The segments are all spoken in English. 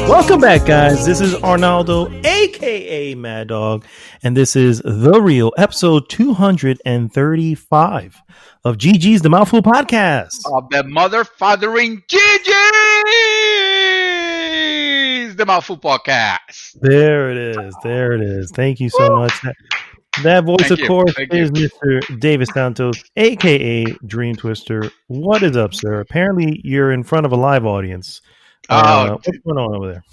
Welcome back, guys. This is Arnaldo, aka Mad Dog, and this is The Real, episode 235 of GG's The Mouthful Podcast. Of the mother-fathering GG's The Mouthful Podcast. There it is. There it is. Thank you so much. That voice, of course, is Mr. David Santos, a.k.a. Dream Twister. What is up, sir? Apparently, you're in front of a live audience. What's going on over there?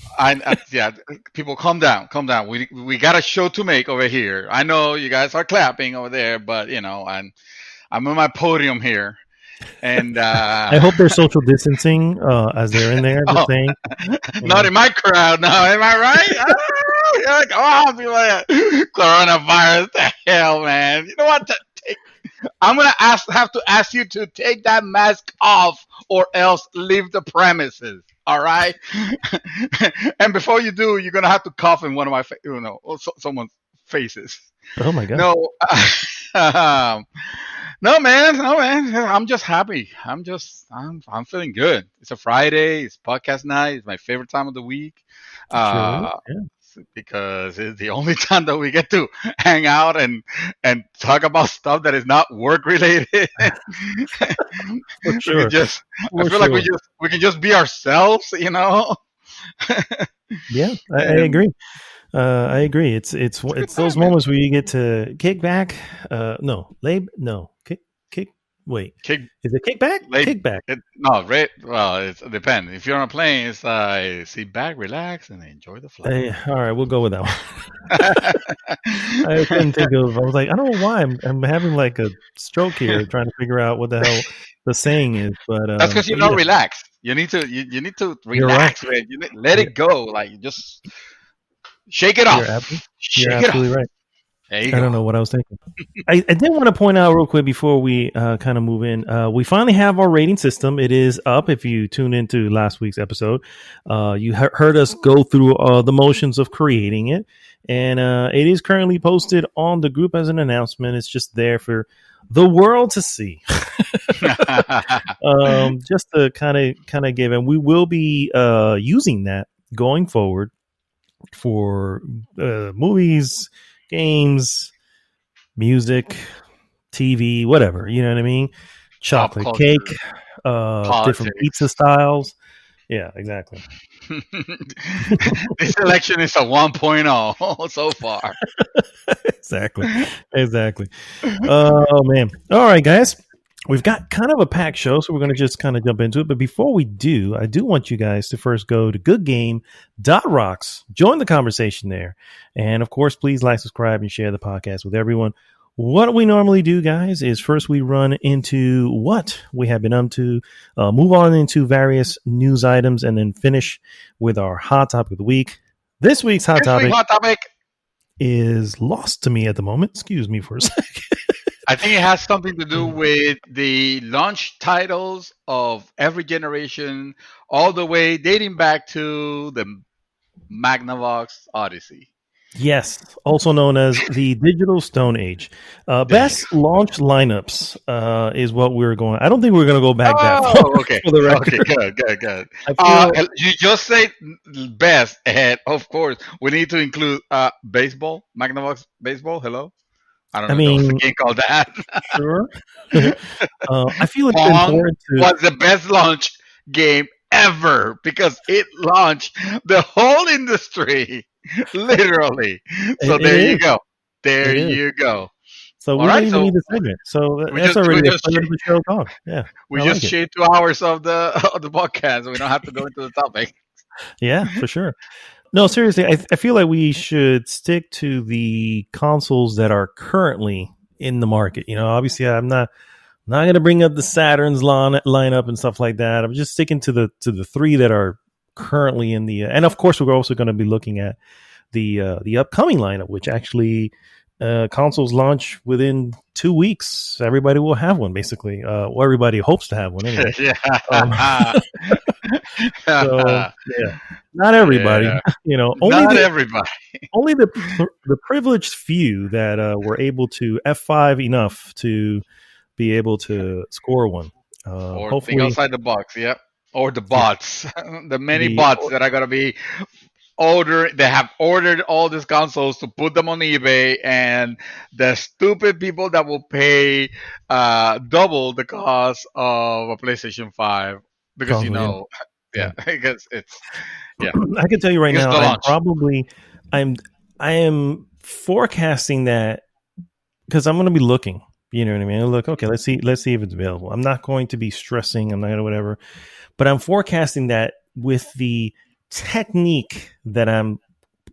Yeah, people, calm down. We got a show to make over here. I know you guys are clapping over there, but, you know, I'm on my podium here. And I hope they're social distancing as they're in there. Just saying. Not in my crowd now. Am I right? Coronavirus, the hell, man. You know what? I'm gonna have to ask you to take that mask off, or else leave the premises. All right. And before you do, you're gonna have to cough in one of my, someone's faces. Oh my god. No, man. I'm just happy. I'm feeling good. It's a Friday. It's podcast night. It's my favorite time of the week. Because it's the only time that we get to hang out and talk about stuff that is not work related. For sure. I feel like we can just be ourselves, you know. Yeah, I agree. I agree. It's those moments where you get to kick back. Wait, is it kickback? Kickback. It depends. If you're on a plane, it's sit back, relax, and enjoy the flight. All right, we'll go with that one. I couldn't think of. I was like, I don't know why I'm having like a stroke here, trying to figure out what the hell the saying is. But that's because you're not relaxed. You need to relax, right. Man. Let it go. Like, just shake it off. You're absolutely right. I don't know what I was thinking. I did want to point out real quick before we kind of move in. We finally have our rating system. It is up. If you tuned into last week's episode, you heard us go through the motions of creating it. And it is currently posted on the group as an announcement. It's just there for the world to see. Just to kind of give. And we will be using that going forward for movies, games, music, TV, whatever, you know what I mean? Chocolate cake, different pizza styles. Yeah, exactly. This election is a 1.0 so far. Exactly. Oh, man. All right, guys. We've got kind of a packed show, so we're going to just kind of jump into it. But before we do, I do want you guys to first go to goodgame.rocks. Join the conversation there. And, of course, please like, subscribe, and share the podcast with everyone. What we normally do, guys, is first we run into what we have been up to, move on into various news items, and then finish with our hot topic of the week. This week's hot topic is lost to me at the moment. Excuse me for a second. I think it has something to do with the launch titles of every generation, all the way dating back to the Magnavox Odyssey. Yes, also known as the Digital Stone Age. Best launch lineups is what we're going. I don't think we're going to go back that far. Okay. For the record. Okay, good. You just say best, and of course, we need to include baseball, Magnavox Baseball. Hello? I don't know. There was a game called that. Sure. I feel it's important to. Was the best launch game ever because it launched the whole industry, literally. So you go. There you go. So we don't even need the segment. So that's already a part of the show talk. Yeah. We just shaved 2 hours of the podcast. So we don't have to go into the topic. Yeah, for sure. No, seriously, I feel like we should stick to the consoles that are currently in the market. You know, obviously, I'm not going to bring up the Saturn's lineup and stuff like that. I'm just sticking to the three that are currently in the, and of course, we're also going to be looking at the upcoming lineup, which actually consoles launch within 2 weeks. Everybody will have one, basically. Well, everybody hopes to have one anyway. Not everybody. Yeah. You know, everybody. Only the privileged few that were able to F5 enough to be able to score one. or think Hopefully outside the box. Yep. Or the yeah, bots, the many the bots that are gonna be they have ordered all these consoles to put them on eBay, and the stupid people that will pay double the cost of a PlayStation 5 because console. Yeah, yeah, yeah. because it's yeah, I can tell you right because now, the launch. I'm I am forecasting that because I'm going to be looking. You know what I mean? Look, okay, let's see if it's available. I'm not going to be stressing. I'm not going to whatever, but I'm forecasting that with the technique that I'm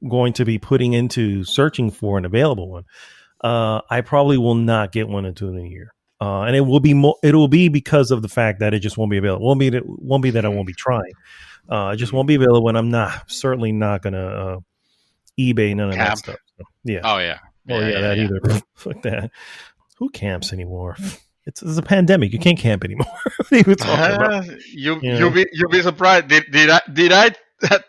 going to be putting into searching for an available one, I probably will not get one until the year. And it will be more. It will be because of the fact that it just won't be available. Won't be that I won't be trying. It just won't be available, and I'm not certainly not gonna eBay none of that Camp. stuff. So, yeah. Oh yeah, Oh yeah, yeah, yeah, that yeah. either. Fuck that. Who camps anymore? It's a pandemic. You can't camp anymore. What are you talking about? You You know? you'll be surprised. Did I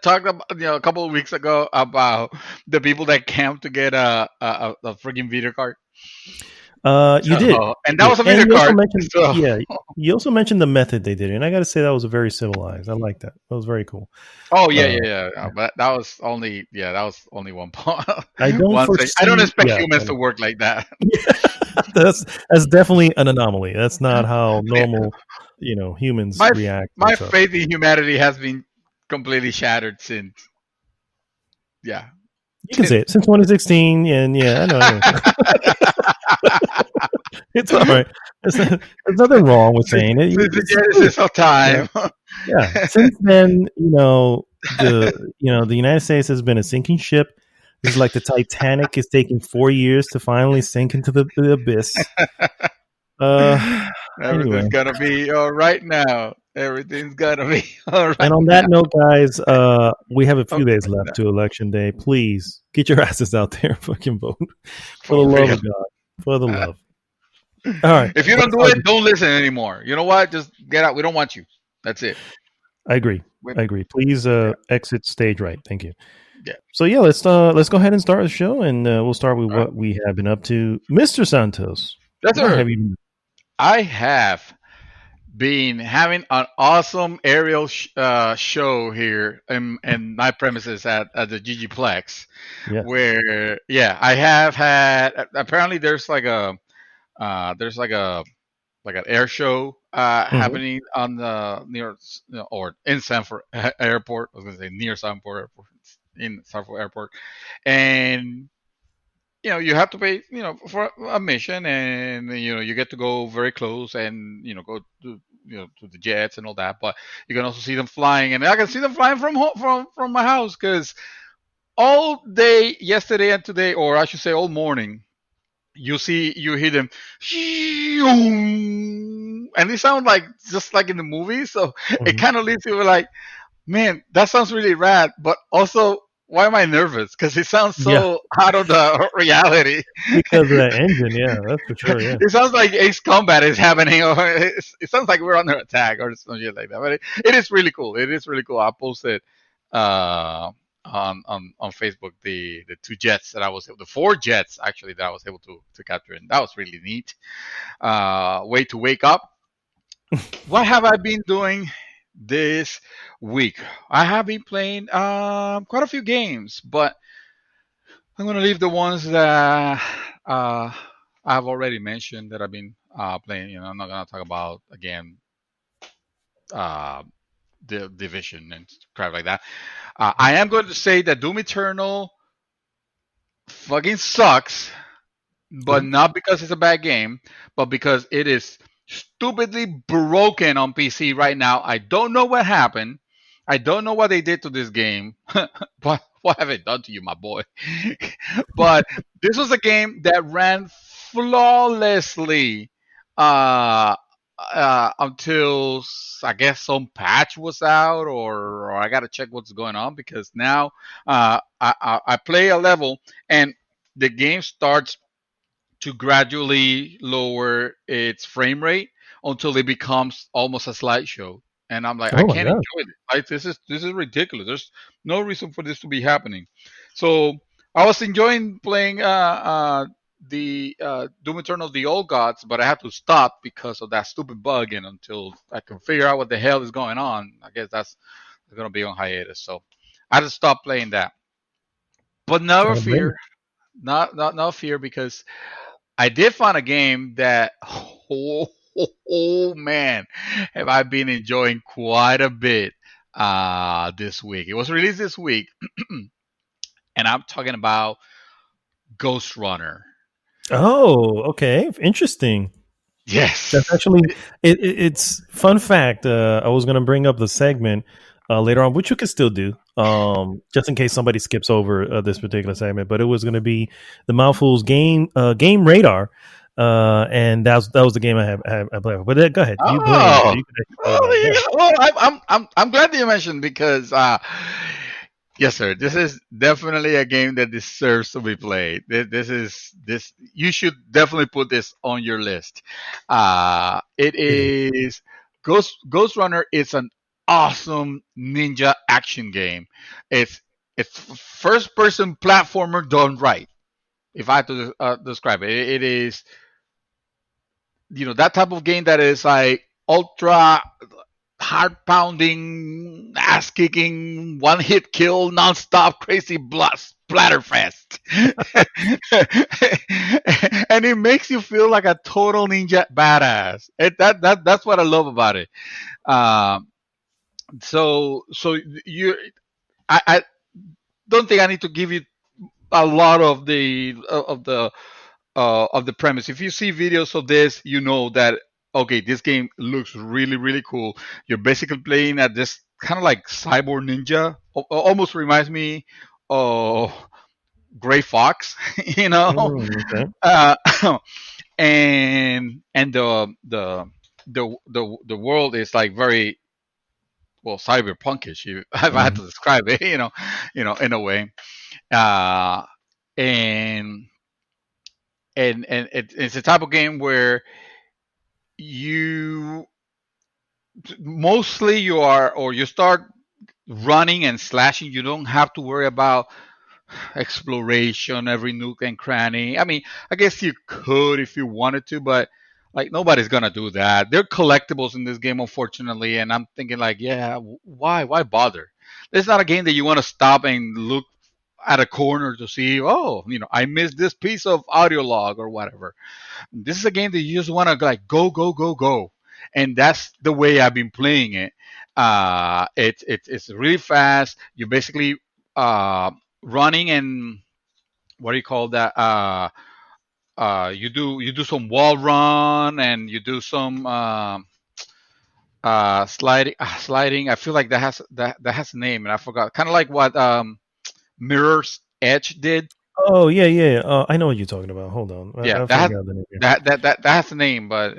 talk about a couple of weeks ago about the people that camped to get a freaking video card? You did. And You that did. was a And video you also card. mentioned, So yeah, you also mentioned the method they did it. And I got to say, that was a very civilized. I like that. That was very cool. oh yeah, Uh, yeah, yeah. But that was only one point. I don't One thing. I don't foresee, expect yeah, humans to work like that. that's, that's definitely an anomaly. That's not how normal, humans my react and my stuff. faith in humanity has been completely shattered since. Yeah. You can say it since 2016. And yeah, I know. It's all right. There's nothing wrong with Since saying it. the It's true. genesis of Yeah. time. Yeah. Since then, the United States has been a sinking ship. This is like the Titanic is taking 4 years to finally sink into the abyss. Uh, Everything's anyway, gonna be all right now. Everything's gonna be all and right on that now. note, guys, we have a few Okay, days left to election day. Please get your asses out there, and fucking vote for for the love real. of God, for the love. All right, If you don't let's do talk. it, don't listen anymore. You know what? Just get out. We don't want you. That's it. I agree. We- I agree. Please yeah, exit stage right. Thank you. yeah. So yeah, let's go ahead and start the show, and we'll start with All right. what we have been up to, Mr. Santos. Yes, What sir. have you been? I have been having an awesome aerial show here in my premises at the GG Yes. where I have had apparently there's like an air show Hmm. happening on the near or in Sanford Airport. I was gonna say near Sanford Airport, in Sanford Airport, and you have to pay for admission, and you get to go very close and go to to the jets and all that. But you can also see them flying, and I can see them flying from from my house because all day yesterday and today, or I should say all morning, you hear them and they sound like just like in the movie, so it Hmm. kind of leaves you with like, man, that sounds really rad, but also why am I nervous? Because it sounds Yeah, so out of the reality. because of that engine. Yeah, that's for sure. Yeah, It sounds like Ace Combat is happening, or it sounds like we're under attack or something like that. But it is really cool. It is really cool. I posted uh, on Facebook the two jets that I was the four jets actually that I was able to capture, and that was really neat. Way to wake up. What have I been doing this week? I have been playing quite a few games, but I'm gonna leave the ones that I've already mentioned that I've been playing. I'm not gonna talk about again uh, the division and crap like that. I am going to say that Doom Eternal fucking sucks, but Ooh. not because it's a bad game, but because it is stupidly broken on PC right now. I don't know what happened. I don't know what they did to this game. What have it done to you, my boy? But this was a game that ran flawlessly uh, until I guess some patch was out, or I got to check what's going on because now I play a level and the game starts to gradually lower its frame rate until it becomes almost a slideshow. And I'm like, I Oh my can't god. enjoy it. Like this is ridiculous. There's no reason for this to be happening. So I was enjoying playing the Doom Eternal the Old Gods, but I had to stop because of that stupid bug. And until I can figure out what the hell is going on, I guess that's going to be on hiatus. So I just stopped playing that. But never I don't blame fear, not fear, because I did find a game that oh man, have I been enjoying quite a bit this week. It was released this week, and I'm talking about Ghostrunner. you. Oh, okay, interesting. That's Yes. actually it's fun fact. I was going to bring up the segment later on, which you can still do, just in case somebody skips over this particular segment. But it was going to be the Mouthfuls game radar, and that was the game I played. But go ahead, you go ahead. Oh, You can explain well, about it. there Go you ahead. go. Well, I'm glad that you mentioned, because yes, sir, this is definitely a game that deserves to be played. This you should definitely put this on your list. It It is. is Ghost Runner. It's an awesome ninja action game. It's first person platformer done right. If I had to describe it, it is, that type of game that is like ultra heart pounding, ass kicking, one hit kill, non-stop crazy blood splatterfest. And it makes you feel like a total ninja badass. That's what I love about it. Um, so I don't think I need to give you a lot of the premise. If you see videos of this, you know that okay, this game looks really really cool. You're basically playing at this kind of like cyborg ninja. Almost reminds me of Gray Fox, you know. Okay. Uh, and the world is like very well cyberpunkish. If I had to Mhm. describe it, in a way. Uh, and it's a type of game where you mostly you are or you start running and slashing. You don't have to worry about exploration, every nook and cranny. I mean, I guess you could if you wanted to, but like nobody's gonna do that. They're collectibles in this game, unfortunately, and I'm thinking like, yeah, why bother? It's not a game that you want to stop and look at a corner to see, oh, I missed this piece of audio log or whatever. This is a game that you just want to like go, go, go, go, and that's the way I've been playing it. It's really fast. You basically running and what do you call that? You do some wall run and you do some sliding. I feel like that has a name and I forgot. Kind of like what Mirror's Edge did. Oh yeah, yeah. I know what you're talking about. Hold on, Yeah, I forgot the name here. that has a name, but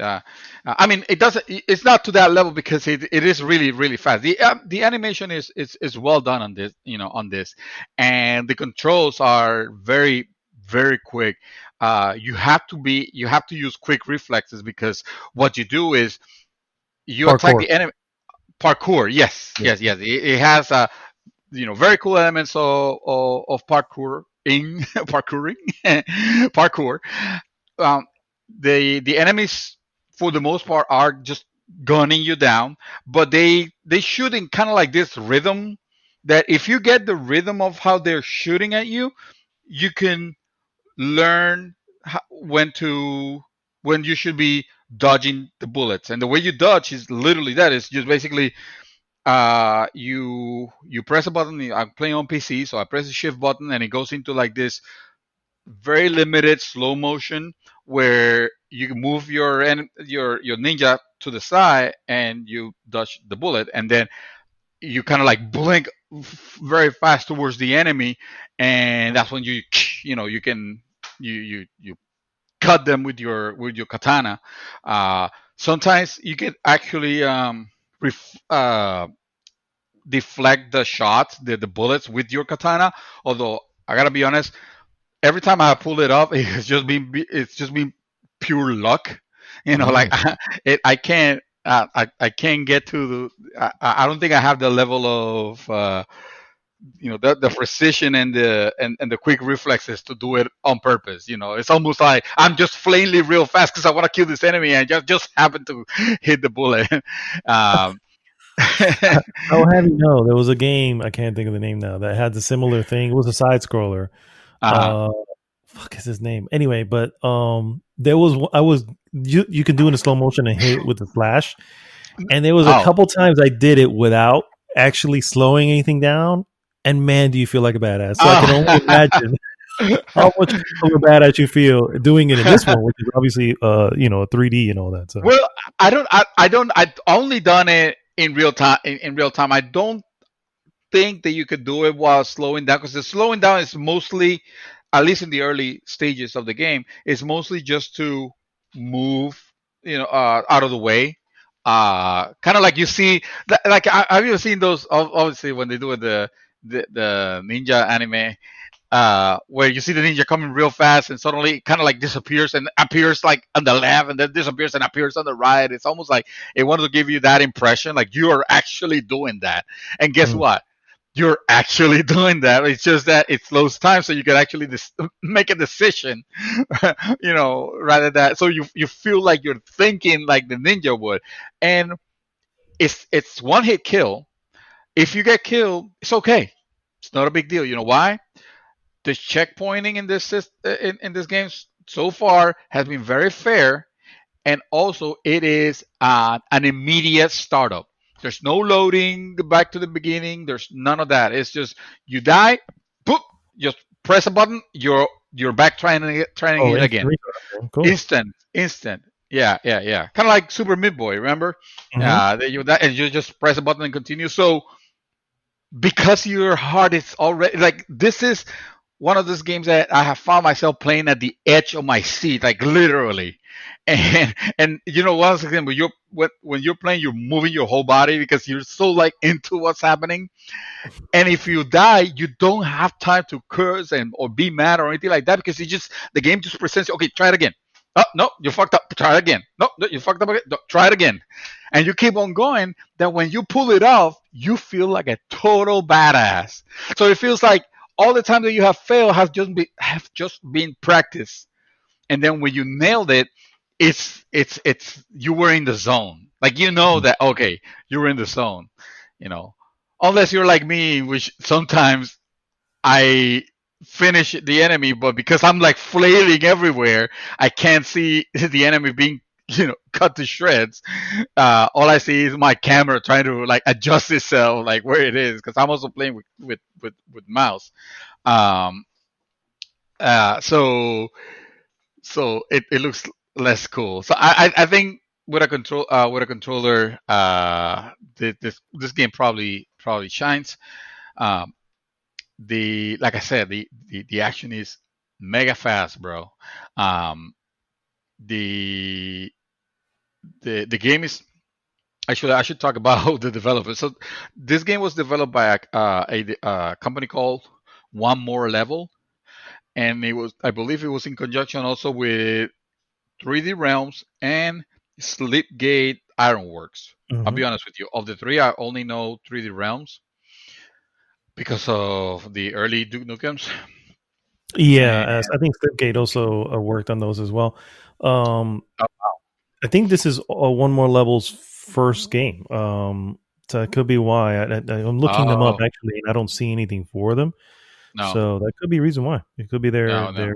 I mean, it doesn't. It's not to that level because it is really really fast. The animation is well done on this, on this, and the controls are very very quick. You have to use quick reflexes because what you do is you attack Parkour. the enemy. Parkour, yes, Yeah. yes, yes. It has very cool elements of parkouring, parkouring, parkour. Um, the enemies for the most part are just gunning you down, but they shoot in kind of like this rhythm that if you get the rhythm of how they're shooting at you, you can learn when you should be dodging the bullets. And the way you dodge is literally that. It's just basically you press a button. I'm playing on PC, so I press the shift button and it goes into like this very limited slow motion where you can move your ninja to the side and you dodge the bullet, and then you kind of like blink very fast towards the enemy, and that's when you can you cut them with your katana. Sometimes you can actually deflect the shots, the bullets with your katana. Although I gotta be honest, every time I pull it off, it's just been pure luck. Like Mm. I can't. I can't get to the. I don't think I have the level of the precision and the quick reflexes to do it on purpose. It's almost like I'm just flailing real fast because I want to kill this enemy and just happen to hit the bullet. um, I'll have you know, there was a game, I can't think of the name now, that had the similar thing. It was a side scroller. uh-huh. Uh, fuck is his name? Anyway, but there was I was you can do it in slow motion and hit with the flash, and there was a Oh, couple times I did it without actually slowing anything down, and man, do you feel like a badass? So I can only oh. imagine how much of a badass you feel doing it in this one, which is obviously 3D and all that. So Well, I only done it in real time. In real time, I don't think that you could do it while slowing down, because the slowing down is mostly, at least in the early stages of the game, is mostly just to move, out of the way. Kind of like you see, like have you seen those? Obviously, when they do it, the ninja anime, where you see the ninja coming real fast and suddenly kind of like disappears and appears like on the left and then disappears and appears on the right. It's almost like it wanted to give you that impression, like you are actually doing that. And guess mm, what? You're actually doing that. It's just that it slows time so you can actually make a decision, rather than so you feel like you're thinking like the ninja would. And it's one hit kill. If you get killed, it's okay. It's not a big deal. You know why? The checkpointing in in this game so far has been very fair, and also it is an immediate startup. There's no loading back to the beginning. There's none of that. It's just you die, boop, just press a button. You're back trying oh, it instant again. restart. Okay, cool. Instant. Yeah, yeah, yeah. Kind of like Super Meat Boy. Remember? Hmm. And you just press a button and continue. So because your heart is already like, this is one of those games that I have found myself playing at the edge of my seat, like literally. And once again, when you're playing, you're moving your whole body because you're so like into what's happening. And if you die, you don't have time to curse and or be mad or anything like that, because the game just presents you, okay, try it again. Oh no, you fucked up. Try it again. No, no, you fucked up again. No, try it again. And you keep on going. That when you pull it off, you feel like a total badass. So it feels like all the time that you have failed have just been practice. And then when you nailed it, it's you were in the zone. Like, that, okay, you were in the zone. You know, unless you're like me, which sometimes I finish the enemy, but because I'm like flailing everywhere, I can't see the enemy being cut to shreds. All I see is my camera trying to like adjust itself like where it is, because I'm also playing with mouse. Um, so it looks less cool. So I think with a controller, this game probably shines. Um, the Like I said, the action is mega fast, bro. Um, the the game is, I should talk about the developer. So this game was developed by a company called One More Level, and I believe it was in conjunction also with 3D Realms and Slipgate Ironworks. I'll Hmm. be honest with you. Of the three, I only know 3D Realms because of the early Duke Nukems. Yeah, And I think Slipgate also worked on those as well. Um, oh, I think this is One More Level's first game. So it could be why I'm looking them up oh, actually, and I don't see anything for them. no, So that could be a reason why. It could be their no, no. their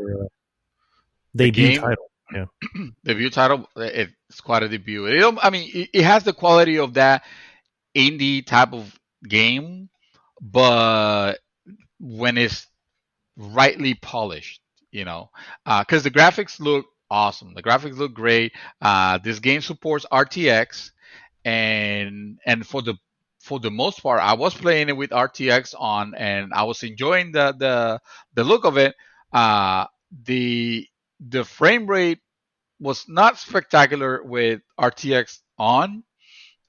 The debut game title. Yeah. debut title, it's quite a debut. I mean, it has the quality of that indie type of game, but when it's rightly polished, because the graphics look awesome. The graphics look great. This game supports RTX, and for the most part, I was playing it with RTX on, and I was enjoying the look of it. The the frame rate was not spectacular with RTX on.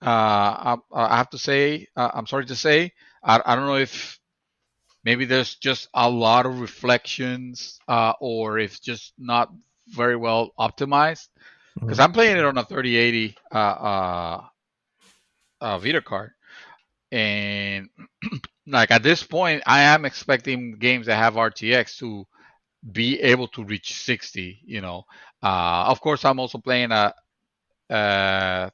I have to say, I'm sorry to say, I don't know if maybe there's just a lot of reflections, or if just not very well optimized. Because Mhm. I'm playing it on a 3080 Vita card, and like at this point, I am expecting games that have RTX to be able to reach 60. Of course, I'm also playing a, uh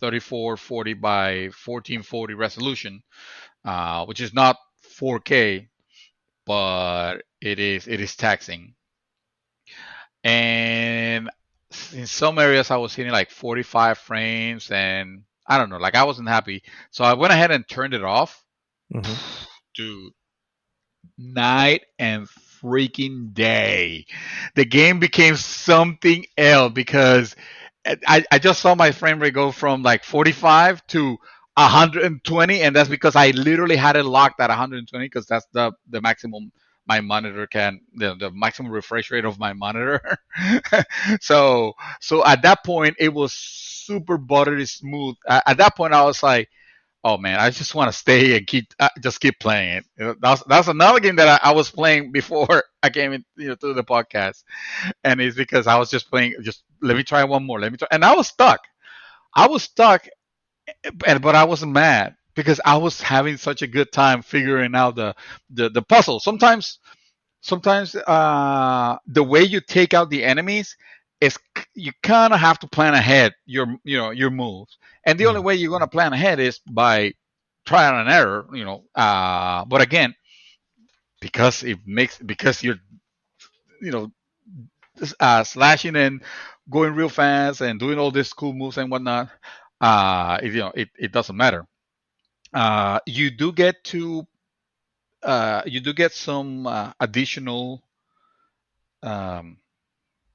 3440 by 1440 resolution, which is not 4K, but it is taxing. And in some areas, I was hitting like 45 frames, and I don't know, like I wasn't happy. So I went ahead and turned it off. Hmm. Dude, night and freaking day. The game became something else because I just saw my frame rate go from like 45 to 120, and that's because I literally had it locked at 120 because that's the maximum my monitor can, the maximum refresh rate of my monitor. So at that point it was super buttery smooth. At that point I was like, oh man, I just want to stay and keep playing it. That's another game that I was playing before I came in, to the podcast, and it's because I was just playing. Just let me try one more. Let me try, and I was stuck. I was stuck, but I wasn't mad because I was having such a good time figuring out the puzzle. Sometimes the way you take out the enemies is you kind of have to plan ahead your moves, and the only Yeah. way you're going to plan ahead is by trial and error. But again, because you're you know slashing and going real fast and doing all these cool moves and whatnot, it doesn't matter. You do get some additional um,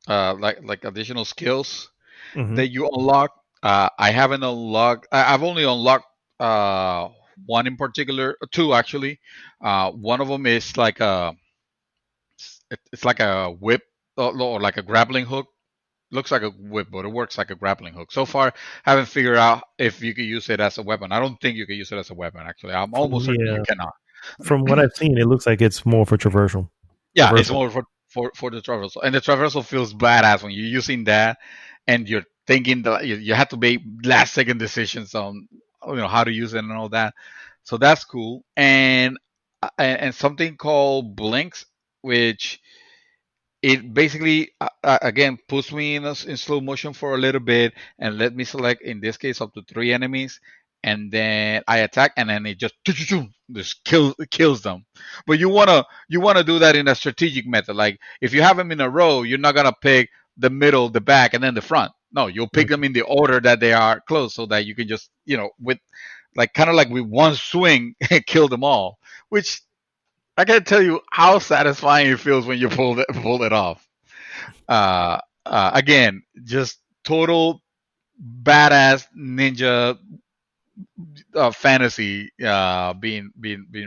like additional skills Hmm. that you unlock. I haven't unlocked. I've only unlocked uh, one in particular, two actually. One of them is like it's like a whip, or like a grappling hook. Looks like a whip, but it works like a grappling hook. So far, haven't figured out if you can use it as a weapon. I don't think you can use it as a weapon. Actually, I'm almost certain you Yeah, cannot. from what I've seen, it looks like it's more for traversal. Yeah, it's Traversal. more for the traversal, and the traversal feels badass when you're using that, and you're thinking that you have to make last second decisions on how to use it and all that. So that's cool, and something called blinks, which it basically again puts me in slow motion for a little bit and let me select, in this case, up to three enemies, and then I attack, and then it just kills them. But you wanna do that in a strategic method. Like if you have them in a row, you're not gonna pick the middle, the back, and then the front. No, you'll pick them in the order that they are close, so that you can just with like kind of like with one swing kill them all. Which I can't tell you how satisfying it feels when you pull it off. Again, just total badass ninja fantasy being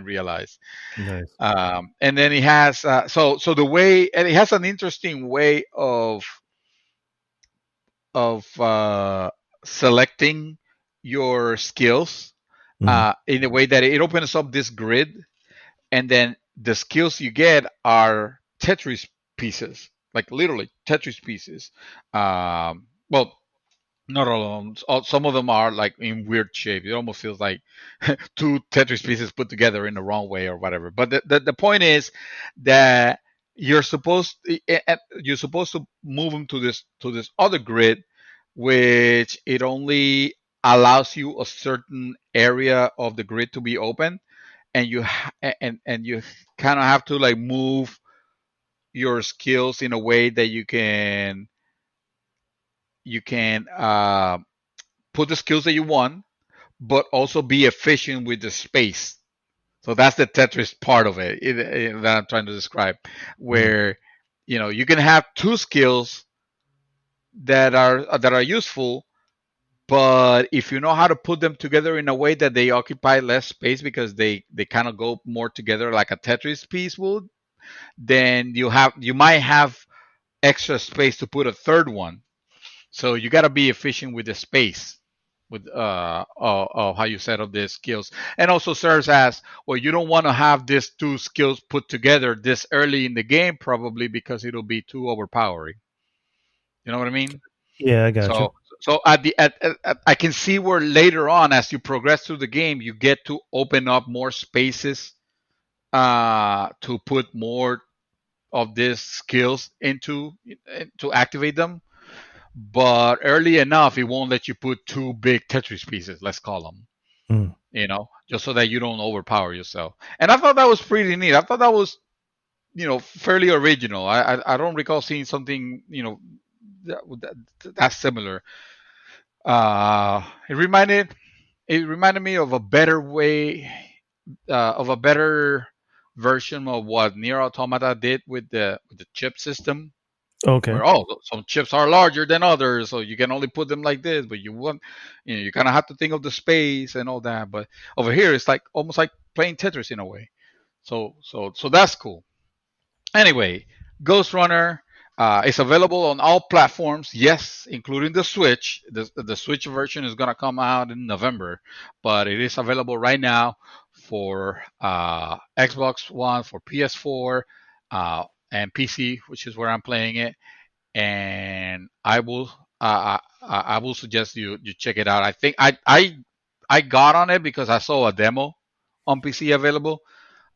realized. Nice. And then it has so the way, and it has an interesting way of selecting your skills Hmm. in a way that it opens up this grid, and then the skills you get are Tetris pieces, like literally Tetris pieces. Well, not all of them. Some of them are like in weird shape. It almost feels like two Tetris pieces put together in the wrong way or whatever. But the point is that you're supposed to move them to this other grid, which it only allows you a certain area of the grid to be open, and you kind of have to like move your skills in a way that you can put the skills that you want, but also be efficient with the space. So that's the Tetris part of that I'm trying to describe, Hmm. where you can have two skills that are useful, but if you know how to put them together in a way that they occupy less space because they kind of go more together like a Tetris piece would, then you might have extra space to put a third one. So you got to be efficient with the space, with how you set up the skills, and also serves as, well, you don't want to have these two skills put together this early in the game, probably because it'll be too overpowering. You know what I mean? Yeah, I got So you. So I can see where later on, as you progress through the game, you get to open up more spaces to put more of these skills into to activate them. But early enough, it won't let you put two big Tetris pieces. Let's call them. Mm. Just so that you don't overpower yourself. And I thought that was pretty neat. I thought that was fairly original. I don't recall seeing something that, that's similar. Uh, it reminded it reminded me of a better way of a better version of what Nier Automata did with the chip system, Okay. where some chips are larger than others, so you can only put them like this, but you kind of have to think of the space and all that. But over here, it's like almost like playing Tetris in a way. So that's cool. Anyway, Ghostrunner is available on all platforms, yes, including the Switch. The Switch version is going to come out in November, but it is available right now for Xbox One, for PS4, and PC, which is where I'm playing it. And I will suggest you check it out. I think I got on it because I saw a demo on PC available.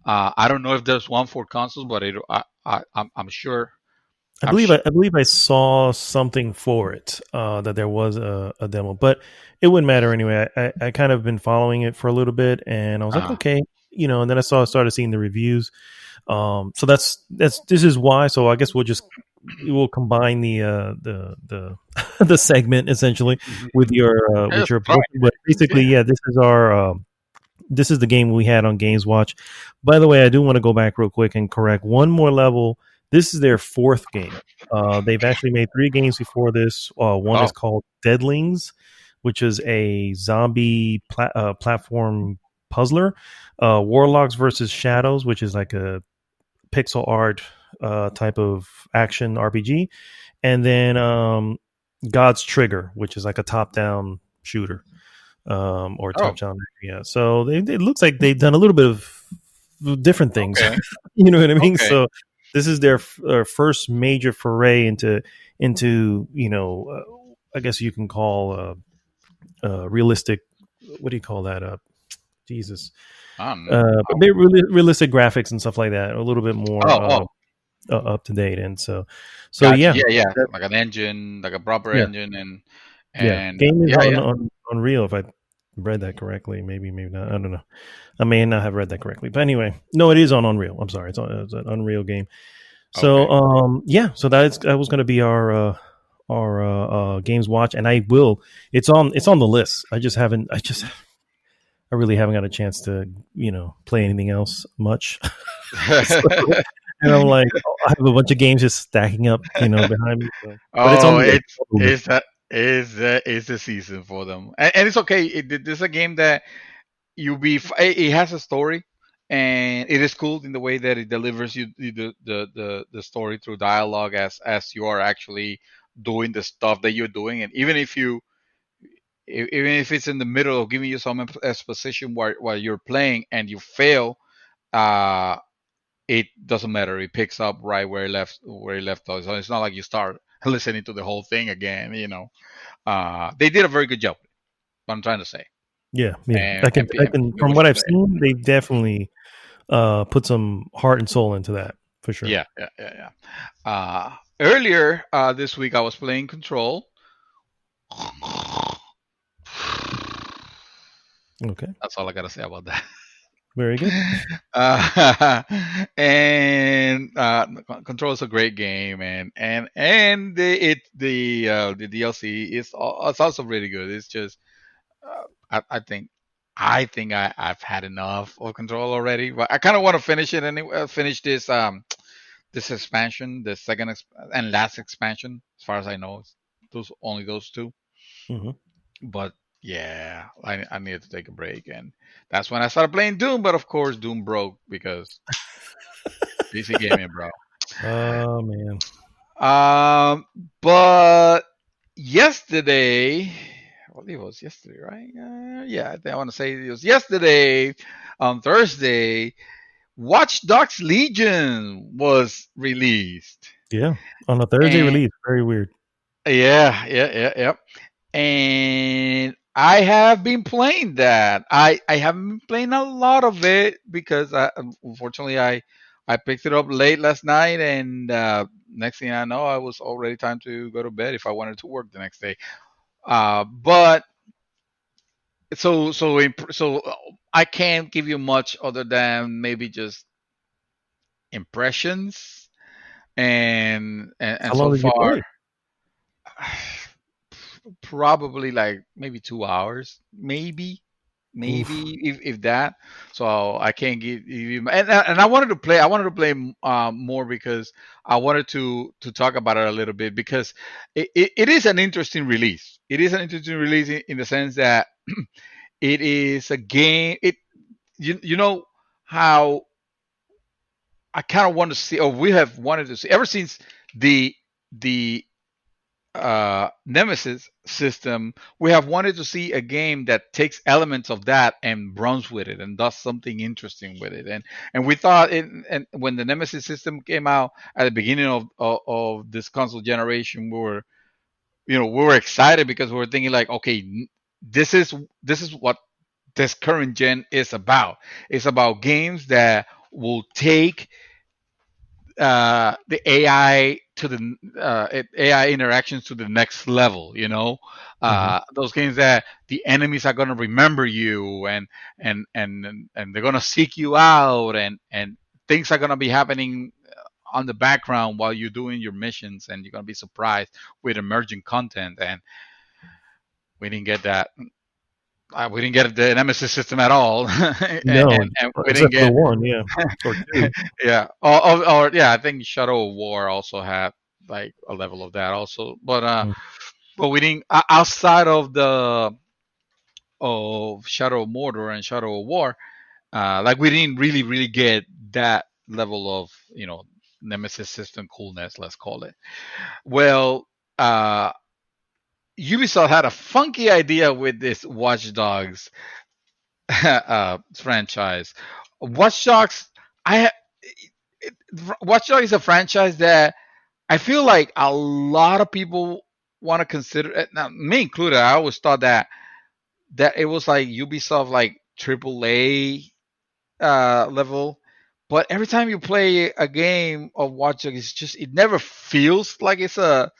I don't know if there's one for consoles, but I'm sure. I I'm believe sure. I believe I saw something for it that there was a demo, but it wouldn't matter anyway. I kind of been following it for a little bit, and I was like, Uh, okay, and then I started seeing the reviews. So this is why. So I guess we'll combine the the segment essentially with yes, your right. portion. But basically, Yeah. yeah, this is the game we had on Games Watch. By the way, I do want to go back real quick and correct one more level. This is their fourth game. They've actually made three games before this. One is Oh, called Deadlings, which is a zombie platform puzzler. Warlocks versus Shadows, which is like a pixel art type of action RPG. And then God's Trigger, which is like a top down shooter or oh, top down. Yeah. So it looks like they've done a little bit of different things. okay, You know what I mean? okay. So this is their first major foray into I guess you can call realistic. What do you call that? Jesus. I don't know. But realistic graphics and stuff like that. A little bit more Oh, up to date, and so gotcha. yeah, Yeah, yeah. that, Like an engine, like a proper yeah, engine, and yeah. and Game is yeah, yeah. on Unreal. If I read that correctly, maybe not. I don't know. I may not have read that correctly, but anyway, no, it is on Unreal. I'm sorry, it's an Unreal game. So Okay. yeah, so that was going to be our games watch, and I will. It's on the list. I really haven't got a chance to play anything else much. So, and I'm like, I have a bunch of games just stacking up, behind me. So. But it's on Oh, the list. it's it's a is the season for them, and it's okay. This is a game that it has a story, and it is cool in the way that it delivers you the story through dialogue as you are actually doing the stuff that you're doing, and even if it's in the middle of giving you some exposition while you're playing and you fail, uh it doesn't matter. It picks up right where it left off. So it's not like you start listening to the whole thing again. They did a very good job. What I'm trying to say. Yeah, yeah. And I can. people From what should I've play it. seen, they definitely put some heart and soul into that for sure. Yeah, yeah, yeah, yeah. Earlier this week, I was playing Control. Okay, That's all I gotta say about that. very good. And Control is a great game, and the DLC it's also really good. It's just I think I've had enough of Control already, but I kind of want to finish it anyway. Finish this expansion, the and last expansion, as far as I know, it's those two. Hmm. But yeah, I needed to take a break, and that's when I started playing Doom. But of course, Doom broke because PC gaming, bro. Oh man. Um, but yesterday, well, it was yesterday, right? Yeah, I think I want to say it was yesterday on Thursday. Watch Dogs Legion was released, Yeah, on a Thursday and release. Very weird. yeah, yeah, yeah, yeah. and I have been playing that. I haven't been playing a lot of it because unfortunately I picked it up late last night, and next thing I know, I was already time to go to bed if I wanted to work the next day. But so I can't give you much other than maybe just impressions, and How long so did you far play? probably like maybe 2 hours, maybe Oof. if that. So I can't give you, and I wanted to play. I wanted to play more because I wanted to talk about it a little bit because it is an interesting release. It is an interesting release in the sense that it is a game. You know how I kind of want to see, or we have wanted to see ever since the Nemesis system, we have wanted to see a game that takes elements of that and runs with it and does something interesting with it. And we thought it, and when the Nemesis system came out at the beginning of this console generation, we were excited because we were thinking like, okay, this is what this current gen is about. It's about games that will take the AI to the AI interactions to the next level. Hmm. Those games that the enemies are gonna remember you, and they're gonna seek you out, and things are gonna be happening on the background while you're doing your missions, and you're gonna be surprised with emerging content. And we didn't get that. We didn't get the Nemesis system at all, No, and we didn't except for the get. one, yeah, or two. Yeah, or yeah, I think Shadow of War also had like a level of that also, Mm. but we didn't outside of Shadow of Mordor and Shadow of War, like we didn't really get that level of Nemesis system coolness, let's call it. Well, uh, Ubisoft had a funky idea with this Watch Dogs franchise. Watch Dogs, I Watch Dogs is a franchise that I feel like a lot of people want to consider it. Now, me included. I always thought that it was like Ubisoft, like AAA level. But every time you play a game of Watch Dogs, it never feels like it's a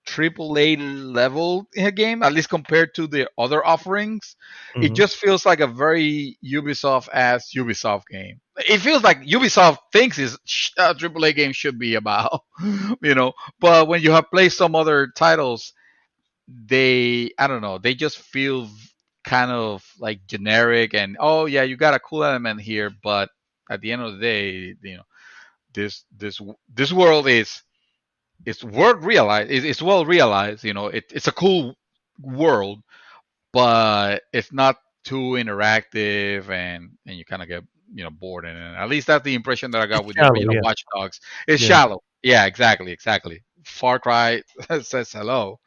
AAA level in a game, at least compared to the other offerings. It Hmm. just feels like a very Ubisoft as Ubisoft game. It feels like Ubisoft thinks is a AAA game should be about, you know. But when you have played some other titles, I don't know, they just feel kind of like generic, and oh yeah, you got a cool element here, but at the end of the day, this world is it's world realized. It's well realized. It's a cool world, but it's not too interactive, and you kind of get bored in it. At least that's the impression that I got It's with shallow, yeah, Watch Dogs. It's yeah. shallow. Yeah, exactly. Far Cry says hello,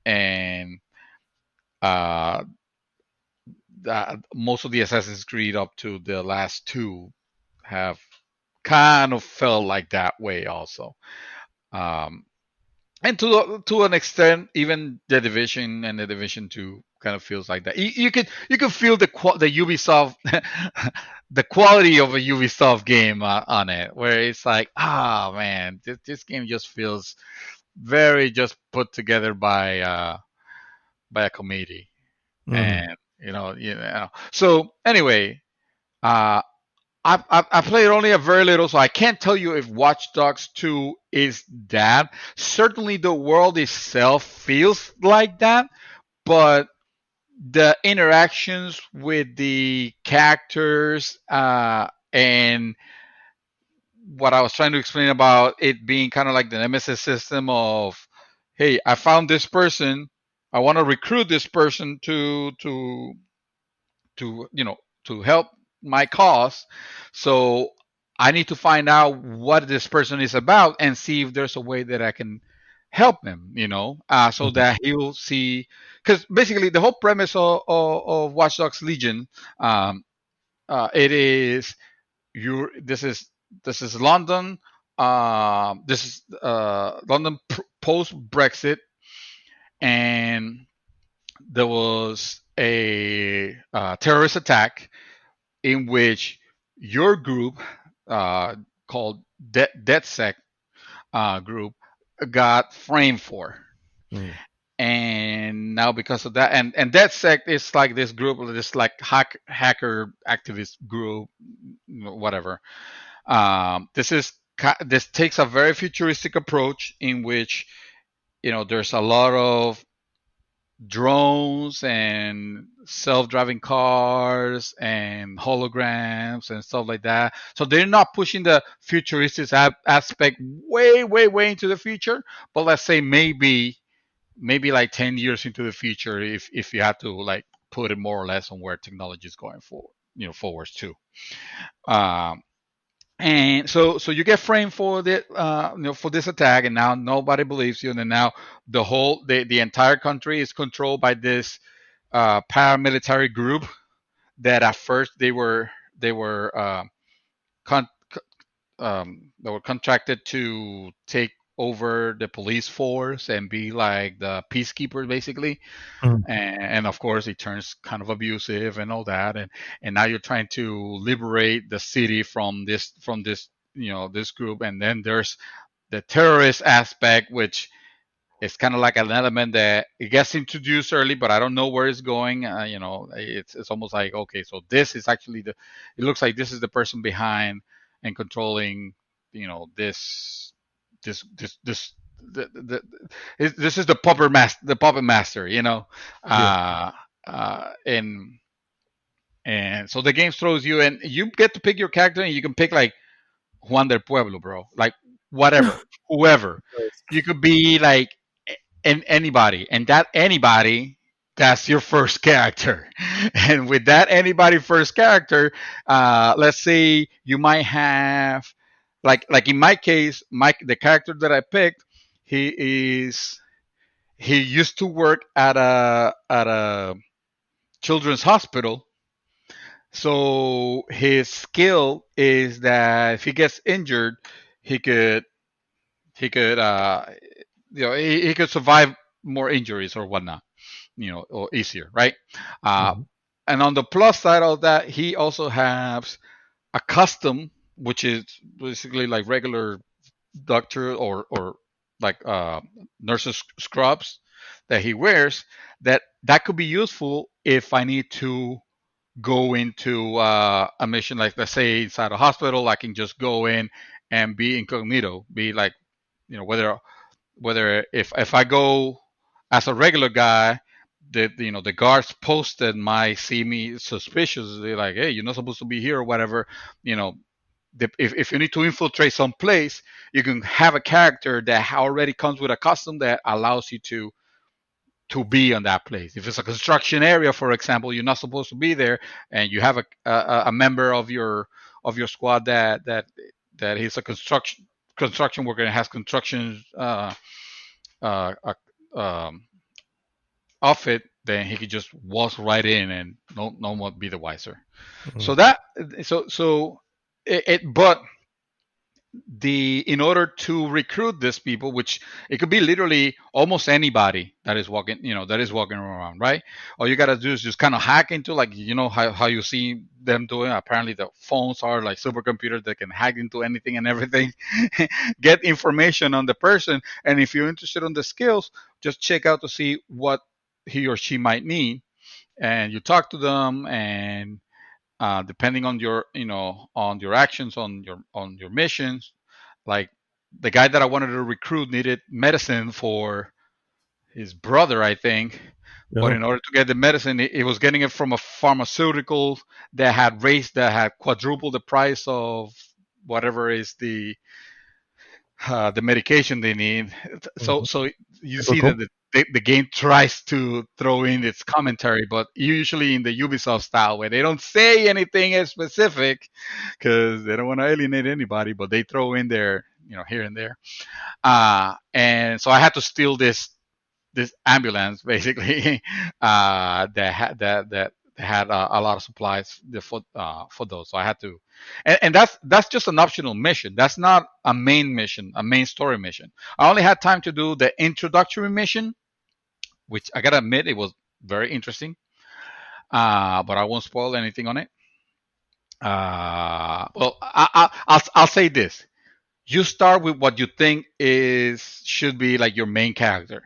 and uh, most of the Assassin's Creed up to the last two have kind of felt like that way also. Um, and to an extent, even the Division and the Division Two kind of feels like that. You could feel the Ubisoft the quality of a Ubisoft game on it, where it's like, man, this game just feels very just put together by a committee, Hmm. and you know. So anyway, uh, I played only a very little, so I can't tell you if Watch Dogs 2 is that. Certainly, the world itself feels like that, but the interactions with the characters and what I was trying to explain about it being kind of like the Nemesis system of, hey, I found this person, I want to recruit this person to to help my cause. So I need to find out what this person is about and see if there's a way that I can help him, so Hmm. that he'll see. Because basically, the whole premise of Watch Dogs Legion, it is you. This is London. This is London post Brexit, and there was a terrorist attack in which your group, uh, called DedSec group, got framed for. Mm. And now because of that, and DedSec is like this group, this like hacker activist group, whatever. This takes a very futuristic approach in which there's a lot of drones and self-driving cars and holograms and stuff like that. So they're not pushing the futuristic aspect way into the future, but let's say maybe like 10 years into the future, if you have to like put it more or less on where technology is going forwards too. Um, and so you get framed for for this attack, and now nobody believes you, and then now the entire country is controlled by this paramilitary group that at first con- they were contracted to take over the police force and be like the peacekeepers basically. Mm. And of course it turns kind of abusive and all that, and now you're trying to liberate the city from this this group. And then there's the terrorist aspect, which is kind of like an element that it gets introduced early, but I don't know where it's going. It's almost like, okay, so this is actually it looks like this is the person behind and controlling, this this is the puppet master. Yeah. uh, uh, and and so the game throws you, and you get to pick your character, and you can pick like Juan del Pueblo, bro, like whatever, whoever. You could be like anybody, and that anybody, that's your first character. And with that anybody first character, let's say you might have, like in my case, the character that I picked, he is he used to work at a children's hospital. So his skill is that if he gets injured, he could he could survive more injuries or whatnot, or easier, right? Uh, Mhm. and on the plus side of that, he also has a custom, which is basically like regular doctor or like nurses scrubs that he wears, that could be useful if I need to go into a mission, like let's say inside a hospital. I can just go in and be incognito, be like, whether if I go as a regular guy, the guards posted might see me suspicious. They're like, hey, you're not supposed to be here or whatever. you know if you need to infiltrate some place, you can have a character that already comes with a custom that allows you to be on that place. If it's a construction area, for example, you're not supposed to be there, and you have a member of your squad that he's a construction worker and has construction uh, um, outfit, then he could just walk right in and no one would be the wiser. So Mhm. that so but the in order to recruit these people, which it could be literally almost anybody that is walking around, right? All you gotta do is just kind of hack into, like, how you see them doing. Apparently the phones are like supercomputers that can hack into anything and everything. Get information on the person, and if you're interested in the skills, just check out to see what he or she might need, and you talk to them. And depending on your actions on your missions, like the guy that I wanted to recruit needed medicine for his brother, I think. But Oh. in order to get the medicine, he was getting it from a pharmaceutical that had quadrupled the price of whatever is the medication they need. So Mhm. so you see that Typical. the game tries to throw in its commentary, but usually in the Ubisoft style, where they don't say anything as specific because they don't want to alienate anybody, but they throw in there, here and there. And so I had to steal this ambulance basically, that had a lot of supplies for those. So I had to, and that's just an optional mission. That's not a main mission, a main story mission. I only had time to do the introductory mission, which I gotta admit, it was very interesting. But I won't spoil anything on it. Well, I'll say this: you start with what you think is should be like your main character.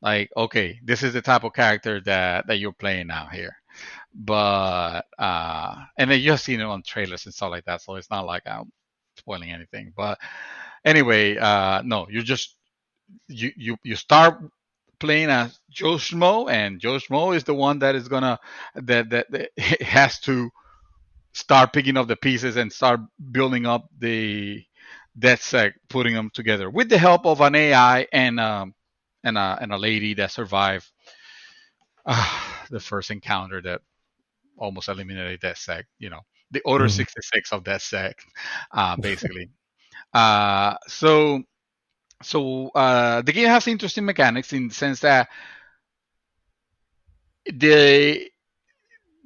Like, okay, this is the type of character that you're playing now here. But and then you've seen it on trailers and stuff like that, so it's not like I'm spoiling anything. But anyway, no, you start playing as Joe Schmo, and Joe Schmo is the one that is gonna that has to start picking up the pieces and start building up the DedSec, putting them together with the help of an AI and a lady that survived the first encounter that almost eliminated DedSec. The Order Mhm. 66 of DedSec, basically. So the game has interesting mechanics in the sense that the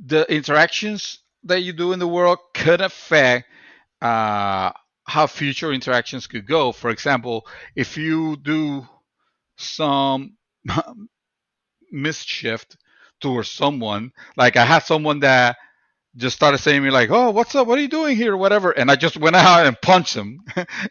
the interactions that you do in the world could affect uh, how future interactions could go. For example, if you do some mischief towards someone, like I had someone that just started saying to me like, "Oh, what's up? What are you doing here?" or whatever, and I just went out and punched him.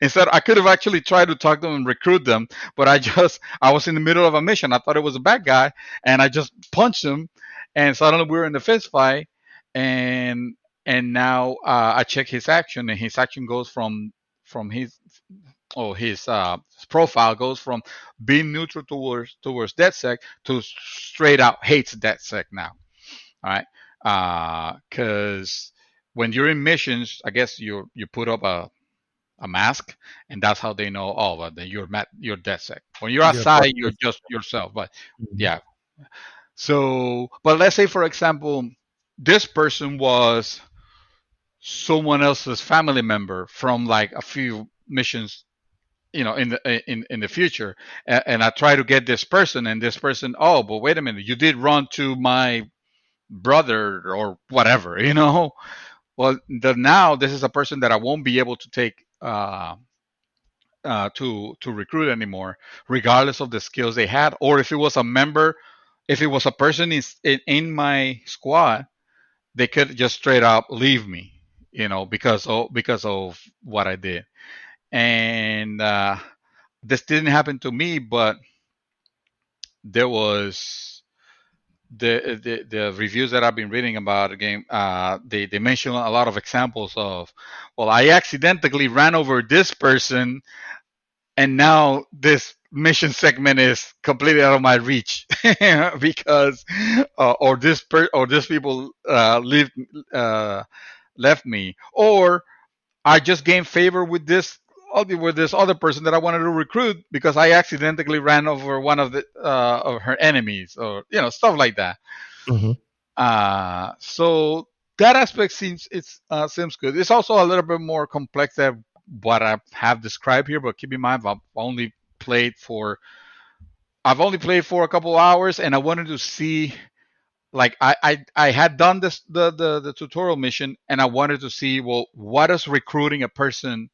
Instead, I could have actually tried to talk to them and recruit them, but I was in the middle of a mission. I thought it was a bad guy, and I just punched him, and suddenly we were in the fist fight, and now I check his action, and his action goes from his profile goes from being neutral towards DedSec to straight out hates DedSec now. All right, because when you're in missions, I guess you put up a mask, and that's how they know. Oh, well, then you're DedSec. When you're Yeah, part outside, of you're this. just yourself. But Mhm. yeah, so but let's say for example, this person was someone else's family member from like a few missions in the future, and I try to get this person, and this person, oh, but wait a minute, you did run to my brother or whatever. Well, now this is a person that I won't be able to take to recruit anymore, regardless of the skills they had, or if it was a member, if it was a person in my squad, they could just straight up leave me, because of what I did. And this didn't happen to me, but there was the reviews that I've been reading about the game. They mention a lot of examples of, well, I accidentally ran over this person, and now this mission segment is completely out of my reach because or this people uh, left me, or I just gained favor with this other person that I wanted to recruit because I accidentally ran over one of her enemies, or stuff like that. Mhm. So that aspect seems good. It's also a little bit more complex than what I have described here, but keep in mind I've only played for a couple hours, and I wanted to see, like, I had done the tutorial mission, and I wanted to see, well, what does recruiting a person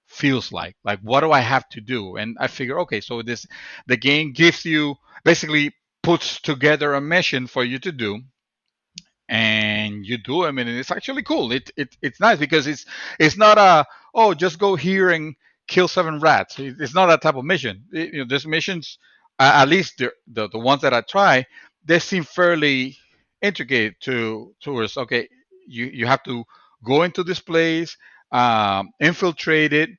feels like what do I have to do. And I figure, okay, so the game gives you, basically puts together a mission for you to do, and you do them, and it's actually cool. It's nice because it's not a, oh, just go here and kill 7 rats. It's not that type of mission. These missions, at least the ones that I try, they seem fairly intricate towards, okay, you have to go into this place, infiltrate it,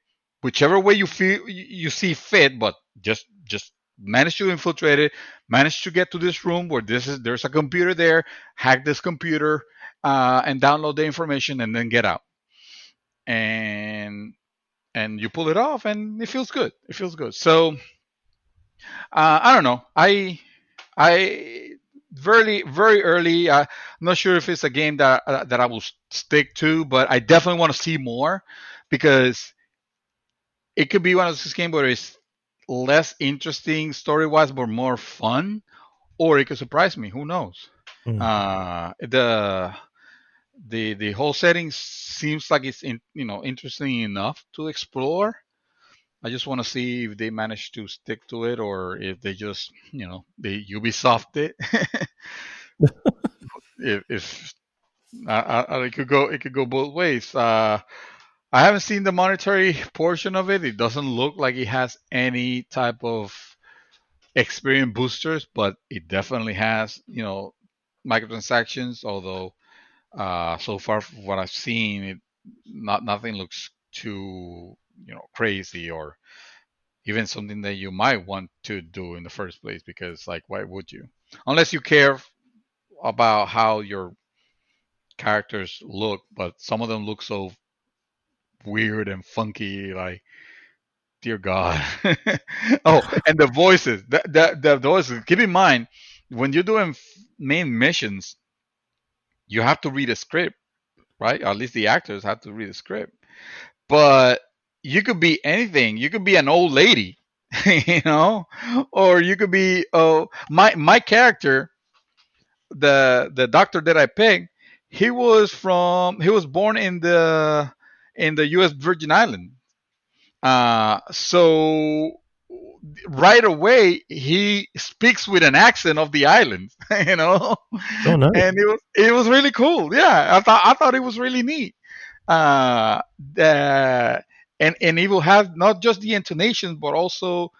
whichever way you feel you see fit, but just manage to infiltrate it, manage to get to this room where there's a computer there, hack this computer, and download the information, and then get out. And you pull it off, and it feels good. It feels good. So I don't know. I very very early. I'm not sure if it's a game that I will stick to, but I definitely want to see more, because it could be one of those games where it's less interesting story wise, but more fun, or it could surprise me. Who knows? Mhm. The whole setting seems like it's interesting enough to explore. I just want to see if they manage to stick to it or if they just, they Ubisoft it. If it could go both ways. I haven't seen the monetary portion of it. It doesn't look like it has any type of experience boosters, but it definitely has, microtransactions. Although so far from what I've seen, nothing looks too crazy or even something that you might want to do in the first place. Because like, why would you? Unless you care about how your characters look, but some of them look so weird and funky, like dear God. Oh, and the voices, the voices. Keep in mind, when you're doing main missions, you have to read a script, right? Or at least the actors have to read a script. But you could be anything. You could be an old lady, or you could be my character, the doctor that I picked. He was born in the U.S. Virgin Islands. So right away he speaks with an accent of the island, Oh, nice. and it was really cool. Yeah, I thought it was really neat. The and it will have not just the intonations, but also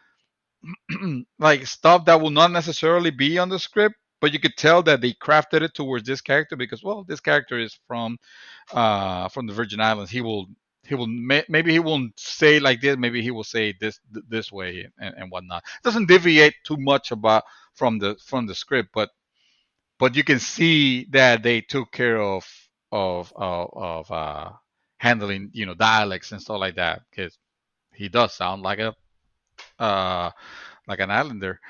like stuff that will not necessarily be on the script, but you could tell that they crafted it towards this character because, well, this character is from the Virgin Islands. Maybe he won't say like this. Maybe he will say this way and whatnot. It doesn't deviate too much about from the script, but you can see that they took care of handling dialects and stuff like that because he does sound uh, like an islander.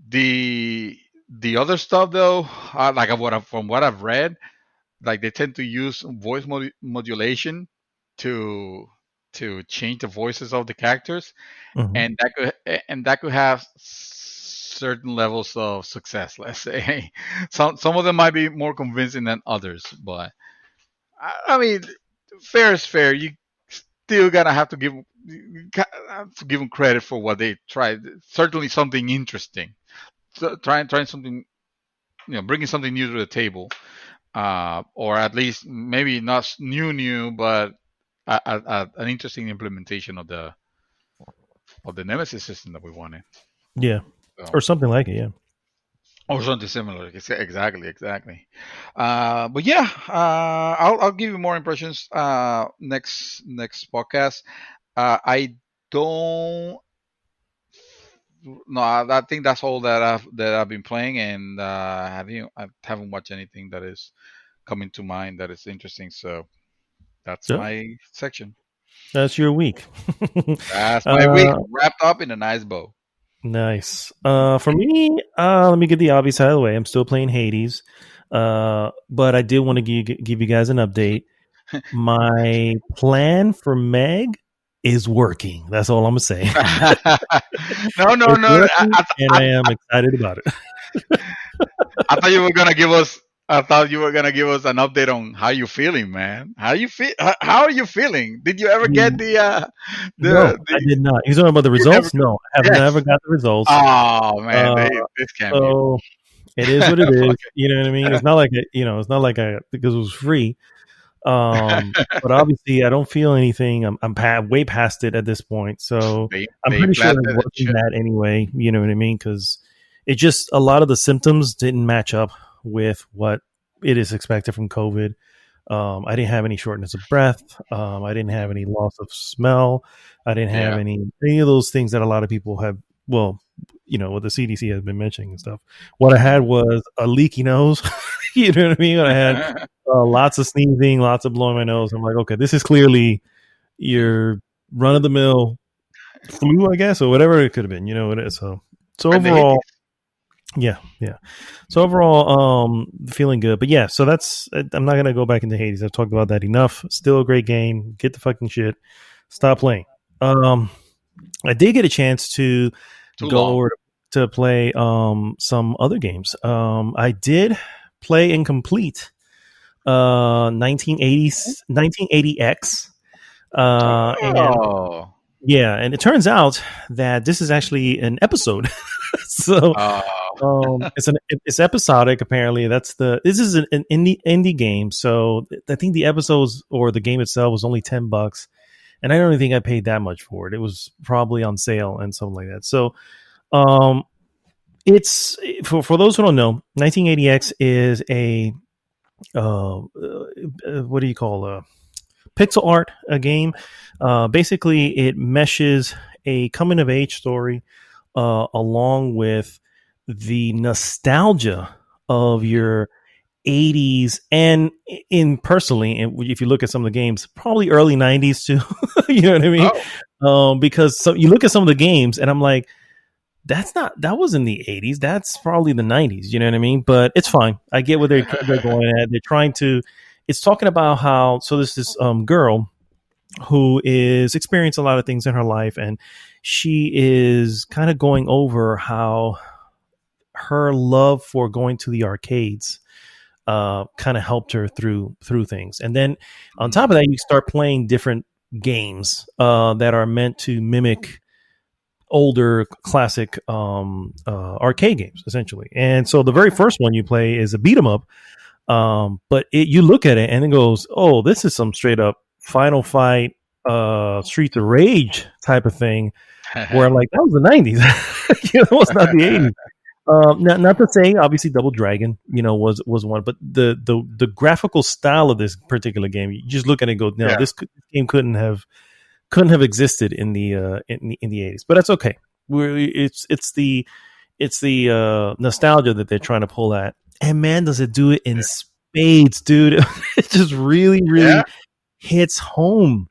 The other stuff though, like from what I've read, like they tend to use voice modulation to change the voices of the characters, Mhm. and that could have certain levels of success. Let's say some of them might be more convincing than others, but I mean, fair is fair. You still gotta have to give them credit for what they tried. Certainly something interesting. So trying something, bringing something new to the table, or at least maybe not new, but an interesting implementation of the Nemesis system that we wanted. Yeah, So, or something like it. Yeah. or something similar. Exactly. But yeah, I'll give you more impressions next podcast. I don't. No, I think that's all that I've been playing, and I haven't watched anything that is coming to mind that is interesting. So that's So my section. that's your week. That's my week uh, wrapped up in a nice bow. nice. For me, let me get the obvious out of the way. I'm still playing Hades, but I did want to give you guys an update. My plan for Meg is working. That's all I'm gonna say. No, no, It's no. working, and I am excited about it. I thought you were gonna give us. I thought you were gonna give us an update on how you feeling, man. How you feel? How are you feeling? Did you ever get You- no, I the? did not. You talking about the You never? results? No, I have Yes. never got the results. Oh man, Uh, this can't be. so it is what it is. Fuck You know what I mean? it. It's not like I because it was free. But obviously, I don't feel anything. I'm way past it at this point, so I'm They pretty sure planted it's a working chip. that anyway. You know what I mean? Because it just a lot of the symptoms didn't match up with what it is expected from COVID. I didn't have any shortness of breath. I didn't have any loss of smell. I didn't have Yeah. any of those things that a lot of people have. Well, what the CDC has been mentioning and stuff. What I had was a leaky nose. You know what I mean? I had lots of sneezing, lots of blowing my nose. I'm like, okay, this is clearly your run of the mill flu, I guess, or whatever it could have been. You know what it is. So And the hit. overall, yeah. So overall, feeling good. But yeah, so that's. I'm not gonna go back into Hades. I've talked about that enough. Still a great game. Get the fucking shit. Stop playing. I did get a chance to Too go long. over to play some other games. I did play and complete 1980s 1980X. And Oh. Yeah, and it turns out that this is actually an episode. So it's episodic. Apparently, this is an indie game. So I think the episodes or the game itself was only $10, and I don't even think I paid that much for it. It was probably on sale and something like that. So um, it's for those who don't know, 1980X is a what do you call pixel art a game. Basically, it meshes a coming of age story along with the nostalgia of your 80s and in personally, and if you look at some of the games, probably early 90s too. You know what I mean? Because so you look at some of the games and I'm like, that was in the 80s. That's probably the 90s. You know what I mean? But it's fine. I get what they're going at. They're trying to. It's talking about how there's this girl who is experiencing a lot of things in her life, and she is kind of going over how her love for going to the arcades kind of helped her through things. And then on top of that, you start playing different games that are meant to mimic older classic arcade games, essentially. And so the very first one you play is a beat 'em up, but you look at it and it goes, oh, this is some straight up Final Fight, Streets of Rage type of thing, where I'm like, that was the 90s. You know, it's not the 80s. Not to say, obviously, Double Dragon, was one, but the graphical style of this particular game, you just look at it and go, no, this game couldn't have existed in the 80s, but that's okay. It's the nostalgia that they're trying to pull at, and man, does it do it in spades, dude! It just really hits home.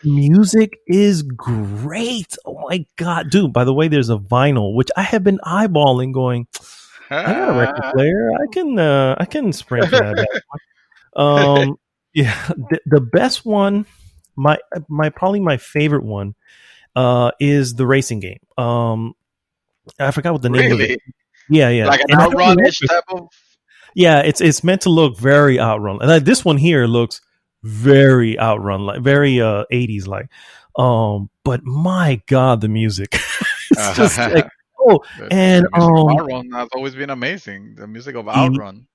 Music is great. Oh my god, dude! By the way, there's a vinyl which I have been eyeballing, going, I got a record player. I can sprint for that. Yeah, the best one. My probably my favorite one is the racing game. I forgot what the name of it. Yeah. Like an outrun-ish type of. Yeah, it's meant to look very outrun. And like, this one here looks very outrun, like very 80s like. But my god, the music. It's just like and Outrun has always been amazing. The music of Outrun.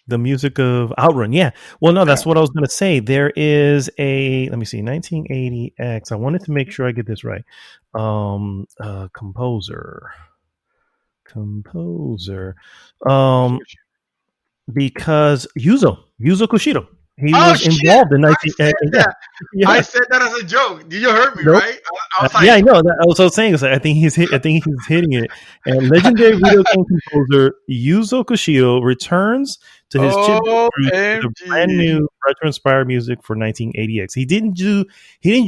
The music of Outrun, yeah. Well, no, that's what I was going to say. There is let me see, 1980X. I wanted to make sure I get this right. Composer. Because Yuzo Koshiro. He was involved in 1980. Yeah. I said that as a joke. Did you hear me, right? I was like, yeah, I know. I was saying, I think he's hitting it. And legendary video game composer Yuzo Koshiro returns to his chip with a brand new retro-inspired music for 1980X. He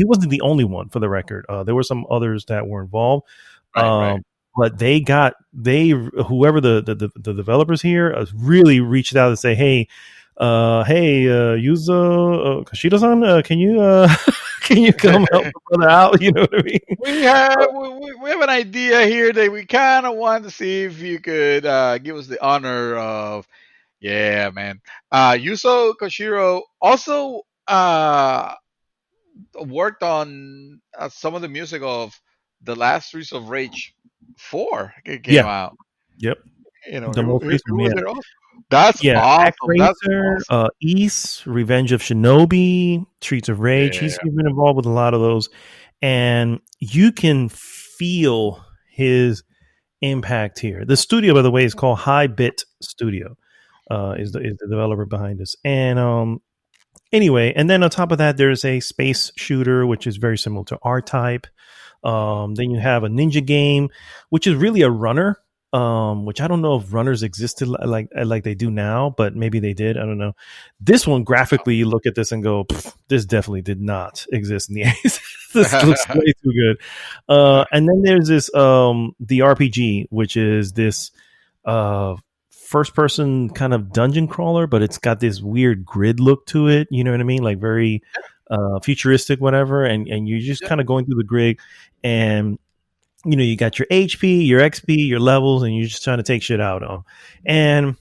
wasn't the only one, for the record. There were some others that were involved. Right. But whoever the developers here really reached out to say, hey, Yuzo Koshiro-san, can you come help the brother out? You know what I mean? We have an idea here that we kind of want to see if you could give us the honor of, man. Yuzo Koshiro also worked on some of the music of the last Streets of Rage 4 came out. Yep. The most recent one. That's awesome. Racer, East, Revenge of Shinobi, Streets of Rage. He's been involved with a lot of those, and you can feel his impact here. The studio, by the way, is called High Bit Studio. Is the developer behind this, and anyway, and then on top of that, there's a space shooter which is very similar to R-Type. Then you have a ninja game, which is really a runner. Which I don't know if runners existed like they do now, but maybe they did. I don't know. This one, graphically, you look at this and go, this definitely did not exist in the 80s. This looks way too good. And then there's this, the RPG, which is this first person kind of dungeon crawler, but it's got this weird grid look to it. You know what I mean? Like very futuristic, whatever. And you're just kind of going through the grid, and you got your HP, your XP, your levels, and you're just trying to take shit out on. And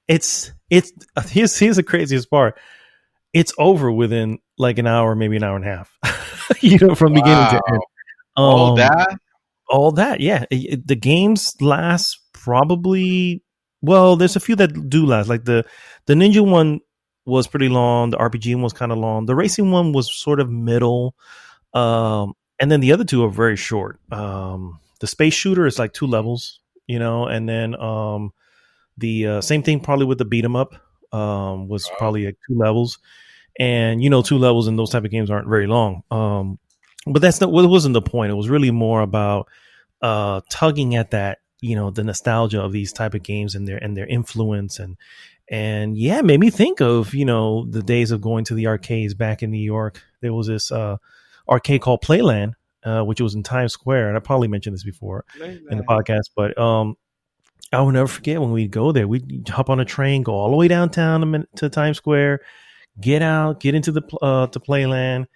here's the craziest part. It's over within like an hour, maybe an hour and a half, you know, from beginning to end. Wow. All that? All that, yeah. The games last probably, well, there's a few that do last. Like the ninja one was pretty long. The RPG one was kind of long. The racing one was sort of middle. And then the other two are very short. The space shooter is like 2 levels, you know, and then the same thing probably with the beat 'em up was Oh, probably like 2 levels. And you know, 2 levels in those type of games aren't very long. But that's not, well, it wasn't the point. It was really more about tugging at that, you know, the nostalgia of these type of games and their influence, and yeah, it made me think of, you know, the days of going to the arcades back in New York. There was this arcade called Playland, which was in Times Square, and I probably mentioned this before in the Playland. podcast, but I will never forget when we'd go there. We'd hop on a train, go all the way downtown to Times Square, get out, get into the to Playland.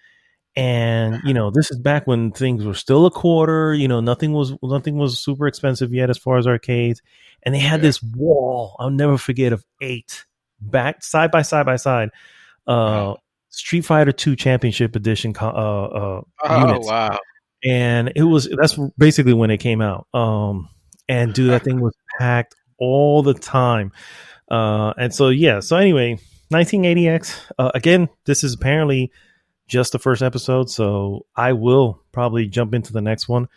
And you know, this is back when things were still a quarter. You know, nothing was super expensive yet as far as arcades. And they had Yeah. this wall, I'll never forget, of 8 back side by side by side, Wow. uh, Street Fighter 2 Championship Edition Oh, units, wow. and that's basically when it came out. And dude, that thing was packed all the time. And so yeah, so anyway, 1980X. Again, this is apparently just the first episode, so I will probably jump into the next one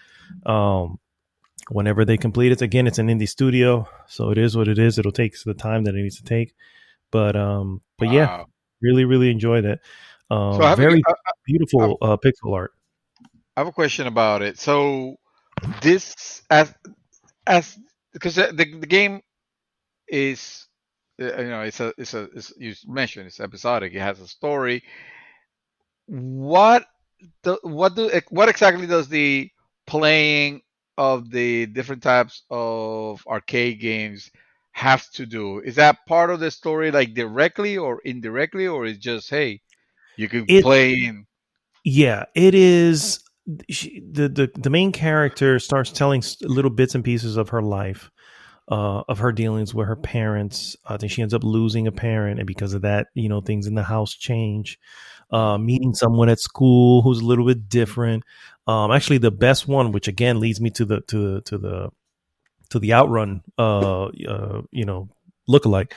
whenever they complete it. Again, it's an indie studio, so it is what it is. It'll take the time that it needs to take, but yeah, Wow. really, really enjoyed it. So I have Very I have beautiful pixel art. I have a question about it. So this as because the game is you know it's you mentioned it's episodic. It has a story. What what exactly does the playing of the different types of arcade games have to do? Is that part of the story, like directly or indirectly, or is just hey, you can It play in? Yeah, it is. The main character starts telling little bits and pieces of her life, of her dealings with her parents. I think she ends up losing a parent, and because of that, you know, things in the house change. Meeting someone at school who's a little bit different. Actually, the best one, which again leads me to the Outrun, you know, lookalike.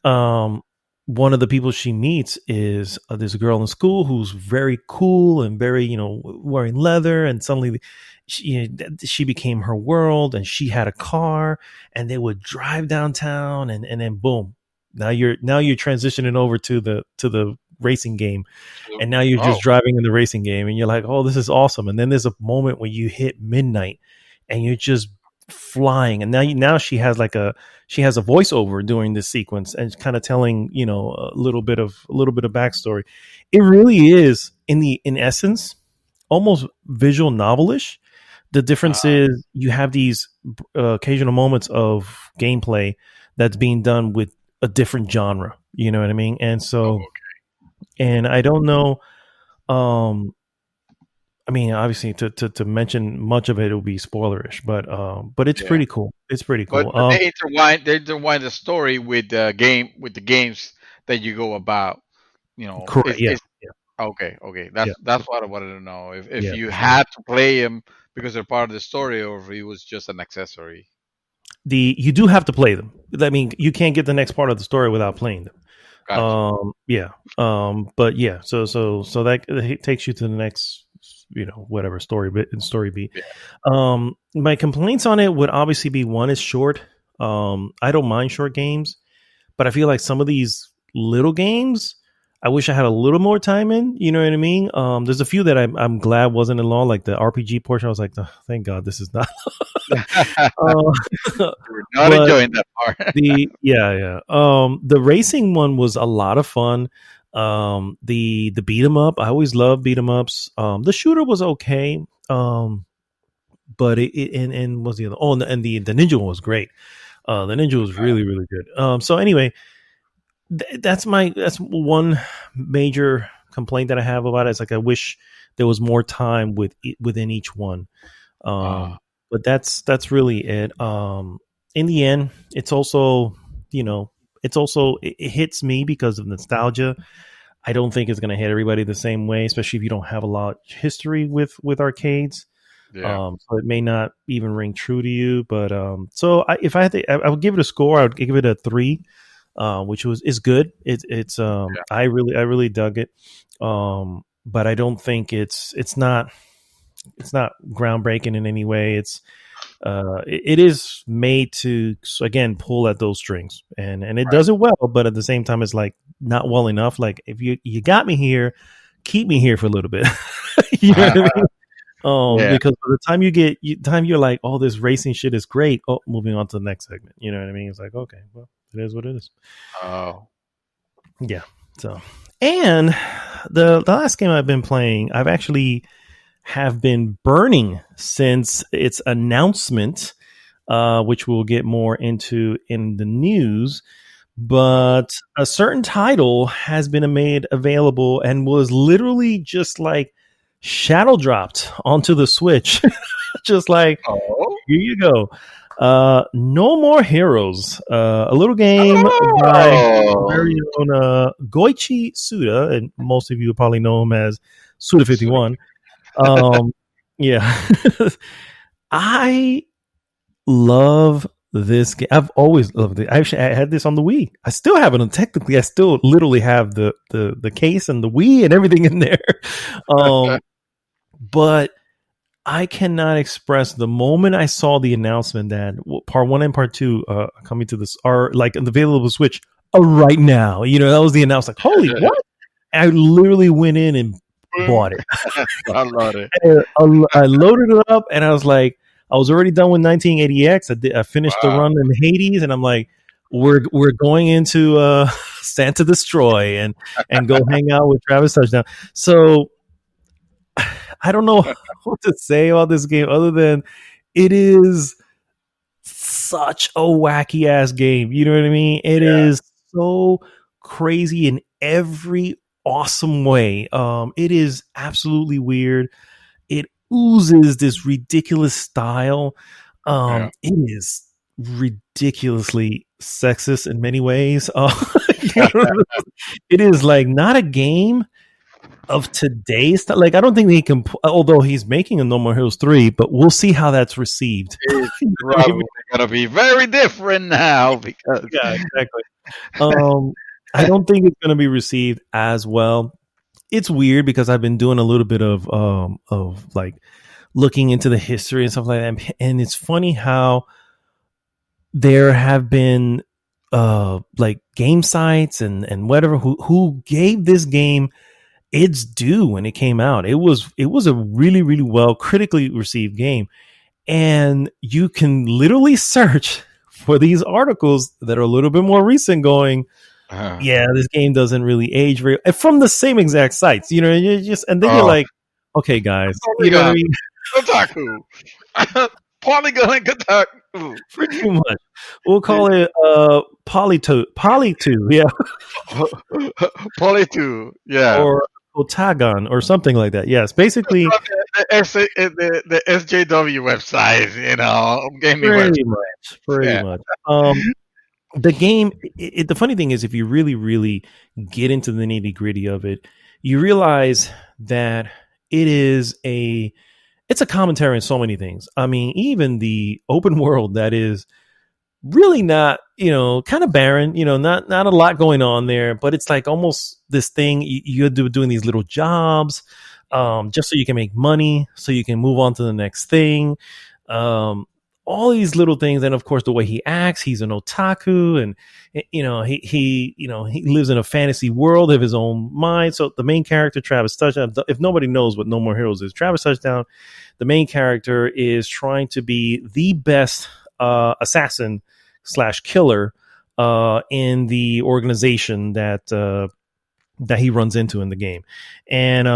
Um, One of the people she meets is this girl in school who's very cool and very, you know, wearing leather, and suddenly she became her world, and she had a car, and they would drive downtown, and then boom, now you're transitioning over to the racing game, and now you're Oh, just driving in the racing game, and you're like, oh, this is awesome. And then there's a moment when you hit midnight, and you're just flying, and now she has a voiceover during this sequence, and kind of telling, you know, a little bit of backstory. It really is, in essence, almost visual novelish. The difference uh, is you have these occasional moments of gameplay that's being done with a different genre, you know what I mean? And so, oh, and I don't know, um I mean, obviously, to mention much of it will be spoilerish, but it's yeah. pretty cool. It's pretty But cool. they intertwine the story with the game with the games that you go about. You know, Correct. Yeah, yeah, okay, okay. yeah, That's what I wanted to know. If yeah, you for sure. had to play them because they're part of the story, or if it was just an accessory. You do have to play them. I mean, you can't get the next part of the story without playing them. Gotcha. Yeah. But yeah. So that takes you to the next, you know, whatever story beat. Yeah. My complaints on it would obviously be, one, is short. I don't mind short games, but I feel like some of these little games, I wish I had a little more time in. You know what I mean? There's a few that I'm glad wasn't in law, like the RPG portion. I was like, oh, thank God this is not. We're not But enjoying that part. the racing one was a lot of fun. The beat 'em up, I always love beat 'em ups. The shooter was okay. But and what's the other? Oh, and the ninja one was great. The ninja was really, really good. So anyway, that's one major complaint that I have about it. It's like, I wish there was more time within each one. Ah, But that's really it. In the end, it's also, you know, it hits me because of nostalgia. I don't think it's going to hit everybody the same way, especially if you don't have a lot of history with arcades. Yeah. So it may not even ring true to you. But if I had to, I would give it a score. I would give it a 3, which is good. It's Yeah. I really dug it. But I don't think it's not groundbreaking in any way. It is made to, again, pull at those strings, and it does it well, but at the same time it's like not well enough. Like, if you got me here, keep me here for a little bit. You know what I mean? Because by the time you're like, oh, this racing shit is great, oh, moving on to the next segment, you know what I mean? It's like, okay, well, it is what it is. Yeah. So, and the last game I've been playing, I've actually have been burning since its announcement, which we'll get more into in the news. But a certain title has been made available and was literally just like shadow dropped onto the Switch. Just like, here you go. No More Heroes, a little game by our very own Goichi Suda, and most of you probably know him as Suda51. Yeah. I love this game. I've always loved it. I had this on the Wii. I still have it. Technically, I still literally have the case and the Wii and everything in there. But I cannot express the moment I saw the announcement that part 1 and part 2 coming to this are like available Switch right now. You know, that was the announcement. Like, holy what? I literally went in and bought it. I love it. I loaded it up, and I was like, I was already done with 1980X. I finished the run in Hades, and I'm like, we're going into Santa Destroy and go hang out with Travis Touchdown. So I don't know what to say about this game other than it is such a wacky ass game. You know what I mean? It is so crazy in every awesome way. It is absolutely weird. It oozes this ridiculous style. It is ridiculously sexist in many ways. It is like not a game of today's stuff. Like, I don't think he can, although he's making a No More Heroes 3, but we'll see how that's received. It's probably going to be very different now because exactly. I don't think it's going to be received as well. It's weird because I've been doing a little bit of like looking into the history and stuff like that, and it's funny how there have been like game sites and whatever who gave this game its due when it came out. It was a really, really well critically received game, and you can literally search for these articles that are a little bit more recent going, yeah, this game doesn't really age very, from the same exact sites, you know, and you're like, okay, guys, you know what I mean? Kotaku. Polygon and Kotaku. Pretty much. We'll call it Poly2, yeah. Poly2, yeah. Or Otagon or something like that. Yes, basically the SJW website, you know, gaming pretty much. The game, the funny thing is, if you really, really get into the nitty gritty of it, you realize that it's a commentary on so many things. I mean, even the open world that is really not, you know, kind of barren, you know, not a lot going on there, but it's like almost this thing you're doing these little jobs, just so you can make money, so you can move on to the next thing. All these little things, and of course the way he acts, he's an otaku, and you know he lives in a fantasy world of his own mind. So the main character, Travis Touchdown, if nobody knows what No More Heroes is, Travis Touchdown, the main character is trying to be the best assassin / killer in the organization that he runs into in the game, and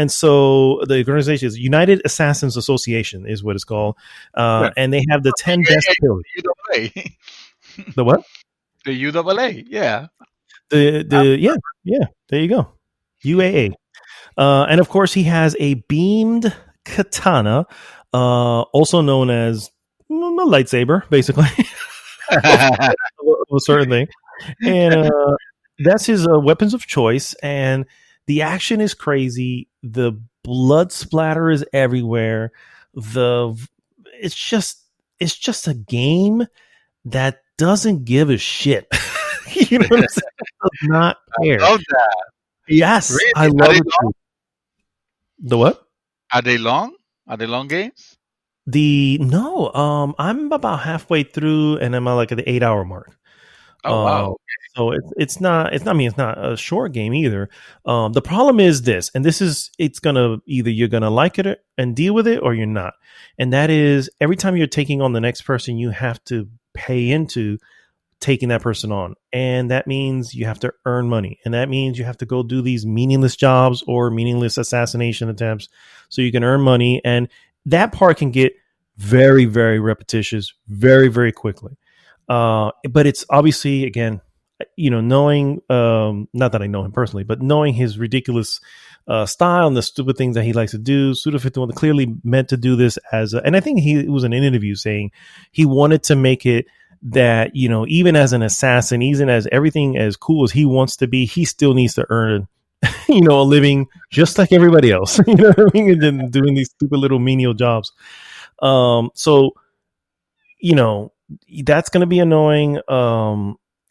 so the organization is United Assassins Association is what it's called, and they have the 10 best killers. The what? The UAA, yeah. Yeah. There you go, UAA, and of course he has a beamed katana, also known as a lightsaber, basically, of a certain thing, and that's his weapons of choice. And the action is crazy. The blood splatter is everywhere. The it's just a game that doesn't give a shit. You know what I'm saying? It does not care. I love that. Yes, Really? I love it. The what? Are they long? Are they long games? I'm about halfway through, and I'm at the 8 hour mark. Oh wow! So it's not a short game either. The problem is this, and it's gonna either you're gonna like it and deal with it, or you're not. And that is every time you're taking on the next person, you have to pay into taking that person on, and that means you have to earn money, and that means you have to go do these meaningless jobs or meaningless assassination attempts so you can earn money, and that part can get very, very repetitious very, very quickly. But it's obviously, again, knowing, not that I know him personally, but knowing his ridiculous style and the stupid things that he likes to do, Suda51 clearly meant to do this and I think he was in an interview saying he wanted to make it that, even as an assassin, even as everything as cool as he wants to be, he still needs to earn, a living just like everybody else, you know what I mean? And then doing these stupid little menial jobs. So, that's going to be annoying.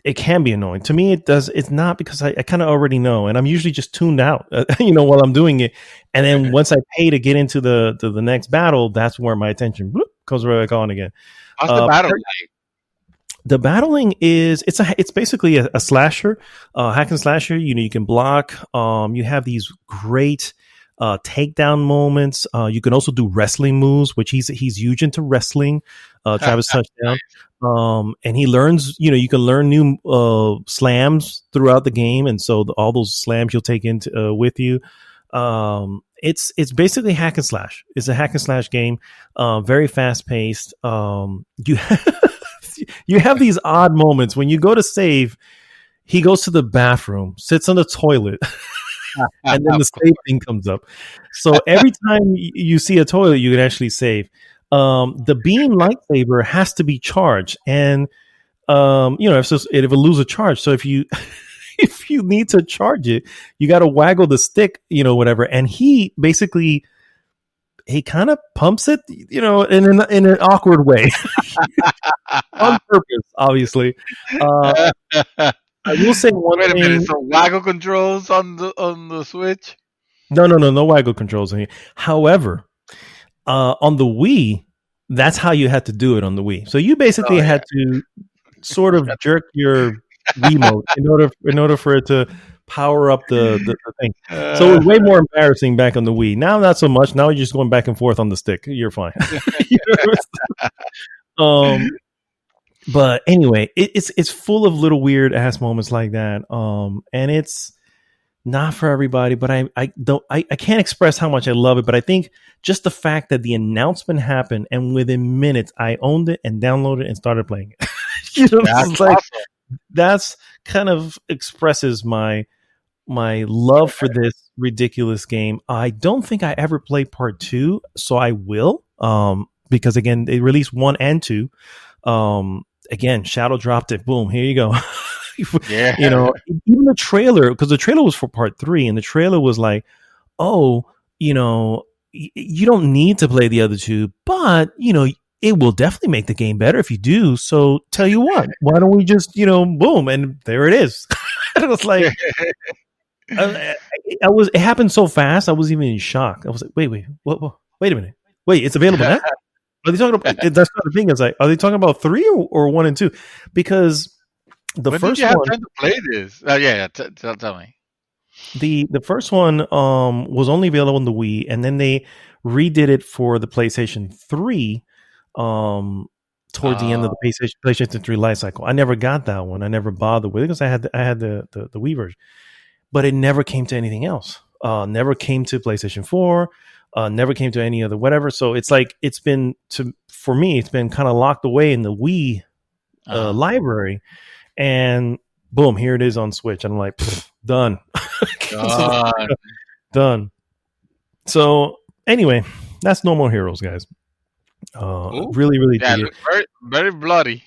It can be annoying to me. It's not, because I kind of already know, and I'm usually just tuned out, while I'm doing it. And then once I pay to get into the next battle, that's where my attention goes right back on again. How's the battle like? The battling it's basically a slasher, hack and slasher. You can block. You have these great takedown moments. You can also do wrestling moves, which he's huge into wrestling. Travis Touchdown. And he learns, you can learn new slams throughout the game, and so all those slams you'll take into with you. It's basically hack and slash. It's a hack and slash game, very fast paced. You have these odd moments when you go to save. He goes to the bathroom, sits on the toilet, and then the save thing comes up. So every time you see a toilet, you can actually save. The beam lightsaber has to be charged, and it will lose a charge. So if you if you need to charge it, you got to waggle the stick, whatever. And he basically kind of pumps it, in an awkward way, on purpose, obviously. I will say one Wait a thing. minute. So waggle controls on the Switch? No waggle controls in here. However, on the Wii, that's how you had to do it on the Wii. So you basically had to sort of jerk your Wiimote in order for it to power up the thing. So it was way more embarrassing back on the Wii. Now, not so much. Now you're just going back and forth on the stick. You're fine. But anyway, it's full of little weird ass moments like that. And it's not for everybody, but I can't express how much I love it. But I think just the fact that the announcement happened and within minutes I owned it and downloaded it and started playing it. That's awesome. That's kind of expresses my love for this ridiculous game. I don't think I ever played part 2, so I will. Because again, they released 1 and 2. Again, Shadow dropped it. Boom, here you go. Yeah. Even the trailer, because the trailer was for part 3, and the trailer was like, oh, you don't need to play the other 2, but it will definitely make the game better if you do. So tell you what, why don't we just, boom, and there it is. It was like, it happened so fast. I was even in shock. I was like, wait, what, wait a minute. Wait, it's available now? Are they talking about, that's not the thing. Is like, are they talking about 3 or 1 and 2? Because the when first did you have one, time to play this? Tell me. The first one was only available on the Wii, and then they redid it for the PlayStation 3 towards the end of the PlayStation 3 life cycle. I never got that one. I never bothered with it because I had the Wii version, but it never came to anything else. Never came to PlayStation 4. Never came to any other whatever. So it's like for me, it's been kind of locked away in the Wii library, and boom, here it is on Switch. And I'm like, done. Done. So anyway, that's No More Heroes, guys. Really, really dig it. Very, very bloody.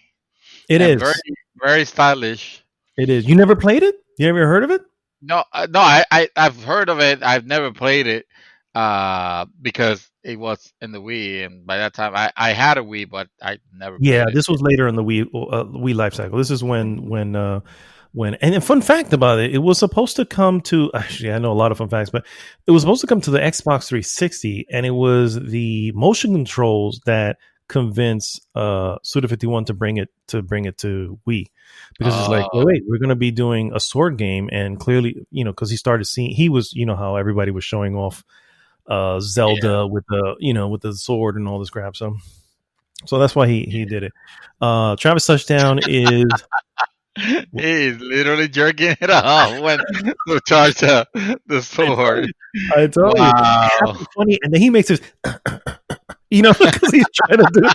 It is very, very stylish. It is. You never played it? You ever heard of it? No, no, I've heard of it. I've never played it, because it was in the Wii, and by that time I had a Wii, but I never Yeah, played it. this was later in the Wii life cycle. This is when and a fun fact about it, it was supposed to come to actually I know a lot of fun facts, but it was supposed to come to the Xbox 360, and it was the motion controls that convinced Suda51 to bring it to Wii, because it's like, Oh, wait, we're going to be doing a sword game, and clearly, because he started seeing, he was, how everybody was showing off yeah. Zelda with the with the sword and all this crap, so that's why he did it. Travis Touchdown is He's literally jerking it off when to charge the I told sword. you. I told you. It Wow. happened funny, and then he makes this, because he's trying to do this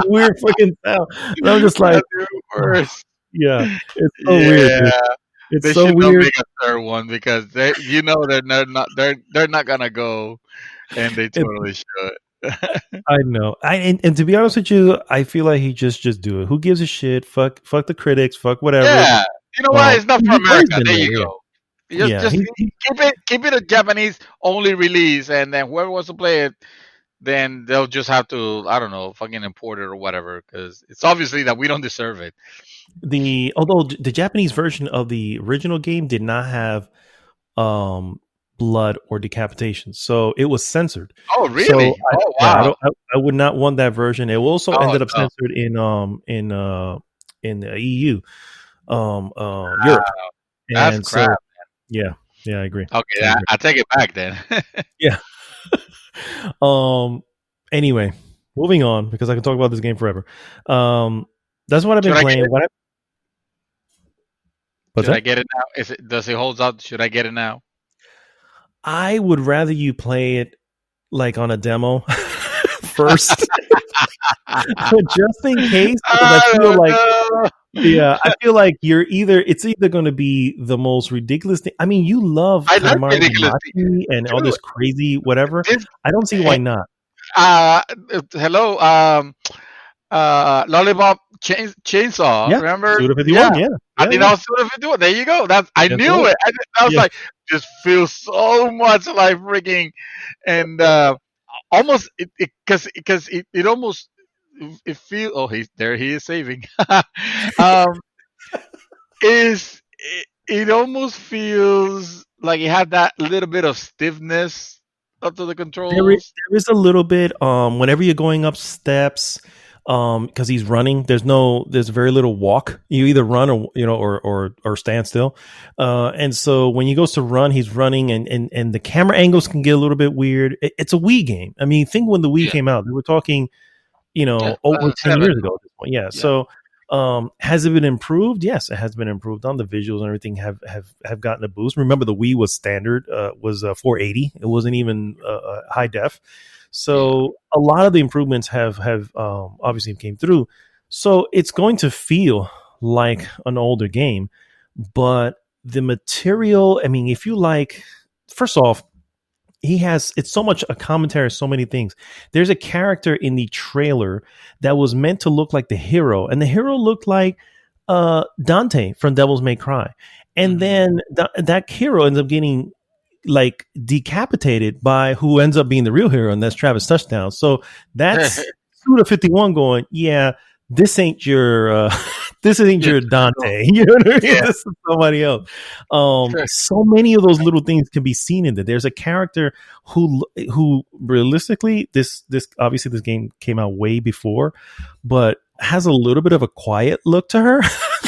weird fucking sound. And I'm just like, That's even oh, worse. yeah, it's so weird, dude. Yeah. It's They so should not weird. make a third one because they're not gonna go, and they It's, totally should. I know. And to be honest with you, I feel like he just do it. Who gives a shit? Fuck the critics. Fuck whatever. Yeah. You know what? It's not for He's always America. been There there. you Yeah, go. yeah. Just keep it a Japanese only release, and then whoever wants to play it, then they'll just have to, I don't know, fucking import it or whatever, because it's obviously that we don't deserve it. Although the Japanese version of the original game did not have um blood or decapitation, so it was censored. Oh, So really? Oh, I wow. don't I would not want that version. It also Oh, ended up no. censored in the EU, Wow. Europe, That's and crap. so yeah, I agree. Okay, I agree. I take it back then. Yeah. Anyway, moving on, because I can talk about this game forever. That's what I've been Should I get playing. it? What's Should I that? get it now? Does it hold up? Should I get it now? I would rather you play it like on a demo first, just in case, because I I feel don't like, know. yeah, I feel like it's either going to be the most ridiculous thing. I mean, you love I like Katamari ridiculous Damacy and all dude. this crazy whatever. This, I don't see why not. uh, hello, Lollipop Chainsaw. Yeah, Remember? Suda Yeah, 51. Yeah, I yeah, think yeah. that was sort of it. There you go. I That's knew right. it. I was Yeah, like, just feels so much like freaking, and almost it almost it feel. Oh, he's there. He is saving. um, it almost feels like it had that little bit of stiffness up to the controls. there is a little bit. Whenever you're going up steps, because he's running, there's very little walk. You either run or or stand still. And so when he goes to run, he's running, and the camera angles can get a little bit weird. It's a Wii game. I mean, think when the Wii Yeah, came out, they were talking, yeah, over 10 seven. years ago at this point. Yeah. Yeah, So, has it been improved? Yes, it has been improved. On the visuals and everything have gotten a boost. Remember, the Wii was standard, was 480. It wasn't even high def. yeah. So a lot of the improvements have obviously came through. So it's going to feel like an older game, but the material, I mean, if you like, first off, it's so much a commentary, so many things. There's a character in the trailer that was meant to look like the hero, and the hero looked like Dante from Devil's May Cry. And Hmm. then that hero ends up getting like decapitated by who ends up being the real hero, and that's Travis Touchdown. So that's Suda51 going, yeah, this ain't your this ain't Yeah, your no, Dante. You know what I mean? yeah. This is somebody else. So many of those little things can be seen in there. There's a character who realistically, this obviously this game came out way before, but has a little bit of a quiet look to her.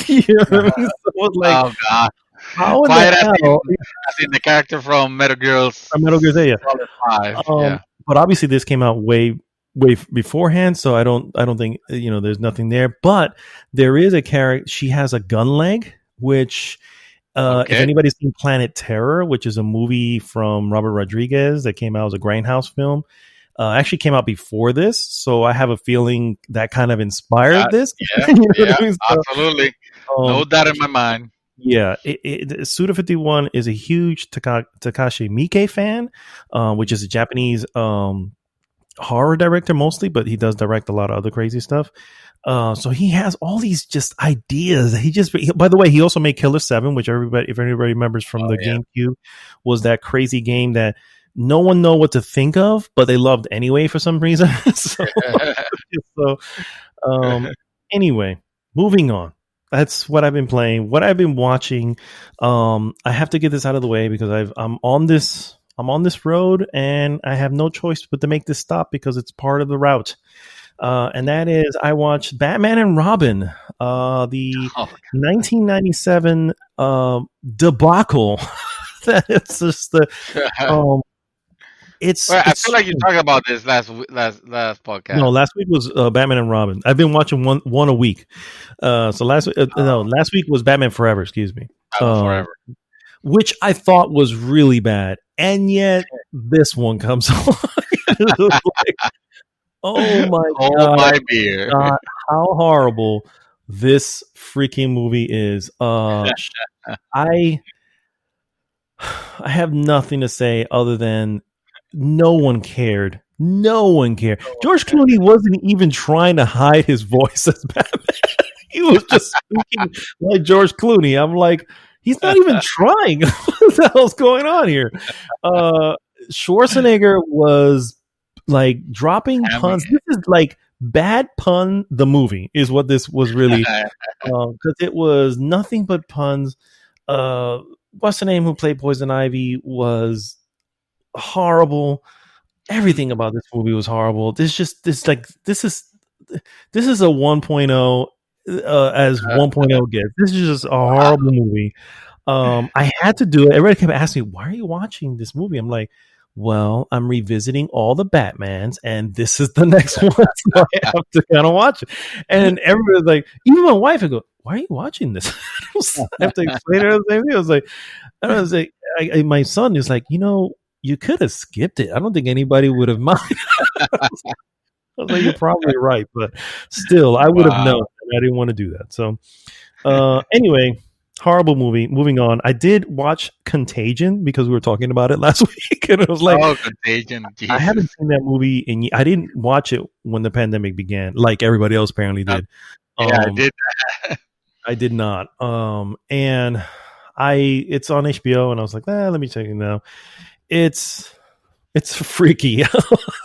You know what I mean? So it's like, Oh god. how in the Quiet hell as in the character from Metal Gear Metal Gear Solid? Solid 5. Yeah. But obviously this came out way beforehand, so I don't think there's nothing there. But there is a character. She has a gun leg, which if Okay. anybody's seen Planet Terror, which is a movie from Robert Rodriguez that came out as a Grindhouse film, actually came out before this, so I have a feeling that kind of inspired That, this. yeah, You know what yeah, I mean? So, absolutely. No um, doubt in my mind. yeah, Suda 51 is a huge Takashi Miike fan, which is a Japanese horror director mostly, but he does direct a lot of other crazy stuff. So he has all these just ideas. By the way, he also made Killer 7, which if anybody remembers from the GameCube, was that crazy game that no one know what to think of, but they loved anyway for some reason. so anyway, moving on. That's what I've been playing, what I've been watching. I have to get this out of the way because I'm on this road and I have no choice but to make this stop because it's part of the route. And that is, I watched Batman and Robin, the 1997 debacle. That it's just the I feel like you talked about this last podcast. No, last week was Batman and Robin. I've been watching one a week. So last week was Batman Forever. Excuse me, Forever, which I thought was really bad, and yet this one comes on. Oh my god! Oh my beer! God, how horrible this freaking movie is. I have nothing to say other than no one cared. No one cared. George Clooney wasn't even trying to hide his voice as Batman. He was just speaking like George Clooney. I'm like, he's not even trying. What the hell's going on here? Schwarzenegger was like dropping puns. This is like Bad Pun the movie is what this was really, because it was nothing but puns. What's the name who played Poison Ivy was horrible. Everything about this movie was horrible. This is a 1.0 as 1.0 gets. This is just a horrible movie. I had to do it. Everybody kept asking me, why are you watching this movie? I'm like, well, I'm revisiting all the Batmans, and this is the next one, so I have to kind of watch it. And everybody's like, even my wife would go, why are you watching this? I have to explain her the same thing. I was like, my son is like, you could have skipped it. I don't think anybody would have minded. I was like, you're probably right, but still, I would have known. I didn't want to do that. So, anyway, horrible movie. Moving on. I did watch Contagion because we were talking about it last week, and it was like, Contagion. Jesus. I haven't seen that movie, and I didn't watch it when the pandemic began, like everybody else apparently did. I did. I did not. And it's on HBO, and I was like, let me check it now. It's freaky.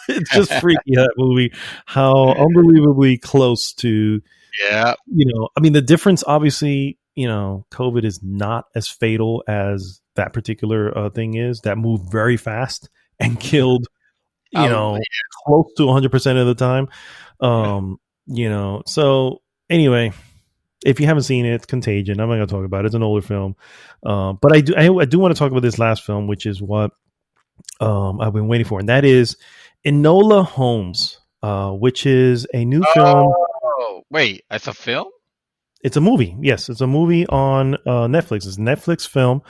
It's just freaky, that movie. How unbelievably close to, I mean, the difference, obviously, COVID is not as fatal as that particular thing is that moved very fast and killed, close to 100% of the time. So anyway, if you haven't seen it, it's Contagion. I'm not going to talk about it. It's an older film. But I do want to talk about this last film, which is what I've been waiting for. And that is Enola Holmes, which is a new film. Oh, wait, it's a film? It's a movie. Yes, it's a movie on Netflix. It's a Netflix film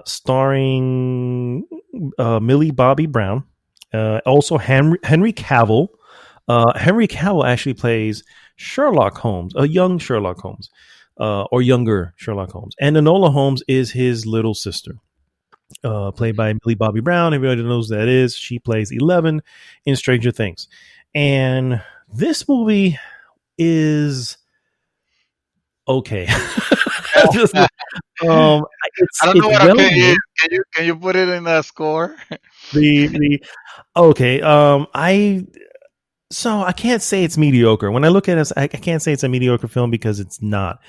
starring Millie Bobby Brown. Also Henry Cavill. Henry Cavill actually plays Sherlock Holmes, a young Sherlock Holmes, or younger Sherlock Holmes. And Enola Holmes is his little sister, played by Millie Bobby Brown. Everybody knows who that is. She plays 11 in Stranger Things. And this movie is okay. I don't know what okay is. Can you put it in a score? Okay. So I can't say it's mediocre. When I look at it, I can't say it's a mediocre film because it's not.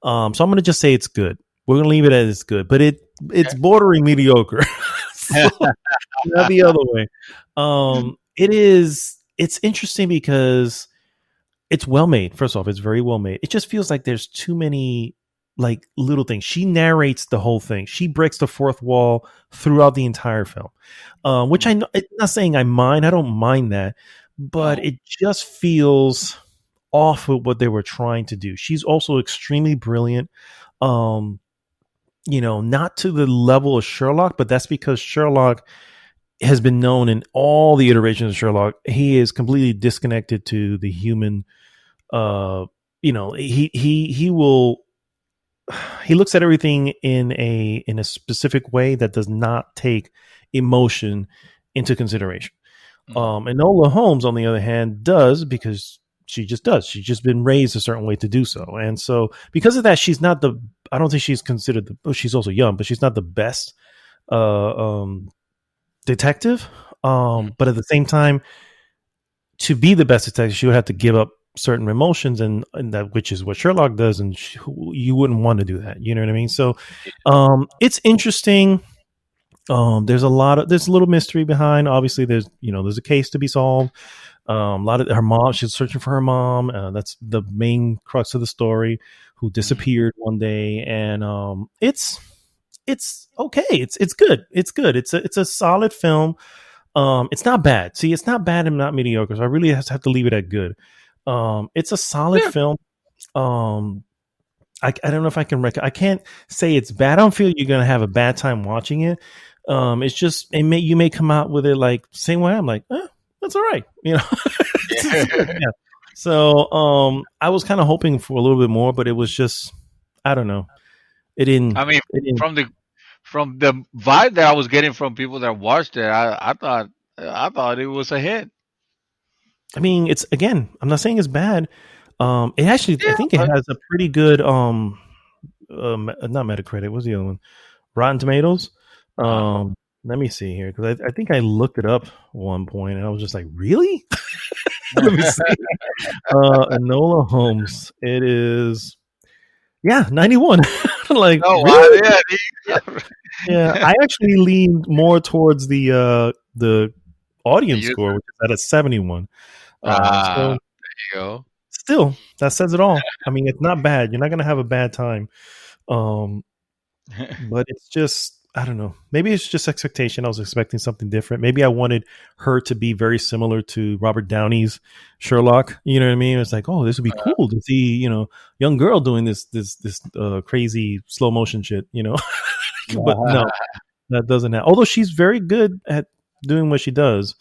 So I'm going to just say it's good. We're going to leave it as it's good, but it's bordering mediocre. So, not the other way. It's interesting because it's well made. First off, it's very well made. It just feels like there's too many like little things. She narrates the whole thing. She breaks the fourth wall throughout the entire film, which I know. It's not saying I mind. I don't mind that, but it just feels off with what they were trying to do. She's also extremely brilliant. Not to the level of Sherlock, but that's because Sherlock has been known in all the iterations of Sherlock. He is completely disconnected to the human. He looks at everything in a specific way that does not take emotion into consideration. Enola Holmes, on the other hand, does because she just does. She's just been raised a certain way to do so. And so because of that, she's not the, I don't think she's considered she's also young, but she's not the best detective. But at the same time, to be the best detective, she would have to give up certain emotions, and that, which is what Sherlock does, and you wouldn't want to do that. You know what I mean? So it's interesting. There's a little mystery behind. Obviously, there's a case to be solved. A lot of her mom, she's searching for her mom. That's the main crux of the story, who disappeared one day, and it's okay. It's good. It's good. It's a solid film. It's not bad. See, it's not bad and not mediocre. So I really have to leave it at good. It's a solid film. I don't know if I can I can't say it's bad. I don't feel you're gonna have a bad time watching it. It's just you may come out with it like same way. I'm like, that's all right, Yeah. So I was kind of hoping for a little bit more, but it was just, I don't know. It didn't. I mean, from the vibe that I was getting from people that watched it, I thought it was a hit. I mean, it's, again, I'm not saying it's bad. It actually, I think it has a pretty good, not Metacritic. What's the other one? Rotten Tomatoes. Let me see here, because I think I looked it up one point, and I was just like, really? Let me see. Enola Holmes. It is, 91. Like, oh, really? wow, Yeah. I actually leaned more towards the audience score, which is at a 71. So there you go. Still, that says it all. I mean, it's not bad. You're not going to have a bad time. But it's just, I don't know. Maybe it's just expectation. I was expecting something different. Maybe I wanted her to be very similar to Robert Downey's Sherlock. You know what I mean? It's like, oh, this would be cool to see, young girl doing this crazy slow motion shit, But no, that doesn't happen. Although she's very good at doing what she does.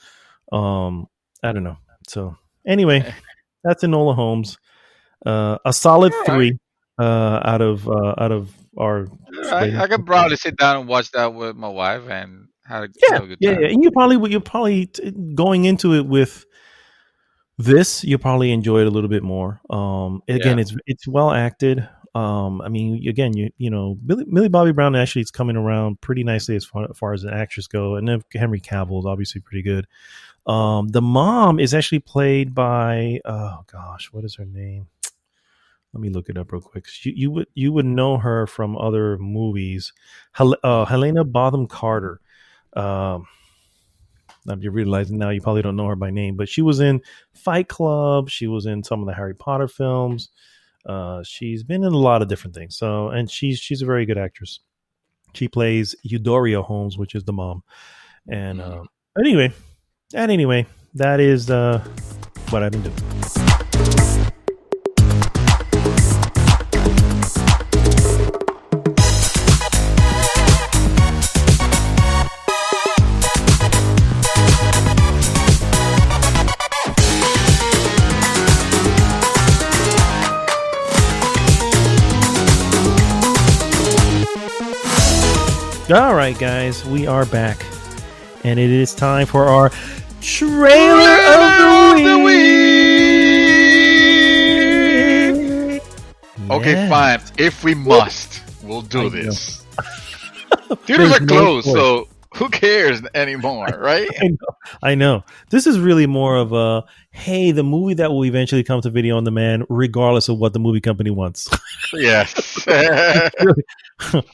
I don't know. So anyway, that's Enola Holmes. A solid 3 out of our. I could probably sit down and watch that with my wife and have a good time. Yeah. And you're probably going into it with this, you'll probably enjoy it a little bit more. Again, it's well acted. I mean, again, Millie Bobby Brown actually is coming around pretty nicely as far as an actress go, and then Henry Cavill is obviously pretty good. The mom is actually played by, oh gosh, what is her name? Let me look it up real quick. You would know her from other movies. Helena Bonham Carter. I'm realizing now you probably don't know her by name, but she was in Fight Club. She was in some of the Harry Potter films. She's been in a lot of different things. So, and she's a very good actress. She plays Eudora Holmes, which is the mom. And anyway, that is what I've been doing. All right, guys, we are back, and it is time for our trailer of the week. Okay, fine. If we must, we'll do this. Theaters are closed, so who cares anymore, right? I know. This is really more of a, hey, the movie that will eventually come to video on demand, regardless of what the movie company wants. Yes.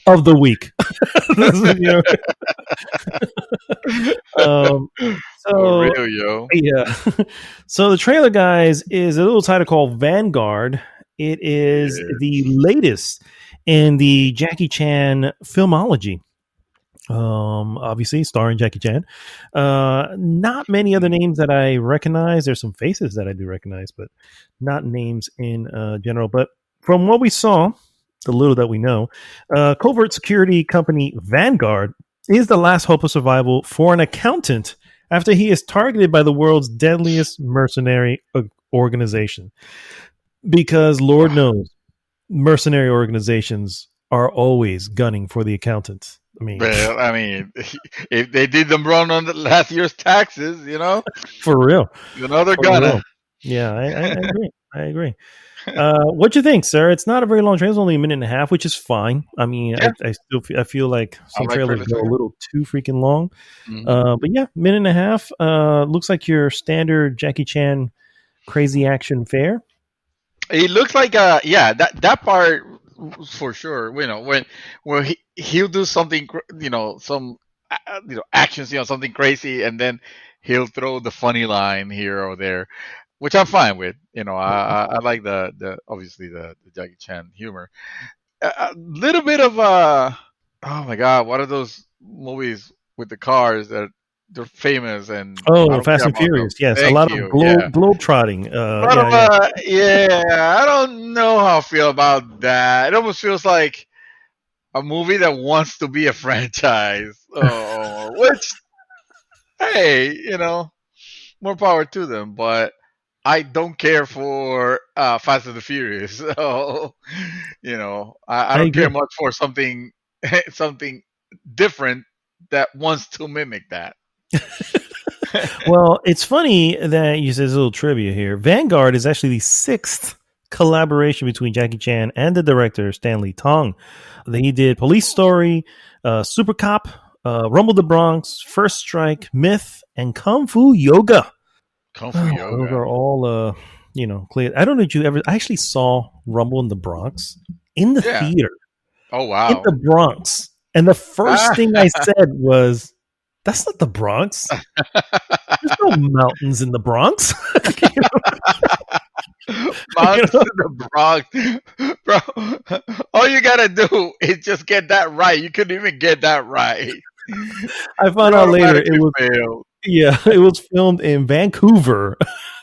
Of the week. So real, yo. Yeah. So the trailer, guys, is a little title called Vanguard. It is the latest in the Jackie Chan filmology. Obviously starring Jackie Chan. Not many other names that I recognize. There's some faces that I do recognize, but not names in general. But from what we saw, the little that we know, covert security company Vanguard is the last hope of survival for an accountant after he is targeted by the world's deadliest mercenary organization. Because Lord knows, mercenary organizations are always gunning for the accountant. I mean, Well, I mean, if they did them wrong on the last year's taxes, for real, they're for real. gonna. Yeah, I agree. I agree. What you think, sir? It's not a very long trailer; it's only a minute and a half, which is fine. I mean, Yeah, I feel like I some like trailers trailers go a too. little too freaking long. Hmm. But yeah, minute and a half. Looks like your standard Jackie Chan crazy action fare. It looks like yeah, that part for sure. When he'll do something, some actions, something crazy, and then he'll throw the funny line here or there, which I'm fine with. I like the obviously the Jackie Chan humor. A little bit of oh my god, what are those movies with the cars that they're famous and I Oh, don't care Fast and about Furious. them. Yes, a Thank lot of you. Yeah. globe trotting. But Yeah, yeah. yeah, I don't know how I feel about that. It almost feels like a movie that wants to be a franchise. Oh, which, hey, more power to them. But I don't care for Fast and the Furious. So, I I don't care agree. much for something something different that wants to mimic that. Well, it's funny that you said a little trivia here. Vanguard is actually the sixth collaboration between Jackie Chan and the director Stanley Tong. He did Police Story, Super Cop, Rumble the Bronx, First Strike, Myth, and Kung Fu Yoga. Kung Fu Oh, those Yoga. are all, clear. I don't know if you ever. I actually saw Rumble in the Bronx in the Yeah. theater Oh in wow. the Bronx, and the first thing I said was, "That's not the Bronx. There's no mountains in the Bronx." you know, you Mountains know? in the Bronx, bro. All you gotta do is just get that right. You couldn't even get that right. I You found out later it automatically was failed. it was filmed in Vancouver,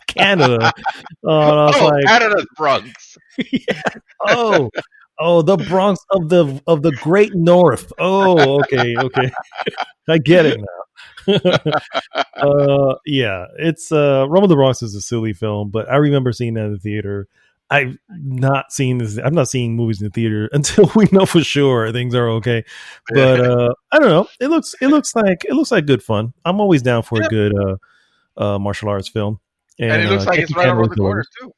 Canada. And I was Oh, like, Canada's Bronx. yeah, oh, the Bronx of the Great North. Oh, okay, I get it now. Yeah, it's Rome of the Bronx is a silly film, but I remember seeing that in the theater. I've not seen this. I'm not seeing movies in the theater until we know for sure things are okay. But I don't know. It looks like good fun. I'm always down for a Yeah, good martial arts film. and And it looks like it's Jackie right Chan around always the corner delivers. too.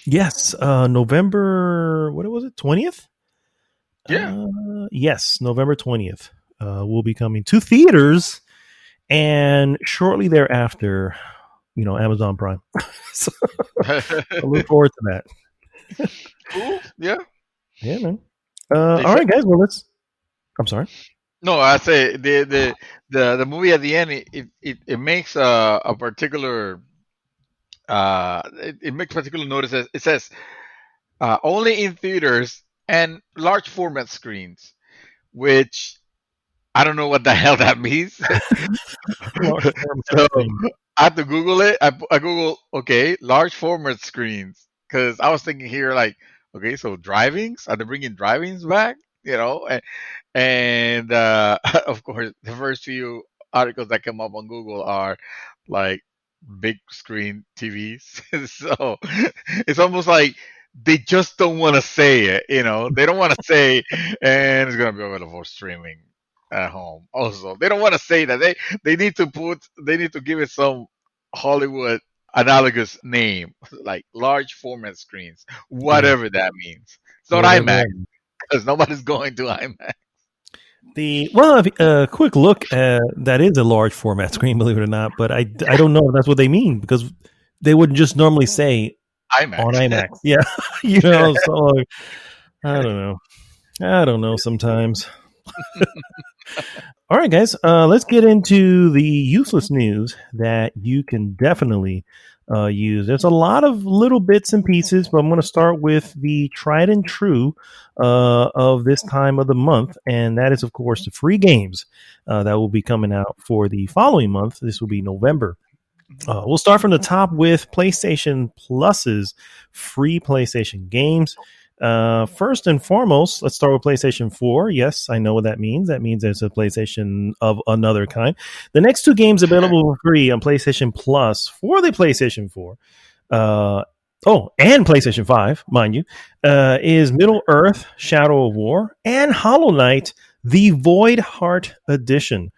Yes, November. What was it? 20th. Yeah. Yes, November 20th. Will be coming to theaters, and shortly thereafter, Amazon Prime. So I look forward to that. Cool. Yeah. Yeah, man. They All said right, guys. Well, I'm sorry. no. I say the movie at the end it makes a particular it makes particular notice. It says only in theaters and large format screens, which I don't know what the hell that means. Large format So screen. I had to Google it. I Google, okay, large format screens, because I was thinking here like, okay, so drivings, are they bringing drivings back? And of course the first few articles that come up on Google are like big screen TVs. So it's almost like they just don't want to say it. They don't want to say, and it's gonna be available for streaming at home. Also, they don't want to say that. They need to give it some Hollywood analogous name, like large format screens, Yeah. whatever that means. It's not Whatever IMAX that is. because nobody's going to IMAX. A quick look that is a large format screen, believe it or not, but I don't know if that's what they mean because they wouldn't just normally say on IMAX. IMAX. Yeah, so I don't know sometimes. All right, guys, let's get into the useless news that you can definitely use. There's a lot of little bits and pieces, but I'm going to start with the tried and true of this time of the month, and that is, of course, the free games that will be coming out for the following month. This will be November. We'll start from the top with PlayStation Plus's free PlayStation games. First and foremost, let's start with PlayStation 4. Yes, I know what that means. That means there's a PlayStation of another kind. The next two games available for free on PlayStation Plus for the PlayStation 4. And PlayStation 5, mind you, is Middle Earth, Shadow of War, and Hollow Knight, the Void Heart Edition.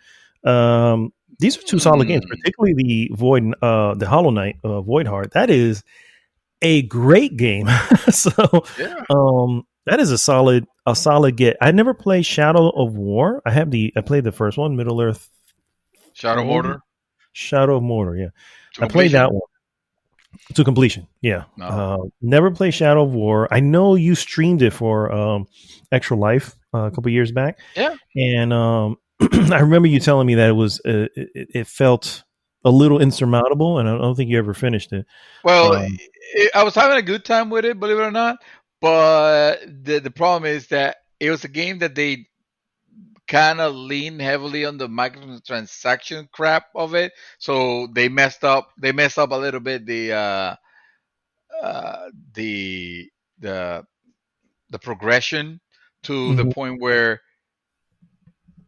These are two solid games, particularly the Hollow Knight Void Heart. That is a great game. So that is a solid get. I never played Shadow of War. I played the first one, Middle Earth Shadow of Mordor, yeah. I played that one to completion. Yeah. No. Never played Shadow of War. I know you streamed it for Extra Life a couple years back. Yeah. And I remember you telling me that it felt a little insurmountable, and I don't think you ever finished it. Well, I was having a good time with it, believe it or not. But the problem is that it was a game that they kind of lean heavily on the microtransaction crap of it, so they messed up a little bit the progression to the point where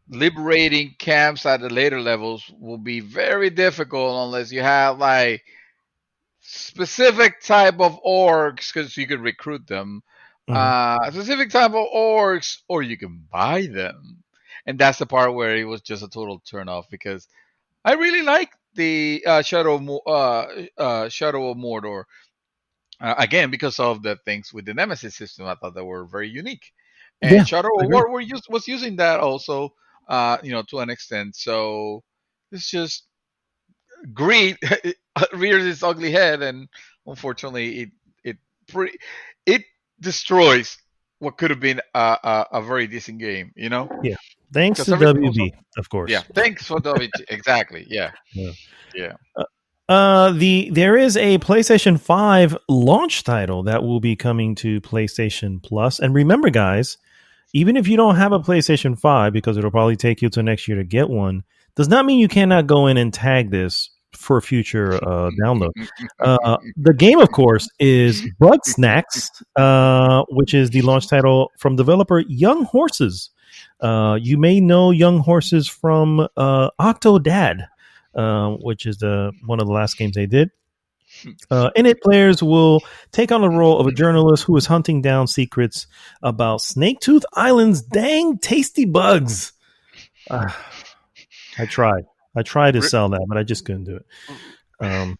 liberating camps at the later levels will be very difficult unless you have like specific type of orcs, because you could recruit them, specific type of orcs, or you can buy them. And that's the part where it was just a total turn off, because I really like the Shadow of Mordor. Again, because of the things with the Nemesis system, I thought they were very unique. And Shadow of War was using that also, to an extent. So it's just greed rears its ugly head, and unfortunately, it destroys what could have been a very decent game. Yeah. Thanks to WB, of course. Yeah, thanks for WB. Exactly. Yeah. There is a PlayStation 5 launch title that will be coming to PlayStation Plus. And remember, guys, even if you don't have a PlayStation 5, because it'll probably take you to next year to get one, does not mean you cannot go in and tag this for future download. The game, of course, is Bug Snacks, which is the launch title from developer Young Horses. You may know Young Horses from Octodad, which is one of the last games they did. In it, players will take on the role of a journalist who is hunting down secrets about Snaketooth Island's dang tasty bugs. I tried to sell that, but I just couldn't do it. Yeah.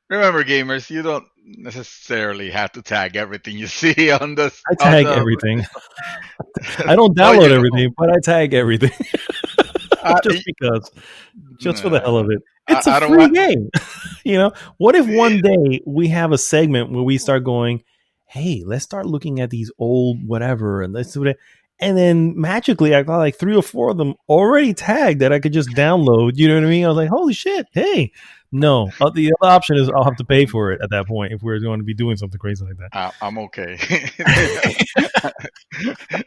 Remember, gamers, you don't necessarily have to tag everything you see on the. I tag everything. I don't download everything, but I tag everything. Just for the hell of it. It's a free game. What if one day we have a segment where we start going, hey, let's start looking at these old whatever, and let's do that. And then magically, I got like 3 or 4 of them already tagged that I could just download. You know what I mean? I was like, holy shit. Hey, no. The other option is I'll have to pay for it at that point if we're going to be doing something crazy like that. I'm okay.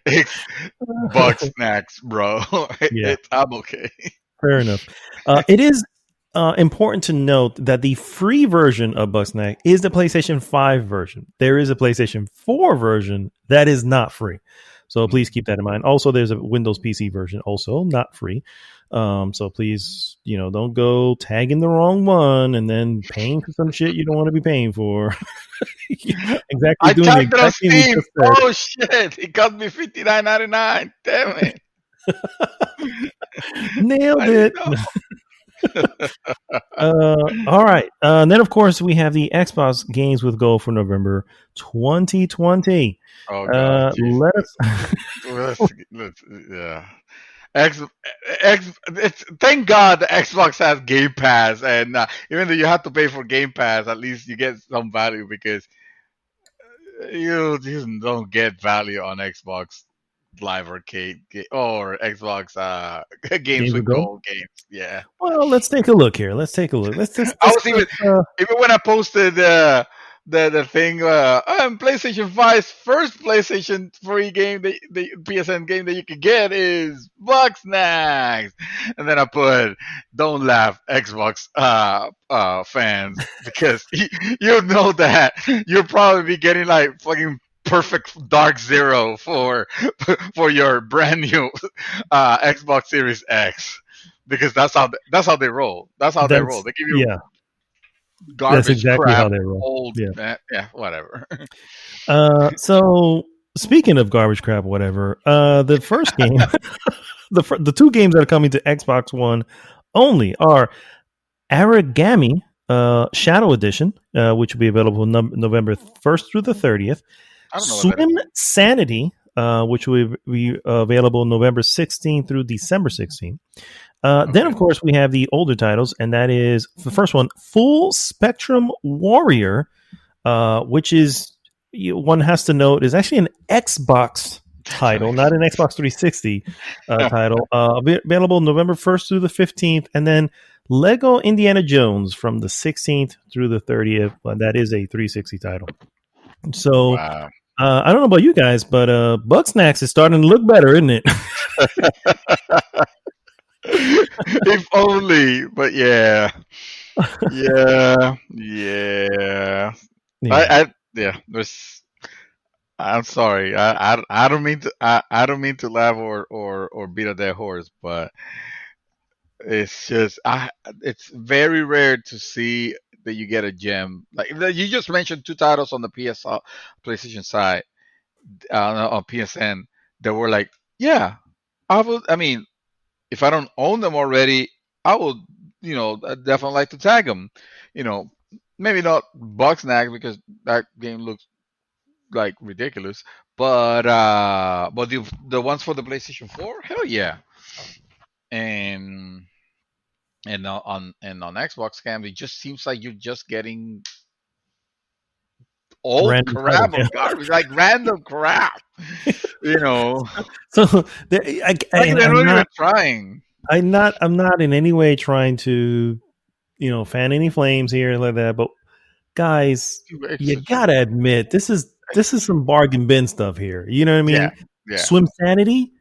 It's Bug Snacks, bro. Yeah. I'm okay. Fair enough. It is important to note that the free version of Bug Snack is the PlayStation 5 version. There is a PlayStation 4 version that is not free. So please keep that in mind. Also, there's a Windows PC version, also not free. So please, don't go tagging the wrong one and then paying for some shit you don't want to be paying for. Exactly. I tagged it on Steam. Oh shit! It cost me $59.99. Damn it! Nailed it. All right. And then, of course, we have the Xbox Games with Gold for November 2020. Oh, God, let us. Yeah. Thank God the Xbox has Game Pass, and even though you have to pay for Game Pass, at least you get some value, because you just don't get value on Xbox Live Arcade or Xbox games with Gold games. Yeah. Well, let's take a look here. Let's just. I was even when I posted the thing, PlayStation 5's first PlayStation free game, the PSN game that you could get is Bug Snacks, and then I put, "Don't laugh, Xbox fans, because you know that you'll probably be getting like fucking perfect Dark Zero for your brand new Xbox Series X, because that's how they roll. That's how they roll. They give you garbage. That's exactly crap, how they roll. Old, yeah, whatever. So speaking of garbage crap, whatever. The first game, the two games that are coming to Xbox One only are Aragami Shadow Edition, which will be available November 1st through the 30th. I don't know what that is. Swim Sanity, which will be available November 16th through December 16th. Then, of course, we have the older titles, and that is the first one, Full Spectrum Warrior, which is, one has to note, is actually an Xbox title, not an Xbox 360 title. Available November 1st through the 15th, and then Lego Indiana Jones from the 16th through the 30th. But that is a 360 title. So Wow. I don't know about you guys, but Bugsnax is starting to look better, isn't it? If only, but yeah. Yeah. I'm sorry. I don't mean to. I don't mean to laugh or beat a dead horse, but it's just it's very rare to see that you get a gem. Like you just mentioned two titles on the PlayStation side, on PSN, that were like, yeah, I would. I mean, if I don't own them already, I would, I'd definitely like to tag them. You know, maybe not Bugsnax because that game looks like ridiculous, but the ones for the PlayStation 4, hell yeah, and on Xbox Cam, it just seems like you're just getting old Random titles, crap of garbage, like random crap, you know. So Like they're not even trying. I'm not in any way trying to, fan any flames here like that. But guys, you gotta admit this is some bargain bin stuff here. You know what I mean? Yeah. Swim Sanity.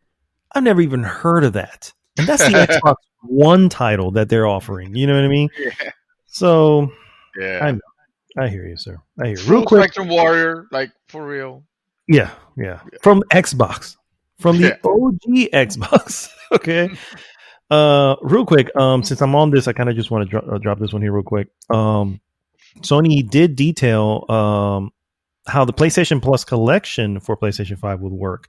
I've never even heard of that, and that's the Xbox One title that they're offering. You know what I mean? Yeah. So Yeah. I hear you, sir. I hear you. Full Real quick. Spectrum Warrior, like for real. Yeah. From Xbox, from the OG Xbox. Okay. Real quick. Since I'm on this, I kind of just want to drop this one here real quick. Sony did detail how the PlayStation Plus collection for PlayStation 5 would work.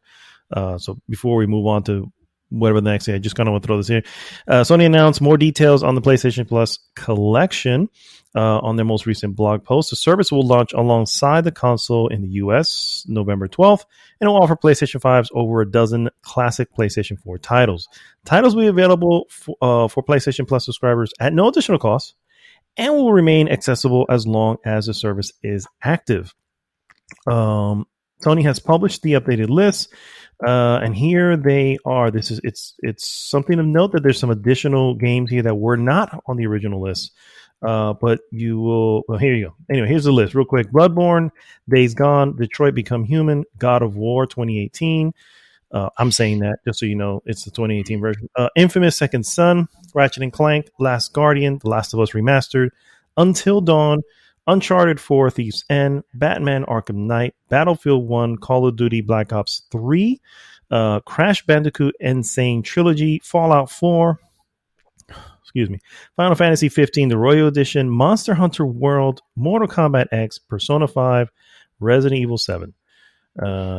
So before we move on to whatever the next thing, I just kind of want to throw this here. Sony announced more details on the PlayStation Plus collection on their most recent blog post. The service will launch alongside the console in the US November 12th, and will offer PlayStation 5's over a dozen classic PlayStation 4 titles. Titles will be available for PlayStation Plus subscribers at no additional cost, and will remain accessible as long as the service is active. Sony has published the updated list, and here they are. It's something of note that there's some additional games here that were not on the original list. But you will. Well, here you go. Anyway, here's the list real quick: Bloodborne, Days Gone, Detroit Become Human, God of War 2018. I'm saying that just so you know, it's the 2018 version. Infamous Second Son, Ratchet and Clank, Last Guardian, The Last of Us Remastered, Until Dawn, Uncharted 4, Thief's End, Batman Arkham Knight, Battlefield 1, Call of Duty Black Ops 3, Crash Bandicoot Insane Trilogy, Fallout 4, Final Fantasy 15, the Royal Edition, Monster Hunter World, Mortal Kombat X, Persona 5, Resident Evil 7.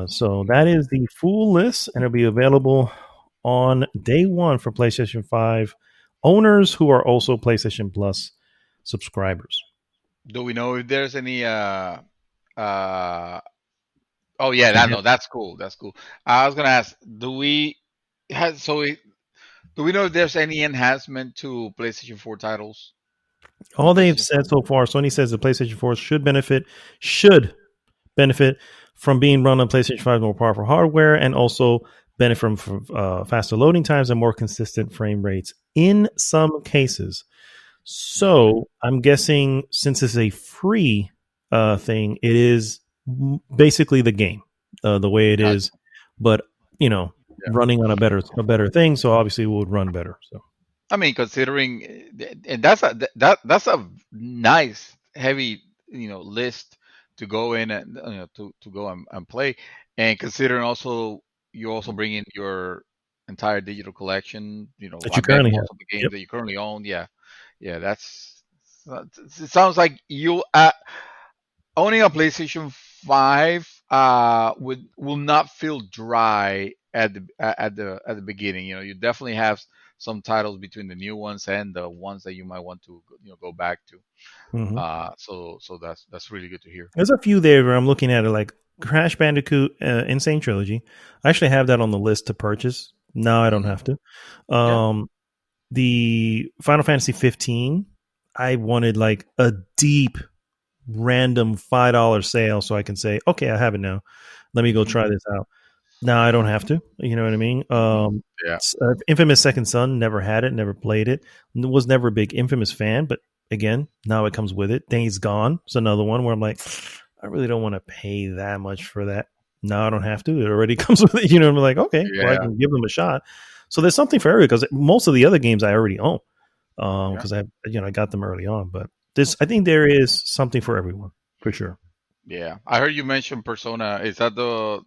So that is the full list, and it'll be available on day one for PlayStation 5 owners who are also PlayStation Plus subscribers. Do we know if there's any oh yeah, that's cool. That's cool. I was gonna ask, do we know if there's any enhancement to PlayStation 4 titles? All they've said so far, Sony says the PlayStation 4 should benefit from being run on PlayStation 5 more powerful hardware, and also benefit from faster loading times and more consistent frame rates in some cases. So I'm guessing since it's a free thing, it is basically the game the way it is, but running on a better thing. So obviously it would run better. So I mean, considering, and that's a nice heavy list to go in and to go and play, and considering also you also bring in your entire digital collection, that you currently have, the games that you currently own. Yeah, it sounds like you owning a PlayStation 5 will not feel dry at the beginning. You definitely have some titles between the new ones and the ones that you might want to go back to. Hmm. So that's really good to hear. There's a few there where I'm looking at it, like Crash Bandicoot Insane Trilogy. I actually have that on the list to purchase. No, I don't Hmm. have to. Yeah. The Final Fantasy 15, I wanted like a deep, random $5 sale so I can say, okay, I have it now. Let me go Hmm. try this out. No, I don't have to. You know what I mean? Hmm. Yeah. Infamous Second Son, never had it, never played it. Was never a big Infamous fan, but again, now it comes with it. Days Gone is another one where I'm like, I really don't want to pay that much for that. No, I don't have to. It already comes with it. I'm like, okay, well, I Yeah. can give them a shot. So there's something for everyone because most of the other games I already own Yeah. because I got them early on. But I think there is something for everyone for sure. Yeah. I heard you mention Persona. Is that the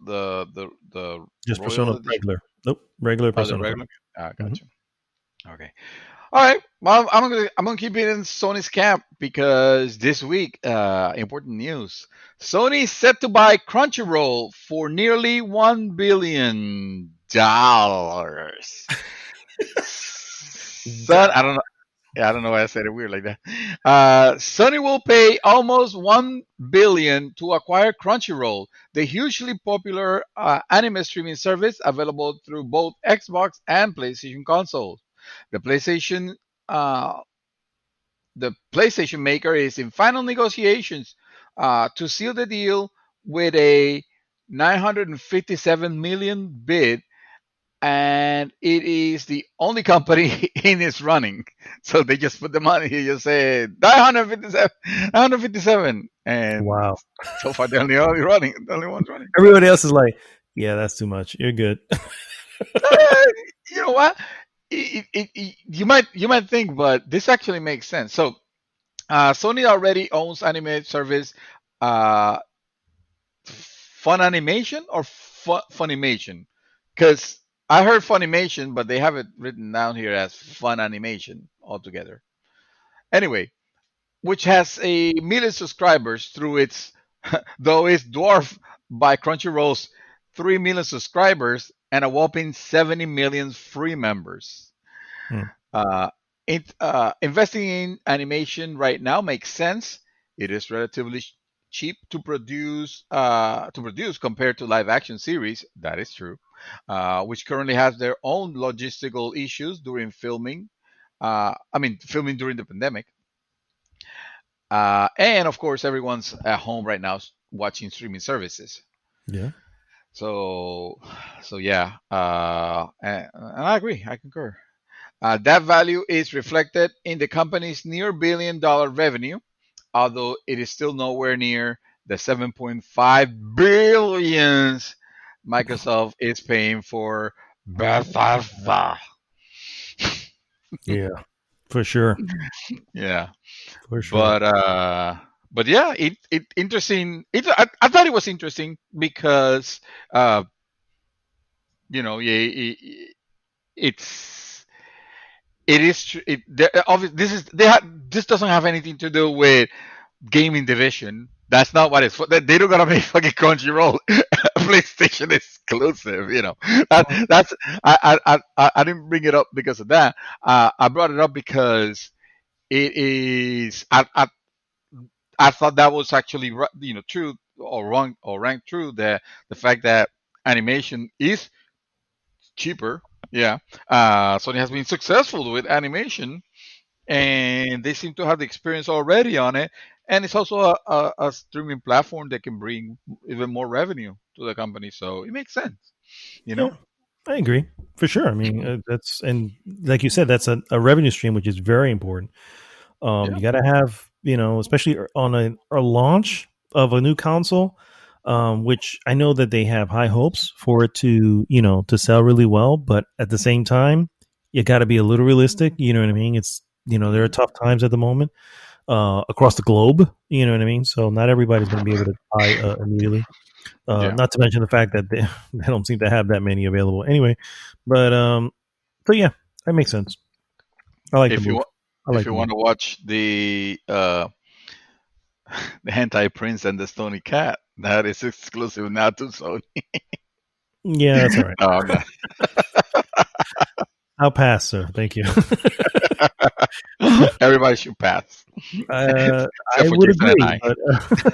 Just Persona Royal Edition? regular. Nope, regular Oh, the Persona 5. regular. Ah, Mm-hmm. gotcha. Okay. All right. Well, I'm gonna keep it in Sony's camp because this week, important news. Sony is set to buy Crunchyroll for nearly $1 billion. Son, I don't know. Yeah, I don't know why I said it weird like that. Sony will pay almost $1 billion to acquire Crunchyroll, the hugely popular anime streaming service available through both Xbox and PlayStation consoles. The PlayStation uh, the PlayStation maker is in final negotiations to seal the deal with a 957 million bid, and it is the only company in its running. So they just put the money. You just say 957, 957, and Wow. so far they're only running, the only ones running. Everybody else is like, yeah, that's too much. You're good. Uh, you know what? You might think, but this actually makes sense. So Sony already owns anime service uh, Fun Animation or Funimation? Because I heard Funimation, but they have it written down here as Fun Animation altogether. Anyway, which has a million subscribers through its, though it's dwarfed by Crunchyroll's 3 million subscribers and a whopping 70 million free members. Hmm. Uh, investing in animation right now makes sense. It is relatively cheap to produce compared to live action series. That is true, which currently has their own logistical issues during filming. Filming during the pandemic, and of course, everyone's at home right now watching streaming services. Yeah. So, so yeah, and I agree. I concur. That value is reflected in the company's near $1 billion revenue, although it is still nowhere near the 7.5 billions Microsoft is paying for Bethesda. Yeah. For sure. Yeah, For sure. but yeah, it interesting. I thought it was interesting because yeah, it's it is obviously this doesn't have anything to do with gaming division. That's not what it's for. They don't gotta make fucking Crunchyroll a PlayStation exclusive. That's I didn't bring it up because of that. I brought it up because it is. I thought that was actually true or wrong or ranked true, that the fact that animation is cheaper. Yeah, Sony has been successful with animation, and they seem to have the experience already on it. And it's also a streaming platform that can bring even more revenue to the company. So it makes sense, you Yeah. know? I agree. For sure. I mean, that's, and like you said, that's a revenue stream, which is very important. Yeah. You got to have, especially on a launch of a new console, which I know that they have high hopes for it to sell really well. But at the same time, you got to be a little realistic. You know what I mean? There are Mhm. tough times at the moment across the globe. You know what I mean? So not everybody's going to be able to buy immediately. Yeah. Not to mention the fact that they, they don't seem to have that many available anyway. But so yeah, that makes sense. I like the If you move. wa- I if like you the move. want to watch the hentai prince and the stony cat, That is exclusive now to Sony. Yeah, that's all right. No, I'm not. I'll pass, sir. Thank you. Everybody should pass, I except for would Jason and agree, I. but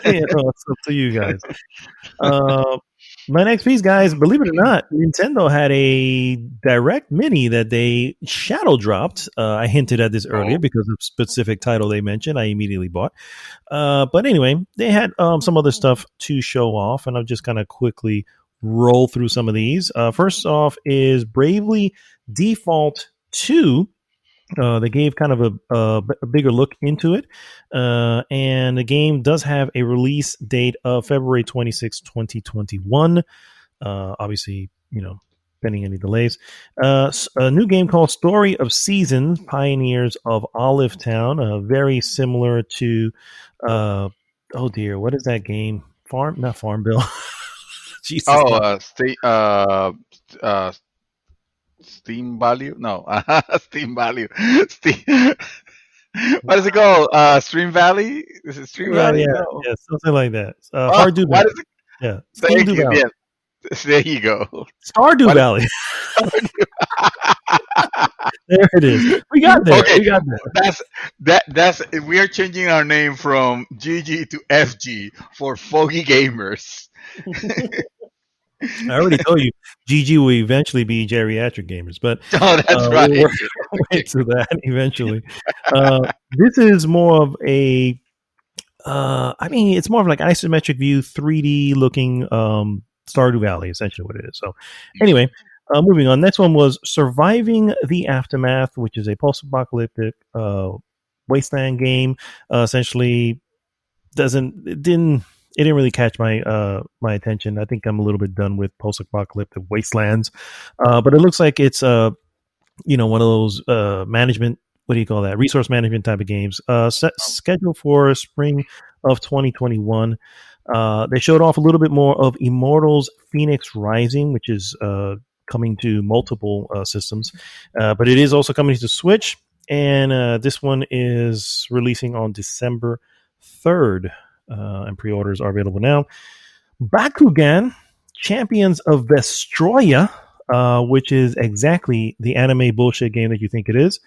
it's up to you guys. My next piece, guys, believe it or not, Nintendo had a direct mini that they shadow dropped. I hinted at this earlier Oh, because of specific title they mentioned. I immediately bought. But anyway, they had some other stuff to show off, and I'll just kind of quickly roll through some of these. First off is Bravely Default 2. They gave kind of a bigger look into it. And the game does have a release date of February 26, 2021. Obviously, pending any delays. A new game called Story of Seasons, Pioneers of Olive Town. Very similar to, oh dear, what is that game? Not Farmville. Jesus. oh, uh, Steam Value? No, Steam Value. Steam. What is it called? Stream Valley? Is it Stream Yeah, Valley? yeah, No. yeah, something like that. Oh, Hard Do what Valley. is it? Yeah, Steam Thank Do you. Valley. Yes. There you go. Stardew What is Valley. There it is. We got there. Okay, We got there. that's we are changing our name from GG to FG for Foggy Gamers. I already told you, GG will eventually be geriatric gamers, but Oh, that's we'll right. work to that eventually. This is more of a, it's more of like isometric view, 3D looking Stardew Valley, essentially what it is. So, anyway, moving on. Next one was Surviving the Aftermath, which is a post-apocalyptic wasteland game. Essentially, it didn't really catch my my attention. I think I'm a little bit done with post-apocalyptic wastelands, but it looks like it's one of those management. What do you call that? Resource management type of games. Scheduled for spring of 2021. They showed off a little bit more of Immortals: Phoenix Rising, which is coming to multiple systems, but it is also coming to Switch. And this one is releasing on December 3rd. And pre-orders are available now. Bakugan, Champions of Vestroya, which is exactly the anime bullshit game that you think it is.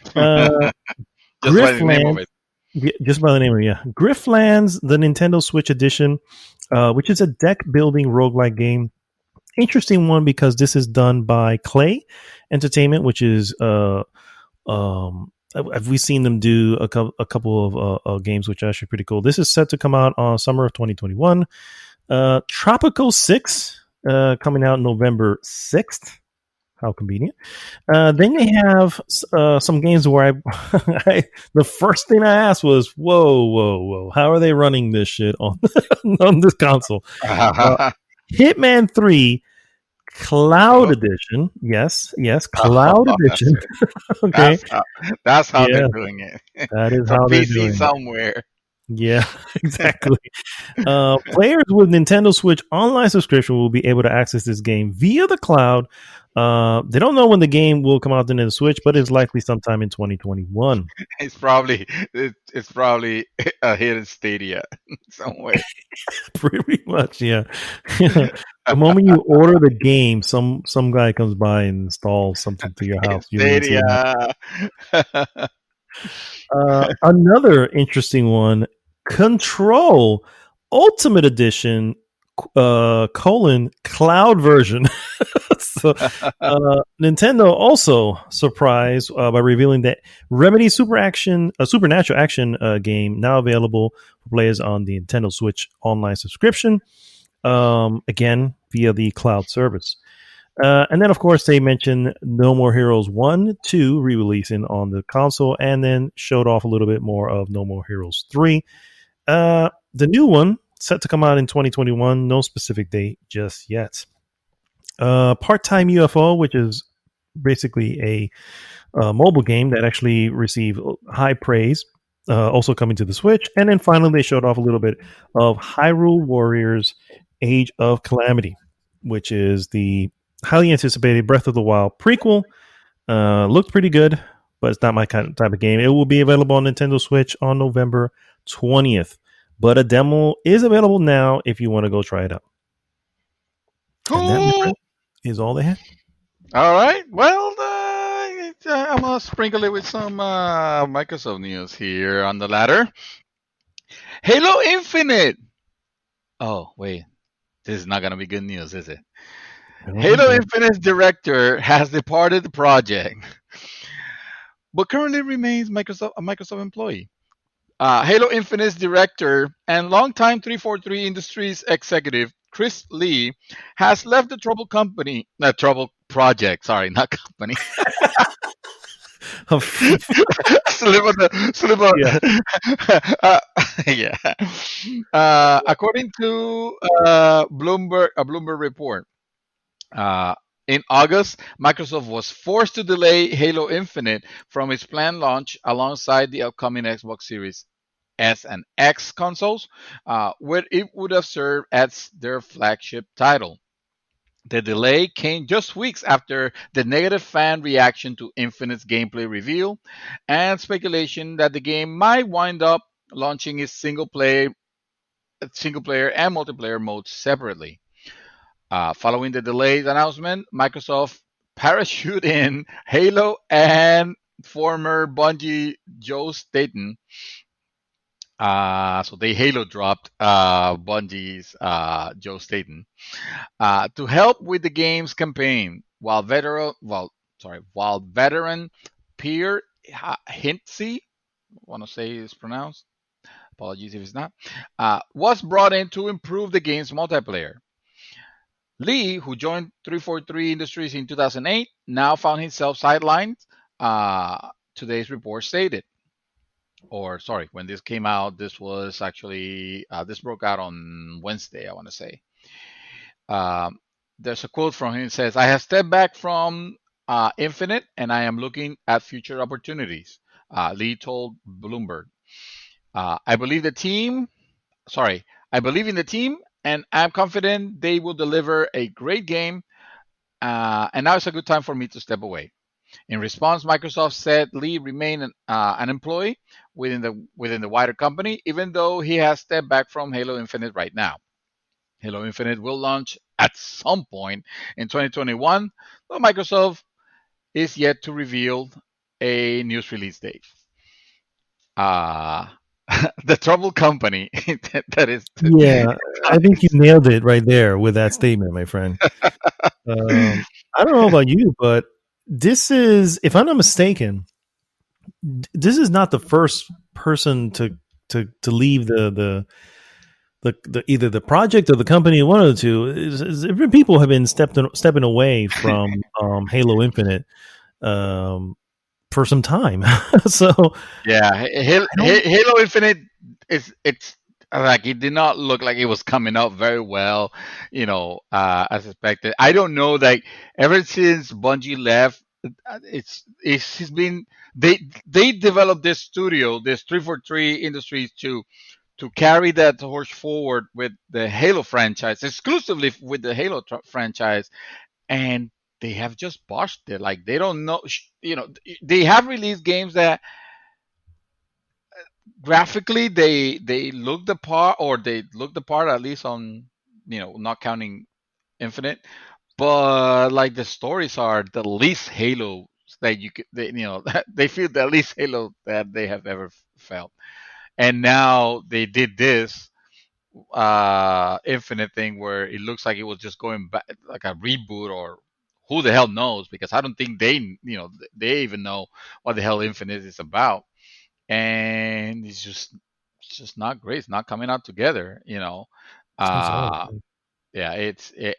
Just by the name of Griffland, it. just by the name of it, yeah. Grifflands, the Nintendo Switch edition, which is a deck-building roguelike game. Interesting one because this is done by Clay Entertainment, which is we've seen them do a couple of games which are actually pretty cool. This is set to come out on summer of 2021. Tropico 6 coming out November 6th. How convenient. Then they have some games where the first thing I asked was, whoa, how are they running this shit on on this console? Hitman 3 Cloud Edition. Yes, Cloud Edition. Okay. That's how they're doing it. That is From how they're PC doing somewhere. it. Yeah, exactly. Players with Nintendo Switch online subscription will be able to access this game via the cloud. They don't know when the game will come out to the Switch, but it's likely sometime in 2021. It's probably a hidden Stadia somewhere. Pretty much, yeah. The moment you order the game, some guy comes by and installs something to your house. Stadia. Another interesting one, Control Ultimate Edition cloud version. So Nintendo also surprised by revealing that Remedy Supernatural Action game now available for players on the Nintendo Switch online subscription, again via the cloud service. And then, of course, they mentioned No More Heroes 1, 2 re-releasing on the console, and then showed off a little bit more of No More Heroes 3. The new one, set to come out in 2021, no specific date just yet. Part-Time UFO, which is basically a mobile game that actually received high praise, also coming to the Switch. And then finally, they showed off a little bit of Hyrule Warriors Age of Calamity, which is the highly anticipated Breath of the Wild prequel. Looked pretty good, but it's not my type of game. It will be available on Nintendo Switch on November 20th. but a demo is available now if you want to go try it out. And that, my Cool. friend, is all they have. All right. Well, I'm gonna sprinkle it with some Microsoft news here on the ladder. Halo Infinite. Oh wait, this is not gonna be good news, is it? Halo Infinite's director has departed the project, but currently remains a Microsoft employee. Halo Infinite's director and longtime 343 Industries executive Chris Lee has left the troubled company, not troubled project. Sorry, not company. Slip on the. Yeah. According to Bloomberg, a Bloomberg report, in August, Microsoft was forced to delay Halo Infinite from its planned launch alongside the upcoming Xbox Series S and X consoles, where it would have served as their flagship title. The delay came just weeks after the negative fan reaction to Infinite's gameplay reveal and speculation that the game might wind up launching its single player and multiplayer modes separately. Following the delayed announcement, Microsoft parachuted in Halo and former Bungie Joe Staten. So they Halo dropped Bungie's Joe Staten to help with the game's campaign, while veteran Pierre Hintze, I want to say it's pronounced. Apologies if it's not. Was brought in to improve the game's multiplayer. Lee, who joined 343 Industries in 2008, now found himself sidelined. Today's report stated, or sorry, when this came out, this was actually this broke out on Wednesday, I want to say. There's a quote from him. It says, "I have stepped back from Infinite, and I am looking at future opportunities." Lee told Bloomberg, "I believe in the team, and I'm confident they will deliver a great game. And now it's a good time for me to step away." In response, Microsoft said Lee remained an employee within the wider company, even though he has stepped back from Halo Infinite right now. Halo Infinite will launch at some point in 2021, though Microsoft is yet to reveal a news release date. The troubled company that is. Yeah, I think you nailed it right there with that statement, my friend. I don't know about you, but this is, if I'm not mistaken, this is not the first person to leave the either the project or the company. One of the two. Different people have been stepping away from Halo Infinite for some time. So yeah, Halo Infinite it's like it did not look like it was coming out very well, as expected. I don't know, like ever since Bungie left, it's been they developed this studio, this 343 Industries, to carry that torch forward with the Halo franchise, exclusively with the Halo franchise, and they have just botched it. Like they don't know, they have released games that graphically they look the part, or they look the part, at least on, not counting Infinite, but like the stories are the least Halo that you could, they feel the least Halo that they have ever felt. And now they did this Infinite thing where it looks like it was just going back like a reboot, or who the hell knows, because I don't think they even know what the hell Infinite is about. And it's just not great. It's not coming out together, yeah,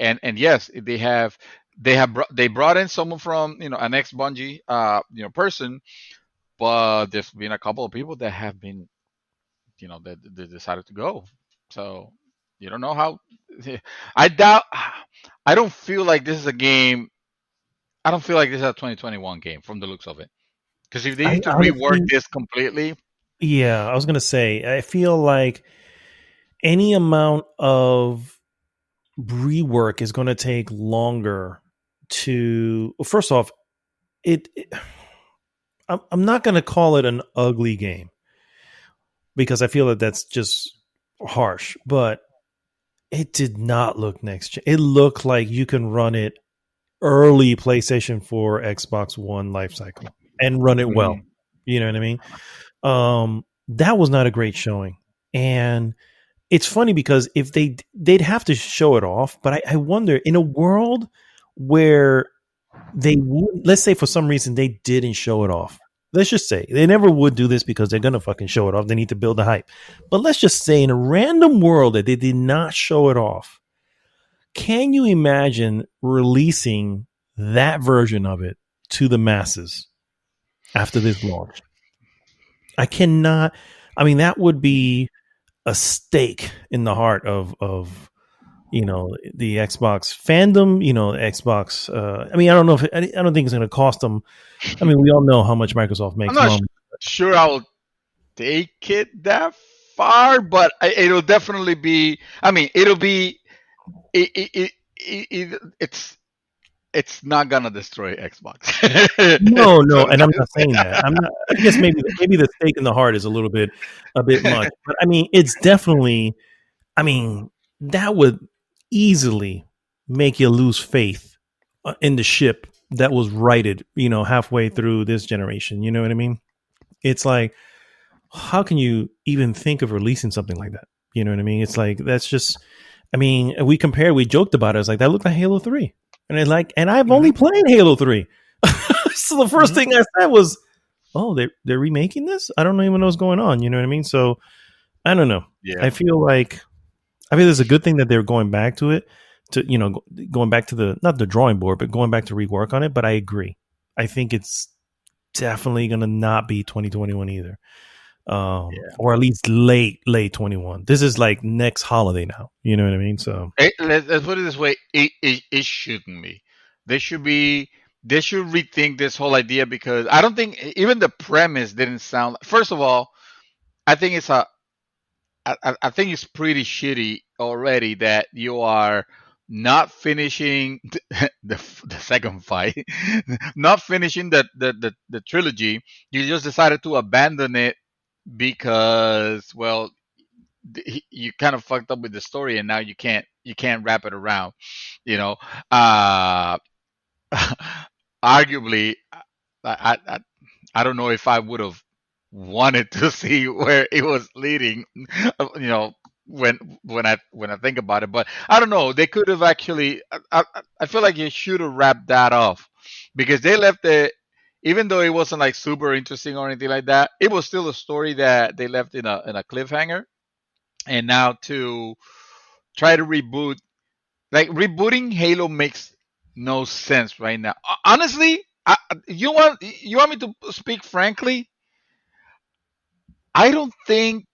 and yes, they brought in someone from, an ex Bungie person, but there's been a couple of people that have been, that they decided to go. So you don't know how. I doubt. I don't feel like this is a game. I don't feel like this is a 2021 game from the looks of it. Because if they need to rework this completely. Yeah, I was going to say, I feel like any amount of rework is going to take longer to. Well, first off, I'm not going to call it an ugly game, because I feel that that's just harsh, but it did not look next gen. It looked like you can run it early PlayStation 4, Xbox One life cycle and run it well. Mhm. You know what I mean? That was not a great showing. And it's funny because if they'd have to show it off, but I wonder in a world where they would, let's say for some reason they didn't show it off. Let's just say they never would do this because they're gonna fucking show it off. They need to build the hype. But let's just say in a random world that they did not show it off, can you imagine releasing that version of it to the masses after this launch? I cannot. I mean, that would be a stake in the heart of the Xbox fandom. Xbox. I mean, I don't know if I don't think it's going to cost them. I mean, we all know how much Microsoft I'm makes not money. sure I will take it that far, but it'll definitely be. I mean, it'll be. It's not gonna destroy Xbox. No, So and I'm not saying that. I'm not. I guess maybe the stake in the heart is a bit much. But I mean, it's definitely. I mean, that would easily make you lose faith in the ship that was righted, halfway through this generation. You know what I mean? It's like, how can you even think of releasing something like that? You know what I mean? It's like, that's just, I mean, we joked about it. It's like, that looked like Halo 3. And it's like, and I've only played Halo 3. So the first thing I said was, oh, they're remaking this? I don't even know what's going on. You know what I mean? So I don't know. yeah, I feel it's a good thing that they're going back to it, going back to not the drawing board, but going back to rework on it. But I agree. I think it's definitely going to not be 2021 either. Or at least late 21. This is like next holiday now. You know what I mean? So let's put it this way: it shouldn't be. They should be. They should rethink this whole idea because I don't think even the premise didn't sound. First of all, I think it's a I think it's pretty shitty already that you are not finishing the second fight, not finishing the trilogy. You just decided to abandon it because, well, you kind of fucked up with the story, and now you can't wrap it around. You know, uh, arguably, I, I I don't know if I would have wanted to see where it was leading. You know, when I think about it, but I don't know. They could have actually. I feel like you should have wrapped that off because they left it. Even though it wasn't like super interesting or anything like that, it was still a story that they left in a cliffhanger. And now to try to reboot, like rebooting Halo makes no sense right now. Honestly, you want me to speak frankly? I don't think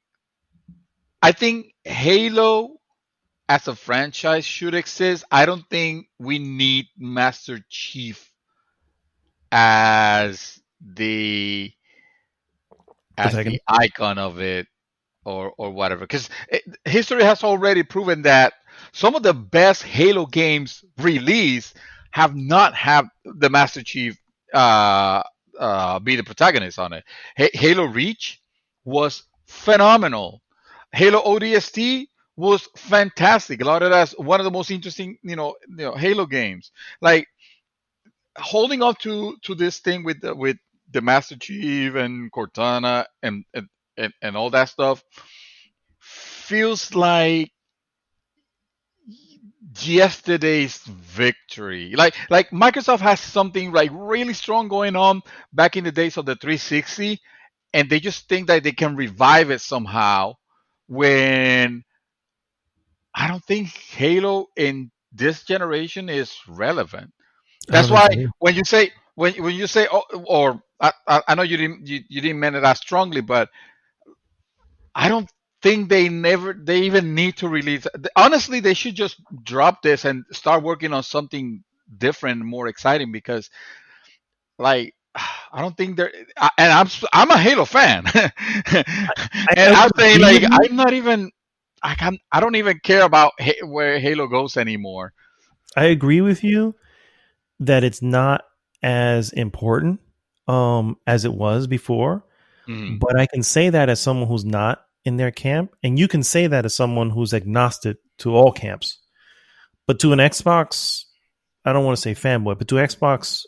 I think Halo as a franchise should exist. I don't think we need Master Chief as the as protagonist. the icon of it or whatever because history has already proven that some of the best Halo games released have not had the Master Chief be the protagonist on it. Halo Reach was phenomenal. Halo ODST was fantastic. A lot of that's one of the most interesting, Halo games. Like holding on to this thing with the Master Chief and Cortana and all that stuff feels like yesterday's victory. Like Microsoft has something like really strong going on back in the days of the 360, and they just think that they can revive it somehow. When I don't think Halo in this generation is relevant. I That's don't think why so either. when you say oh, or I know you didn't mean it as strongly, but I don't think they even need to release. Honestly, they should just drop this and start working on something different, more exciting. Because like I don't think they're. And I'm a Halo fan, and I I'm saying agree with like you. I'm not even. I don't even care about where Halo goes anymore. I agree with you that it's not as important as it was before. Mhm. But I can say that as someone who's not in their camp, and you can say that as someone who's agnostic to all camps. But to an Xbox, I don't want to say fanboy, but to Xbox,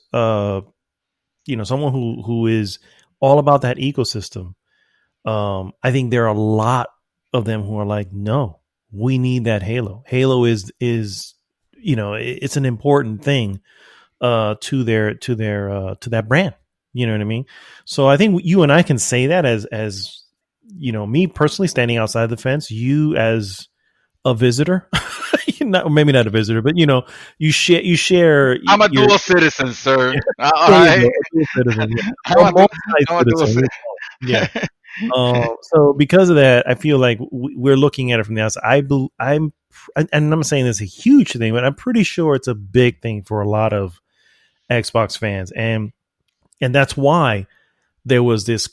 someone who is all about that ecosystem, I think there are a lot of them who are like, no, we need that Halo. Halo is it's an important thing to that brand. You know what I mean? So I think you and I can say that as me personally standing outside the fence, you as a visitor, maybe not a visitor, but you share. I'm a dual citizen, sir. Citizen, yeah. I'm a dual citizen. Yeah. So because of that, I feel like we're looking at it from the outside. And I'm saying this is a huge thing, but I'm pretty sure it's a big thing for a lot of Xbox fans, and that's why there was this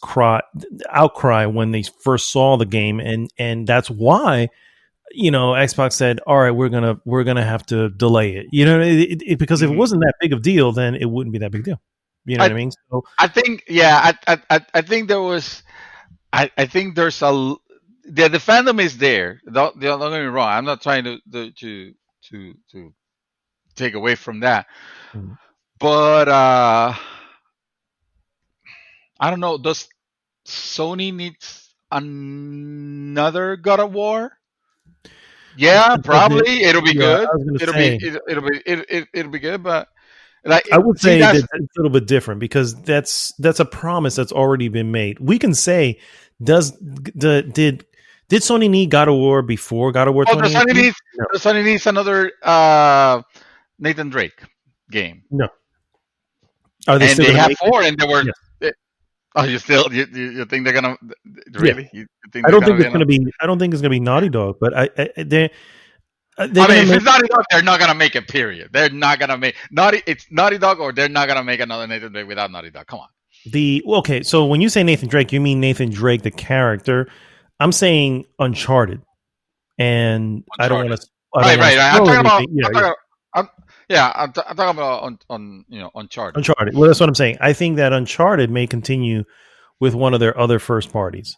outcry when they first saw the game, and that's why Xbox said, all right, we're gonna have to delay it, because if it wasn't that big of a deal, then it wouldn't be that big a deal. You know what I mean? So I think, I think there was, I think there's the fandom is there. Don't get me wrong. I'm not trying to take away from that, but I don't know. Does Sony needs another God of War? Yeah, probably it'll be good. It'll be good, but like I would say that it's a little bit different because that's a promise that's already been made. We can say, did Sony need God of War before God of War? Oh, Sony needs another Nathan Drake game. No, and they have 4, and they were. Yes. Oh, you think they're gonna really? Yeah. I don't think it's gonna be. I don't think it's gonna be Naughty Dog, but I mean, if it's Naughty Dog, they're not gonna make it. Period. They're not gonna make It's Naughty Dog, or they're not gonna make another Nathan Drake without Naughty Dog. Come on. Okay, so when you say Nathan Drake, you mean Nathan Drake the character? I'm saying Uncharted, and Uncharted. I don't want to. Right. I'm talking about. I'm talking about on Uncharted. Uncharted. Well, that's what I'm saying. I think that Uncharted may continue with one of their other first parties,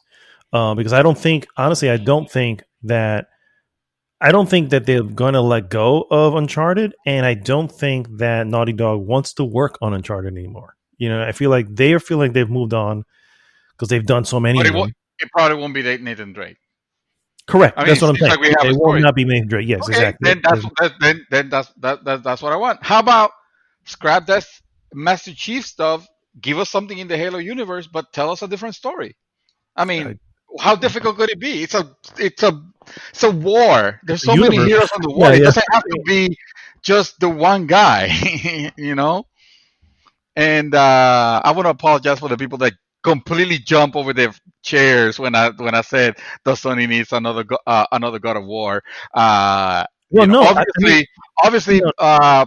because I don't think that they're going to let go of Uncharted, and I don't think that Naughty Dog wants to work on Uncharted anymore. I feel like they've moved on because they've done so many. It probably won't be Nathan Drake. Correct. That's what I'm saying. Like it will not be Nathan Drake. Yes, okay, exactly. Then that's what I want. How about scrap that Master Chief stuff? Give us something in the Halo universe, but tell us a different story. I mean, how difficult could it be? It's a war. There's so many heroes on the war. It doesn't have to be just the one guy, And I want to apologize for the people that completely jump over their chairs when I said the Sony needs another God of War. Obviously,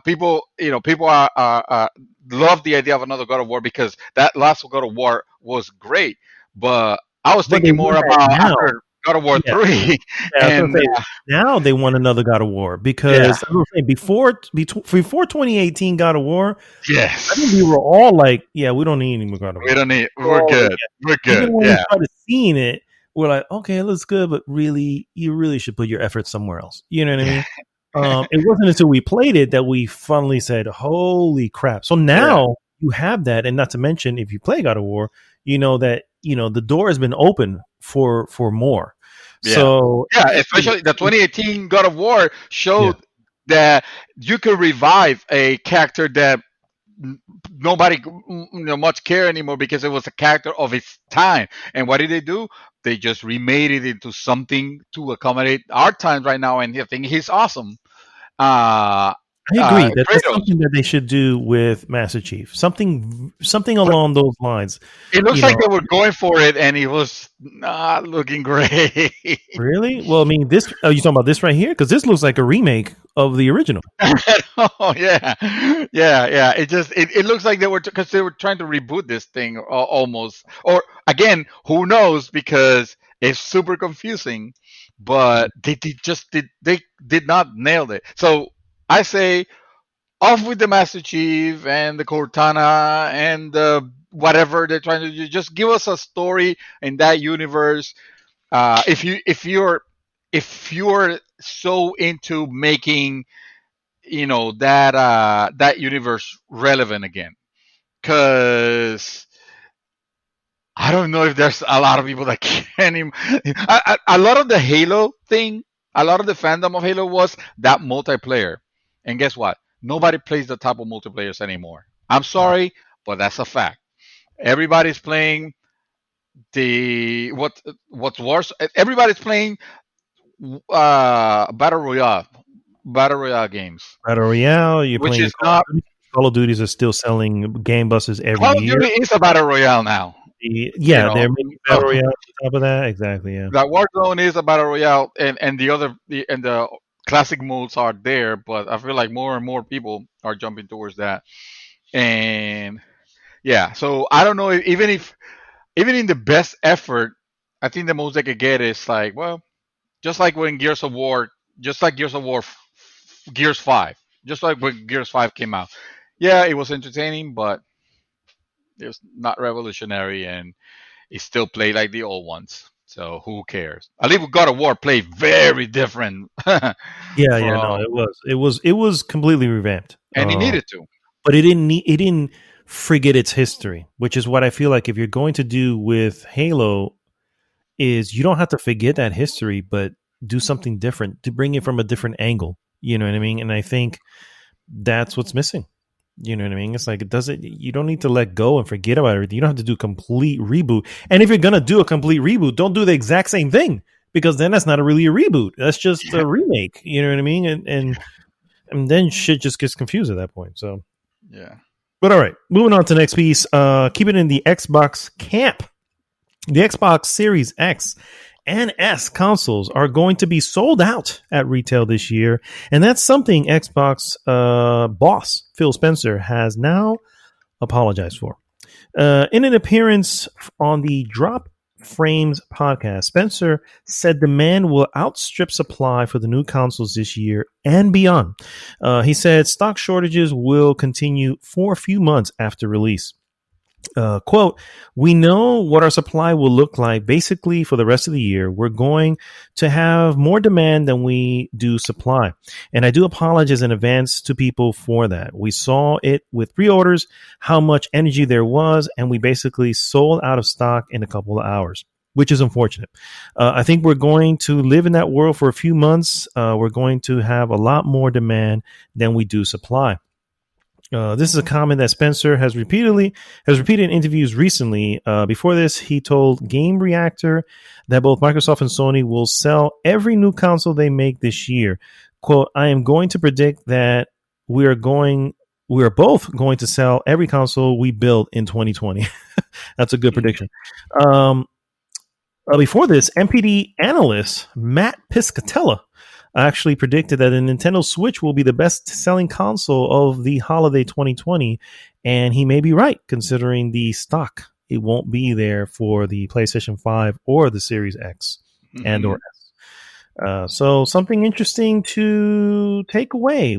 people are love the idea of another God of War because that last God of War was great. But I was thinking more about after God of War 3. And now they want another God of War because I was saying before 2018 God of War, yes, I think we were all like, yeah, we don't need any more God of War. We're good. We're good. Even when we started seeing it, we're like, okay, it looks good, but really, you really should put your efforts somewhere else. You know what I mean? It wasn't until we played it that we finally said, holy crap. So now you have that, and not to mention, if you play God of War, you know that the door has been open for more. Yeah. So especially the 2018 God of War showed that you could revive a character that nobody much care anymore because it was a character of its time. And what did they do? They just remade it into something to accommodate our times right now, and I think he's awesome. I agree. That's something that they should do with Master Chief. Something along those lines. It looks like they were going for it, and it was not looking great. Really? Well, I mean, this. Are you talking about this right here? Because this looks like a remake of the original. Oh yeah. It looks like they were because they were trying to reboot this thing almost. Or again, who knows? Because it's super confusing. But they did not nail it. So I say, off with the Master Chief and the Cortana and whatever they're trying to do. Just give us a story in that universe. if you're so into making that universe relevant again, because I don't know if there's a lot of people that can. A lot of the Halo thing, a lot of the fandom of Halo was that multiplayer, and guess what? Nobody plays the type of multiplayers anymore. I'm sorry, but that's a fact. Everybody's playing the what's worse. Everybody's playing battle royale games, Battle Royale, you're which playing is your Call of not. Duty. Call of Duties are still selling game buses every Call of year. Duty is a battle royale now. You Yeah, know, they're making Battle Royale on top of that. Exactly, yeah. that Warzone is a battle royale, and the classic modes are there, but I feel like more and more people are jumping towards that. And yeah, so I don't know even in the best effort, I think the most they could get is like, well, just like when just like Gears of War, Gears 5, just like when Gears 5 came out. Yeah, it was entertaining, but it was not revolutionary, and it still played like the old ones. So who cares? At least God of War played very different Yeah, no, from, it was completely revamped. and he needed to. But it didn't forget its history, which is what I feel like if you're going to do with Halo is you don't have to forget that history, but do something different to bring it from a different angle. You know what I mean? And I think that's what's missing. You know what I mean? It's like it doesn't. You don't need to let go and forget about everything. You don't have to do a complete reboot. And if you're gonna do a complete reboot, don't do the exact same thing because then that's not really a reboot. That's just a remake. You know what I mean? And then shit just gets confused at that point. So, Yeah. but all right, moving on to the next piece. Keep it in the Xbox camp. The Xbox Series X and S consoles are going to be sold out at retail this year, and that's something Xbox boss Phil Spencer has now apologized for. In an appearance on the Drop Frames podcast, Spencer said demand will outstrip supply for the new consoles this year and beyond. He said stock shortages will continue for a few months after release. Quote, we know what our supply will look like basically for the rest of the year. We're going to have more demand than we do supply. And I do apologize in advance to people for that. We saw it with pre-orders, how much energy there was, and we basically sold out of stock in a couple of hours, which is unfortunate. I think we're going to live in that world for a few months. We're going to have a lot more demand than we do supply. This is a comment that Spencer has repeated in interviews recently. Before this, he told Game Reactor that both Microsoft and Sony will sell every new console they make this year. Quote, I am going to predict that we are both going to sell every console we build in 2020. That's a good prediction. Before this, MPD analyst Matt Piscatella actually predicted that the Nintendo Switch will be the best-selling console of the holiday 2020, and he may be right, considering the stock. It won't be there for the PlayStation 5 or the Series X and or S. So something interesting to take away.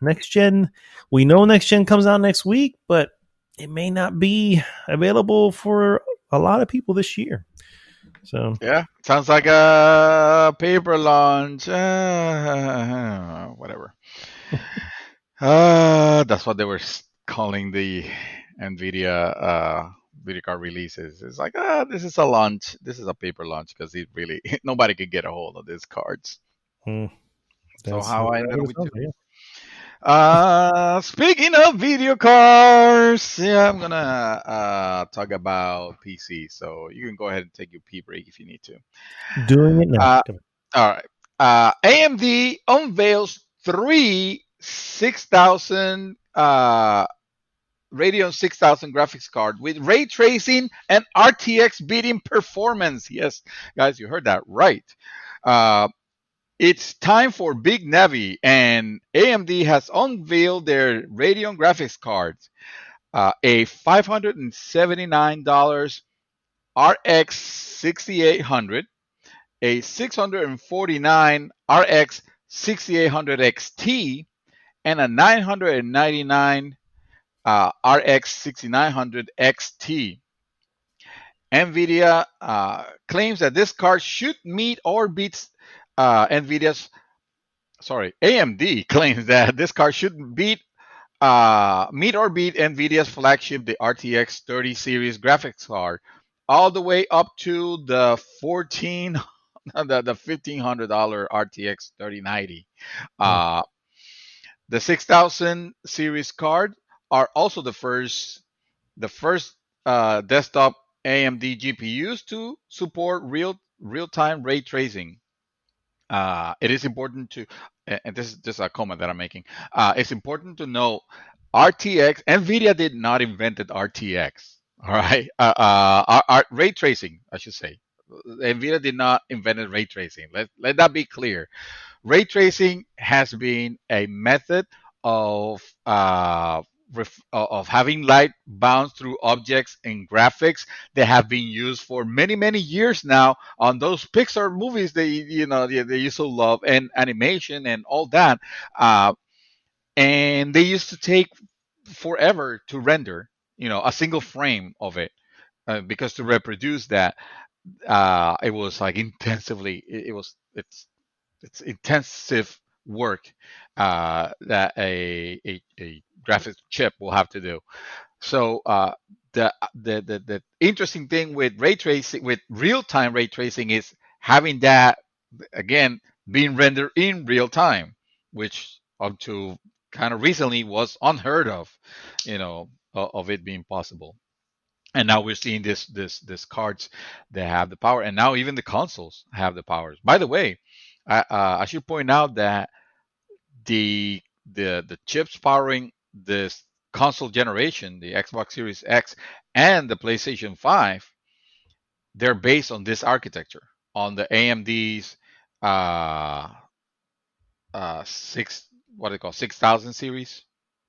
Next gen comes out next week, but it may not be available for a lot of people this year. So Yeah, sounds like a paper launch. Whatever. That's what they were calling the Nvidia video card releases. It's like, this is a launch. This is a paper launch because it really nobody could get a hold of these cards. So how I ended up with two. Speaking of video cards, yeah, I'm gonna talk about PC. So you can go ahead and take your pee break if you need to. Doing it now. All right. AMD unveils three 6000 Radeon 6000 graphics card with ray tracing and RTX beating performance. Yes, guys, you heard that right. It's time for Big Navi, and AMD has unveiled their Radeon graphics cards. A $579 RX 6800, a $649 RX 6800 XT, and a $999 RX 6900 XT. NVIDIA claims that this card should meet or beat NVIDIA's. Sorry, AMD claims that this card should meet or beat NVIDIA's flagship, the RTX 30 series graphics card, all the way up to the 14, the $1,500 RTX 3090. Mm. Uh, the 6000 series card are also the first desktop AMD GPUs to support real-time ray tracing. It is important to, and this is just a comment that I'm making. It's important to know RTX. NVIDIA did not invented RTX. All right, ray tracing, I should say. NVIDIA did not invent ray tracing. Let that be clear. Ray tracing has been a method of of having light bounce through objects in graphics that have been used for many years now on those Pixar movies that they used to love, and animation and all that. Uh, and they used to take forever to render, a single frame of it, because to reproduce that, it was like intensively. It's intensive work that a graphics chip will have to do. So the interesting thing with ray tracing, with real time ray tracing, is having that again being rendered in real time, which up to kind of recently was unheard of, of it being possible. And now we're seeing this cards that have the power, and now even the consoles have the powers. By the way, I should point out that the chips powering this console generation, the Xbox Series X and the PlayStation 5, they're based on this architecture, on the AMD's uh six what they call 6000 series.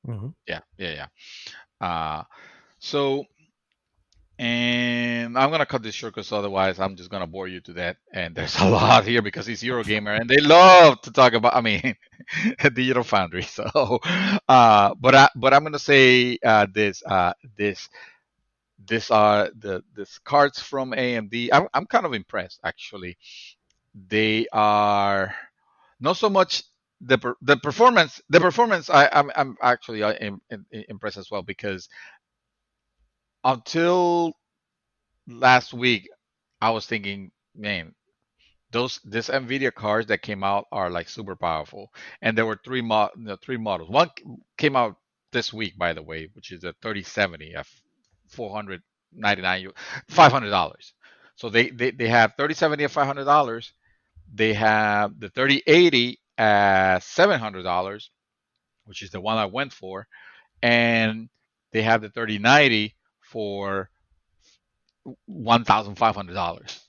Mhm. Yeah. uh so And I'm gonna cut this short because otherwise I'm just gonna bore you to death. And there's a lot here because he's Eurogamer and they love to talk about. I mean, Digital Foundry. So, but I'm gonna say this are this cards from AMD. I'm kind of impressed actually. They are not so much the performance. The performance I'm actually impressed as well, because until last week I was thinking, man, this Nvidia cards that came out are like super powerful, and there were three models. One came out this week, by the way, which is a 3070 at 499 $500. So they have 3070 at $500. They have the 3080 at $700, which is the one I went for, and they have the 3090 for $1,500,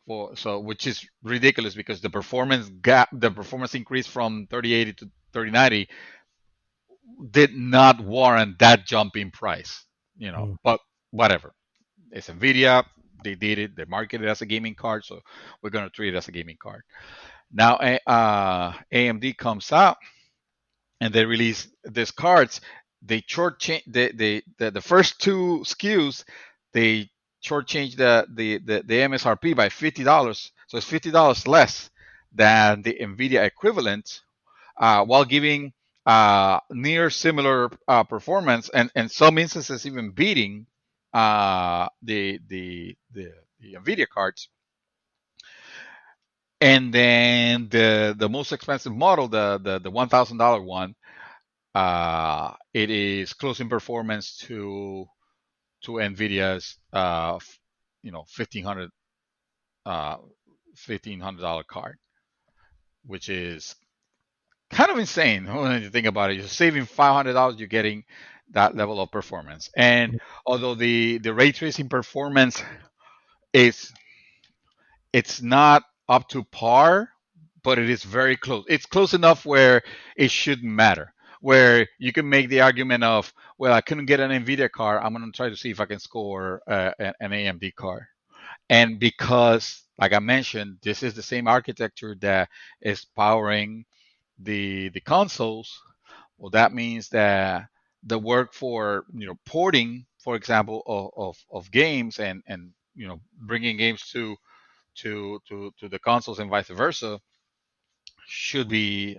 which is ridiculous because the performance increase from 3080 to 3090 did not warrant that jump in price, Mm. but whatever. It's Nvidia. They did it. They marketed it as a gaming card, so we're going to treat it as a gaming card. Now AMD comes out and they release these cards. They shortchange the first two SKUs. They shortchange the MSRP by $50, so it's $50 less than the Nvidia equivalent, while giving near similar performance, and in some instances even beating the Nvidia cards. And then the most expensive model, the $1,000 one, it is close in performance to Nvidia's uh, $1,500 card, which is kind of insane when you think about it. You're saving $500, you're getting that level of performance. And although the ray tracing performance is it's not up to par, but it is very close. It's close enough where it shouldn't matter. Where you can make the argument of, well, I couldn't get an Nvidia card. I'm going to try to see if I can score an AMD card. And because, like I mentioned, this is the same architecture that is powering the consoles. Well, that means that the work for porting, for example, of games and bringing games to the consoles and vice versa should be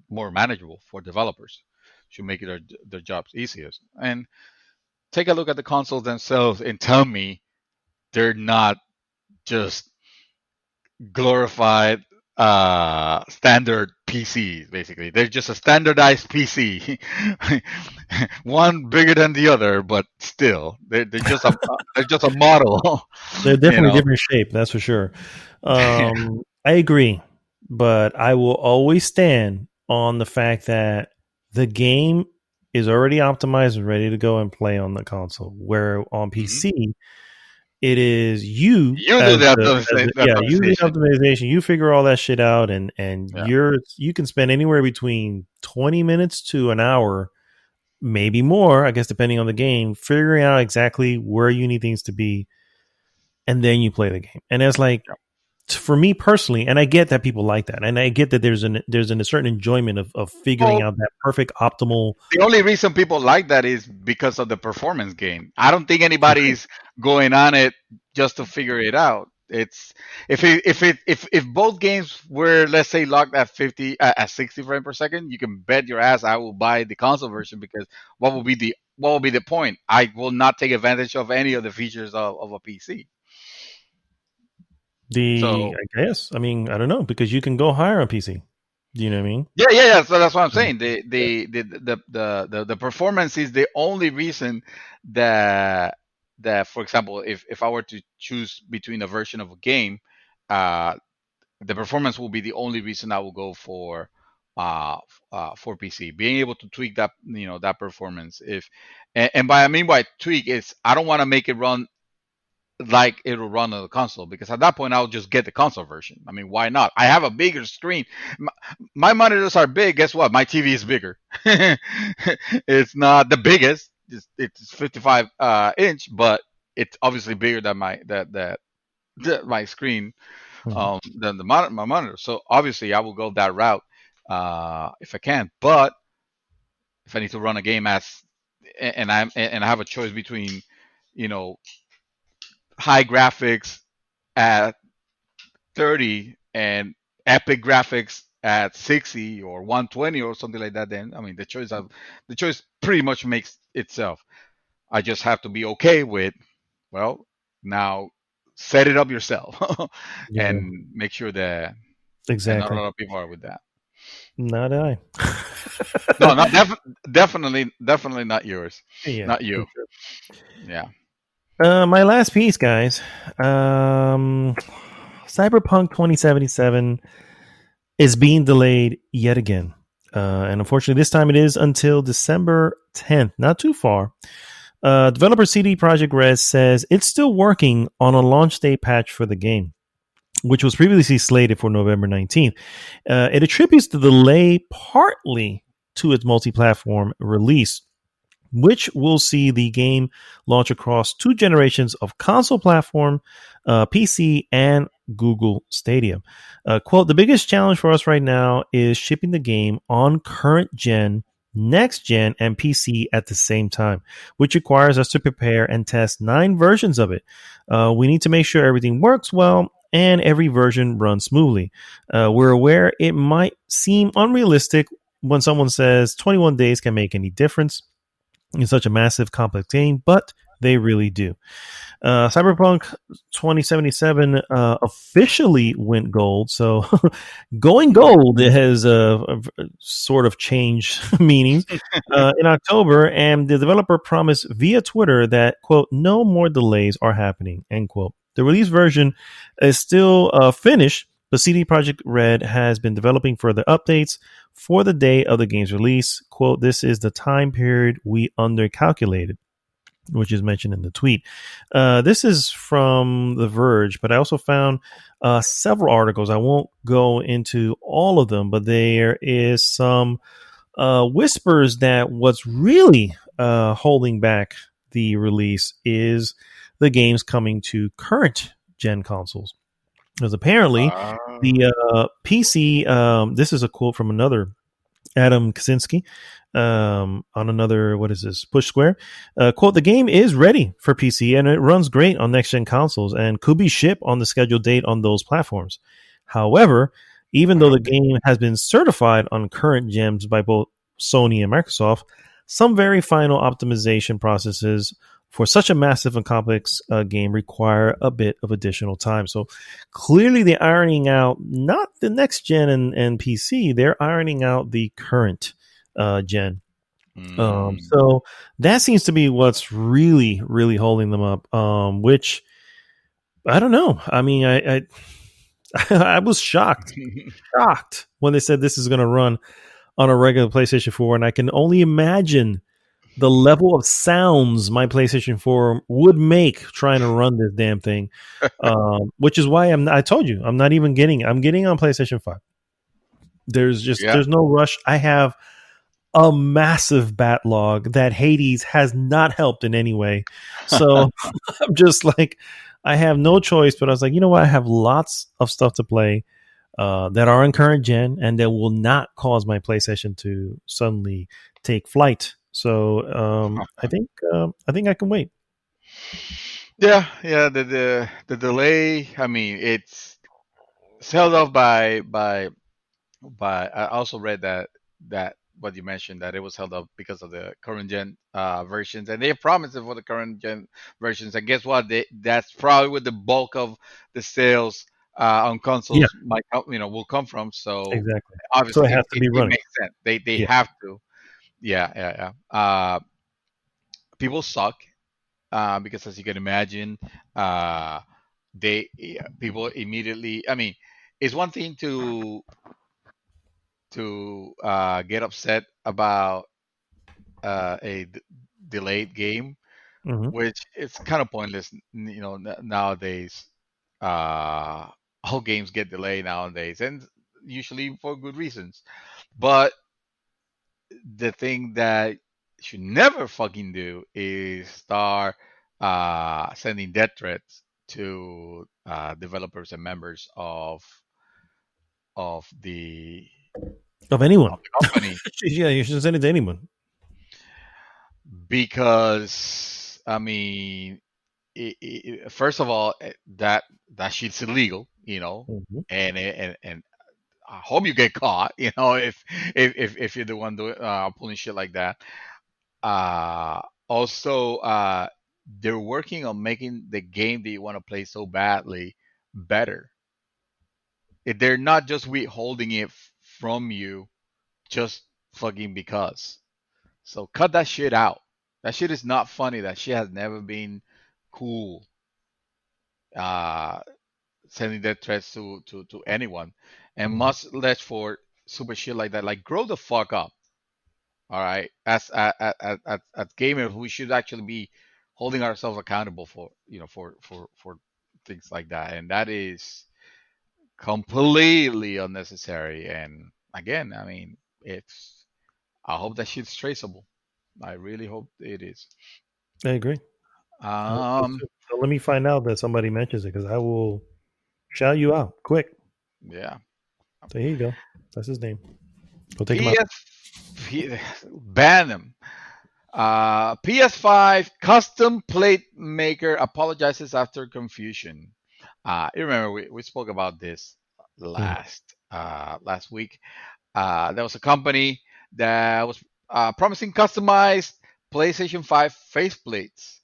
more manageable for developers. Should make it their jobs easiest. And take a look at the consoles themselves and tell me they're not just glorified standard PCs. Basically, they're just a standardized PC, one bigger than the other, but still they're just a model. They're definitely different shape, that's for sure. I agree, but I will always stand on the fact that the game is already optimized and ready to go and play on the console, where on PC it is you do the you do the optimization, you figure all that shit out, and you can spend anywhere between 20 minutes to an hour, maybe more, I guess, depending on the game, figuring out exactly where you need things to be, and then you play the game. And it's like, for me personally, and I get that people like that, and I get that there's a certain enjoyment of figuring out that perfect optimal. The only reason people like that is because of the performance gain. I don't think anybody's going on it just to figure it out. It's if both games were, let's say, locked at 60 frames per second, you can bet your ass I will buy the console version, because what will be the point? I will not take advantage of any of the features of a PC. I guess. I mean, I don't know, because you can go higher on PC. Do you know what I mean? Yeah. So that's what I'm saying. The performance is the only reason that, for example, if I were to choose between a version of a game, the performance will be the only reason I will go for PC. Being able to tweak that, that performance. And by tweak is, I don't want to make it run like it'll run on the console, because at that point I'll just get the console version. I mean, why not? I have a bigger screen. My monitors are big. Guess what? My TV is bigger. It's not the biggest. It's 55 inch, but it's obviously bigger than my screen, than my monitor. So obviously I will go that route if I can. But if I need to run a game and I have a choice between, high graphics at 30 and epic graphics at 60 or 120 or something like that, then I mean the choice pretty much makes itself. I just have to be okay with, well, now set it up yourself and make sure that not a lot of people are with that. Not I. No, definitely not yours. Yeah, not you. Sure. Yeah. My last piece, guys. Cyberpunk 2077 is being delayed yet again. And unfortunately, this time it is until December 10th. Not too far. Developer CD Projekt Red says it's still working on a launch day patch for the game, which was previously slated for November 19th. It attributes the delay partly to its multi-platform release, which will see the game launch across 2 generations of console platform, PC, and Google Stadia. Quote, the biggest challenge for us right now is shipping the game on current gen, next gen, and PC at the same time, which requires us to prepare and test 9 versions of it. We need to make sure everything works well and every version runs smoothly. We're aware it might seem unrealistic when someone says 21 days can make any difference in such a massive, complex game, but they really do. Cyberpunk 2077 officially went gold. So going gold has sort of changed meanings in October. And the developer promised via Twitter that, quote, no more delays are happening, end quote. The release version is still finished, but CD Projekt Red has been developing further updates for the day of the game's release. Quote, this is the time period we undercalculated, which is mentioned in the tweet. This is from The Verge, but I also found several articles. I won't go into all of them, but there is some whispers that what's really holding back the release is the games coming to current gen consoles. Because apparently the PC, this is a quote from another Adam Kaczynski, on another, what is this, Push Square. Quote, the game is ready for PC and it runs great on next gen consoles and could be shipped on the scheduled date on those platforms. However, even though the game has been certified on current gens by both Sony and Microsoft, some very final optimization processes for such a massive and complex game require a bit of additional time. So clearly they're ironing out not the next gen and PC, they're ironing out the current gen. So that seems to be what's really, really holding them up. Which I don't know. I mean, I was shocked when they said this is going to run on a regular PlayStation 4, and I can only imagine the level of sounds my PlayStation 4 would make trying to run this damn thing. Which is why I told you I'm not even getting it. I'm getting on PlayStation 5. There's no rush. I have a massive backlog that Hades has not helped in any way. So I'm just like, I have no choice, but I was like, you know what? I have lots of stuff to play that are in current gen and that will not cause my PlayStation to suddenly take flight. So I think I can wait. Yeah. The delay. I mean, it's held off by. I also read that what you mentioned, that it was held up because of the current gen versions, and they promised it for the current gen versions. And guess what? That's probably where the bulk of the sales on Yeah, consoles will come from. So exactly. So it obviously, has to be it running. makes sense. They Yeah. have to. Yeah. People suck because, as you can imagine, people immediately. I mean, it's one thing to get upset about a delayed game, Hmm. which is kind of pointless. Nowadays, uh, all games get delayed nowadays, and usually for good reasons. But the thing that should never fucking do is start sending death threats to developers and members of the Of anyone. of the company, Yeah, you should send it to anyone. because I mean, first of all, that shit's illegal, Hmm. and I hope you get caught, if you're the one doing pulling shit like that. Also, they're working on making the game that you want to play so badly better. They're not just withholding it from you just fucking because. So cut that shit out. That shit is not funny. That shit has never been cool. Uh, Sending death threats to anyone, and Hmm. much less for super shit like that. Like, grow the fuck up. All right, as gamers, we should actually be holding ourselves accountable for for things like that, and that is completely unnecessary. And again, I mean, it's I hope that shit's traceable. I really hope it is. I agree. I hope so Um, too. So let me find out that somebody mentions it because I will shout you out quick. yeah. So here you go. That's his name. Go take him out. Ban them. PS5 custom plate maker apologizes after confusion. You remember we spoke about this Mhm. last week. There was a company that was promising customized PlayStation 5 faceplates.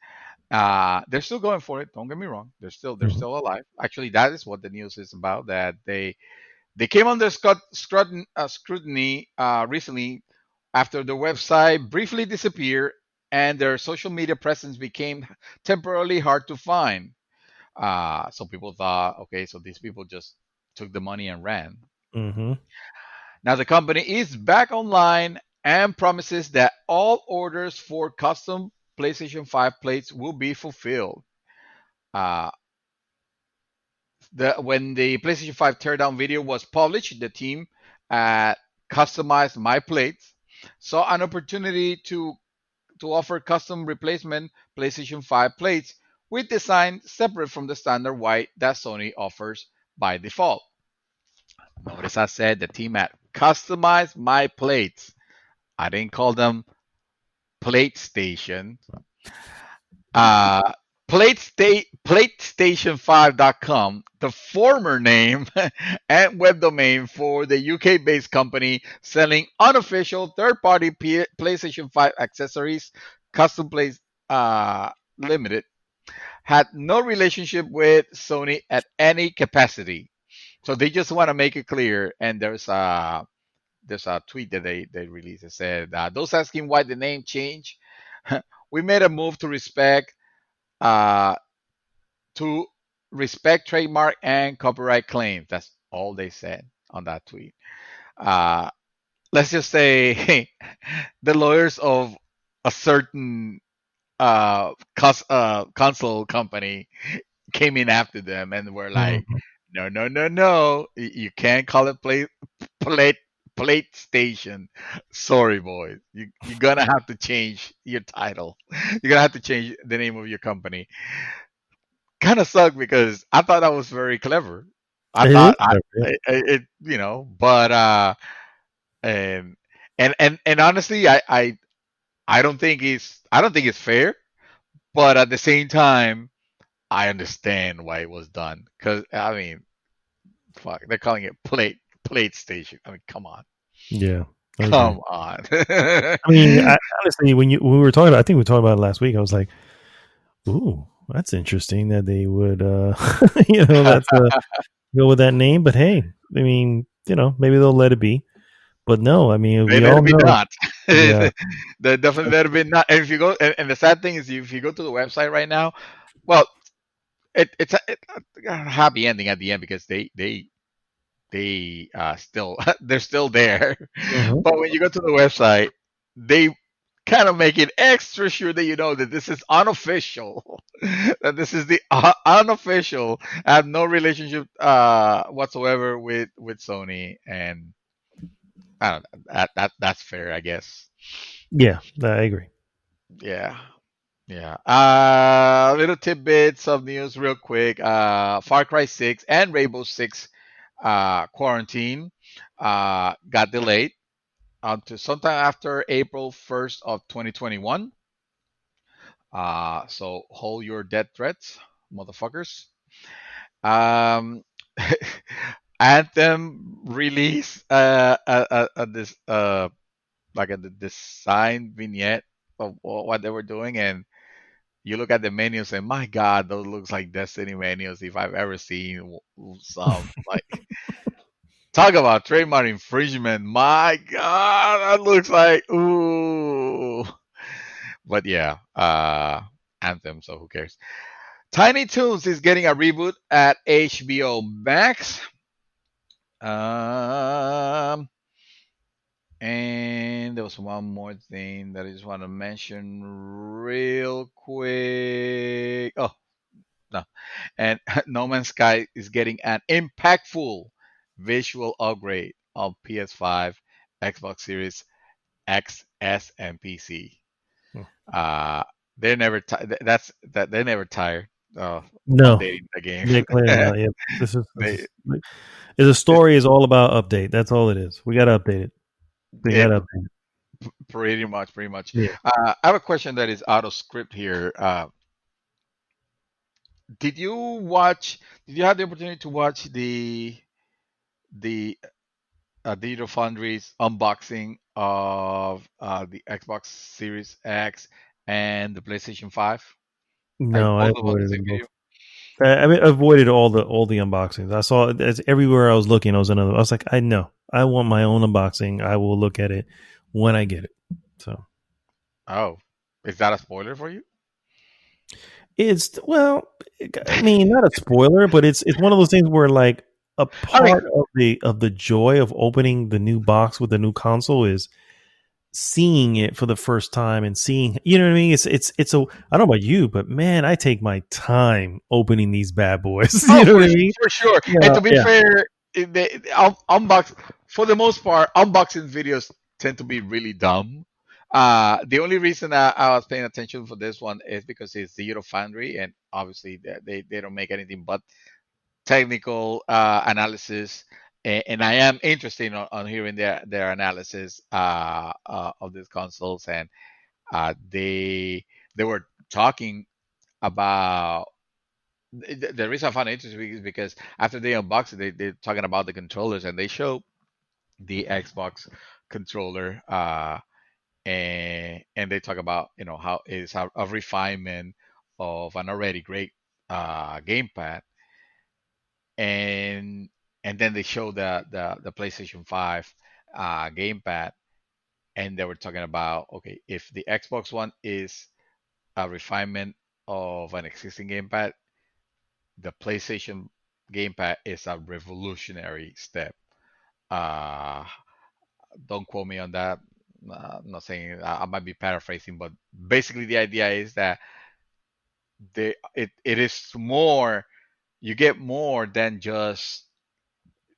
They're still going for it. Don't get me wrong. They're Mhm. still alive. Actually, that is what the news is about. That they came under scrutiny recently after their website briefly disappeared and their social media presence became temporarily hard to find. So people thought, okay, so these people just took the money and ran. Mhm. Now the company is back online and promises that all orders for custom PlayStation 5 plates will be fulfilled. Uh, when the PlayStation 5 teardown video was published, the team at Customized My Plates saw an opportunity to offer custom replacement PlayStation 5 plates with design separate from the standard white that Sony offers by default. Notice I said the team at customize my plates. I didn't call them plate station. Uh, PlateStation5.com, the former name and web domain for the UK-based company selling unofficial third-party PlayStation 5 accessories, custom plates limited, had no relationship with Sony at any capacity. So they just want to make it clear. And there's a tweet that they released. It said, "Those asking why the name change, we made a move uh, to respect trademark and copyright claims." That's all they said on that tweet. Uh, let's just say the lawyers of a certain console company came in after them and were like, Mhm. "No, no, no, no! You can't call it plate plate station. Sorry, boys. You're gonna have to change your title. You're gonna have to change the name of your company." Kind of sucked because I thought that was very clever. I It is thought clever, it, but and and honestly, I don't think it's fair, but at the same time, I understand why it was done. Because I mean, fuck, they're calling it plate station. I mean, come on, yeah. I agree. come on. I mean, honestly, when we were talking, I think we talked about it last week. I was like, "Ooh, that's interesting that they would, that's go with that name." But hey, I mean, maybe they'll let it be. But no, I mean, They we let all it be know. not. Yeah. They definitely let it be not. And if you go, and the sad thing is, if you go to the website right now, well, it's a happy ending at the end because they still they're still there. Mhm. But when you go to the website, they kind of make it extra sure that you know that this is unofficial, that this is the unofficial, have no relationship whatsoever with Sony, and I don't know, that's fair, I guess. Yeah, I agree. Yeah. Yeah. Little tidbits of news real quick. Far Cry 6 and Rainbow Six quarantine got delayed until sometime after April 1st of 2021. So hold your death threats, motherfuckers. Um, Anthem release this like a design vignette of what they were doing, and you look at the menus and my God, those looks like Destiny menus if I've ever seen some. Like, talk about trademark infringement. My God, that looks like ooh. But yeah, Anthem. So who cares? Tiny Toons is getting a reboot at HBO Max. Um, and there was one more thing that I just want to mention real quick. Oh, no. And No Man's Sky is getting an impactful visual upgrade on PS5, Xbox Series X, S, and PC. Hmm. Uh, they're never they're never tired of No, updating the game. they're clearly not. Yeah, this they is the story is all about update. That's all it is. We got to update it. We got it to update it. pretty much, pretty much. Yeah. I have a question that is out of script here. Did you watch? Did you have the opportunity to watch the Digital Foundry's unboxing of the Xbox Series X and the PlayStation 5? Like No, I both of them the avoided same them both. video? I mean, avoided all the unboxings. I saw it's everywhere I was looking. I was another. I was like, I know. I want my own unboxing. I will look at it when I get it. So Oh, is that a spoiler for you? it's well, I mean, not a spoiler, but it's one of those things where like a I mean, part of the joy of opening the new box with the new console is seeing it for the first time and seeing, you know what I mean? It's a, I don't know about you, but man, I take my time opening these bad boys. You oh, know what I mean? for sure. And Yeah, to be yeah. fair, unbox for the most part, unboxing videos tend to be really dumb. The only reason I was paying attention for this one is because it's Digital Foundry, and obviously they don't make anything but technical analysis and I am interested on hearing their analysis of these consoles, and they were talking about the reason I found it interesting is because after they unboxed it, they're talking about the controllers, and they show the Xbox controller, and they talk about how it's a refinement of an already great gamepad, and then they show the PlayStation 5 gamepad, and they were talking about, okay, if the Xbox One is a refinement of an existing gamepad, the PlayStation gamepad is a revolutionary step. Uh, don't quote me on that. I'm not saying, I might be paraphrasing, but basically the idea is that it is more, you get more than just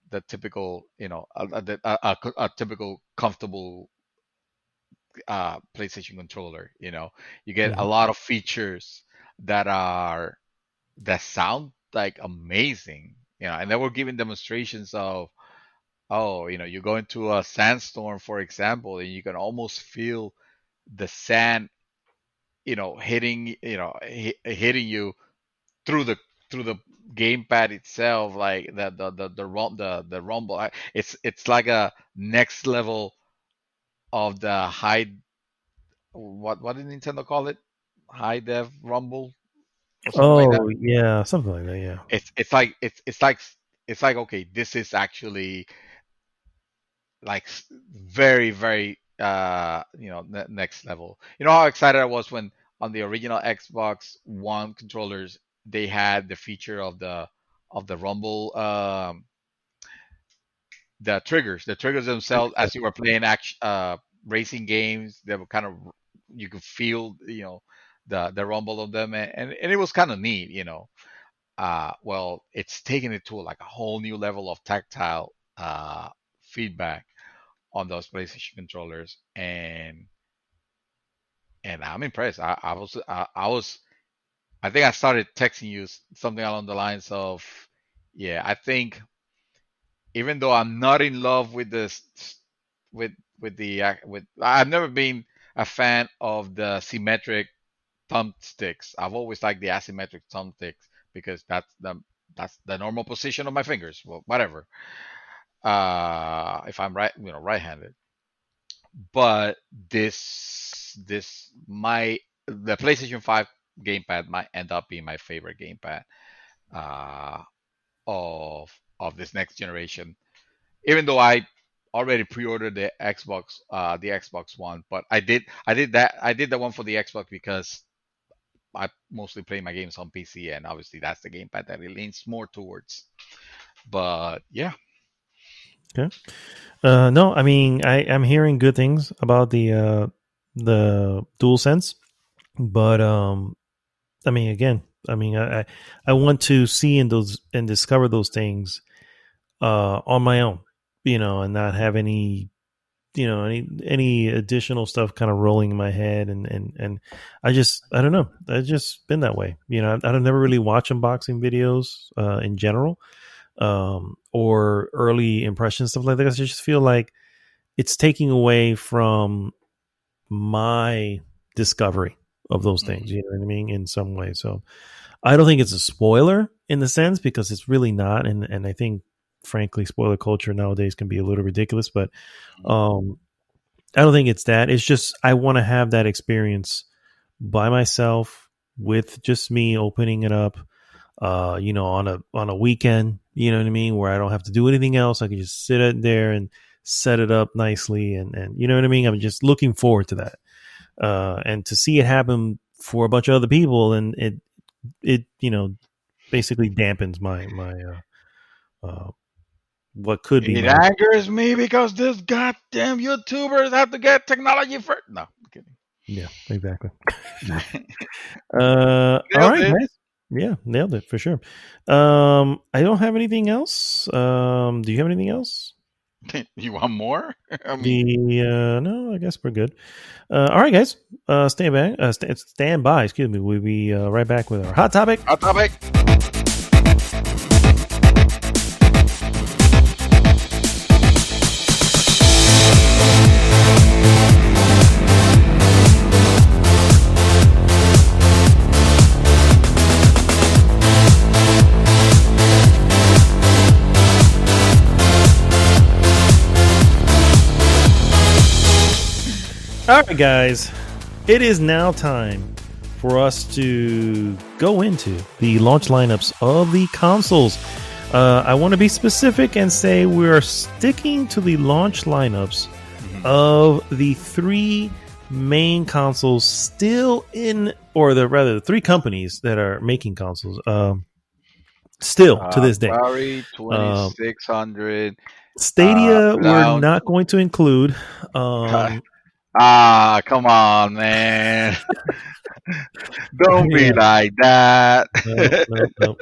the typical, a typical comfortable PlayStation controller. You get a Mhm. lot of features that are that sound like amazing. And they were giving demonstrations of, oh, you go into a sandstorm, for example, and you can almost feel the sand, hitting, hitting you through the gamepad itself, like the rumble. It's like a next level of the high, what did Nintendo call it? High def rumble or something like that. Oh yeah, something like that. Yeah. It's like okay, this is actually like very very next level. You know how excited I was when on the original Xbox One controllers they had the feature of the rumble, the triggers themselves as you were playing racing games. They were kind of, you could feel the rumble of them, and it was kind of neat. Well, it's taking it to like a whole new level of tactile feedback on those PlayStation controllers, and I'm impressed. I think I started texting you something along the lines of, yeah, I think even though I'm not in love with this, with I've never been a fan of the symmetric thumbsticks. I've always liked the asymmetric thumbsticks because that's the normal position of my fingers. Well, whatever. If I'm right-handed, but the PlayStation 5 gamepad might end up being my favorite gamepad uh, of this next generation. Even though I already pre-ordered the Xbox One, but I did that one for the Xbox because I mostly play my games on PC, and obviously that's the gamepad that it leans more towards. But yeah. Okay. No, I mean I'm hearing good things about the DualSense, but I mean again, I want to see and discover those things on my own, and not have any additional stuff kind of rolling in my head, and I don't know, I've just been that way. I've never really watched unboxing videos in general, or early impressions, stuff like that. I just feel like it's taking away from my discovery of those things. Mhm. You know what I mean? In some way. So I don't think it's a spoiler in the sense, because it's really not. And I think, frankly, spoiler culture nowadays can be a little ridiculous, but um, I don't think it's that. It's just, I want to have that experience by myself with just me opening it up, on a weekend, you know what I mean, where I don't have to do anything else. I can just sit it there and set it up nicely, and you know what I mean. I'm just looking forward to that, and to see it happen for a bunch of other people, and it basically dampens my what could be It my angers me because this goddamn YouTubers have to get technology first. No, I'm kidding. yeah, exactly. All Nailed right, it. guys. Yeah, nailed it for sure. I don't have anything else. Do you have anything else? You want more? I mean, No, I guess we're good. All right, guys. Stand by. Excuse me. We'll be right back with our hot topic. hot topic. All right, guys. It is now time for us to go into the launch lineups of the consoles. I want to be specific and say we are sticking to the launch lineups of the three main consoles still in, or the three companies that are making consoles still to this day. Sorry, 2600. Stadia, we're not going to include. Come on, man. Don't be like that. No.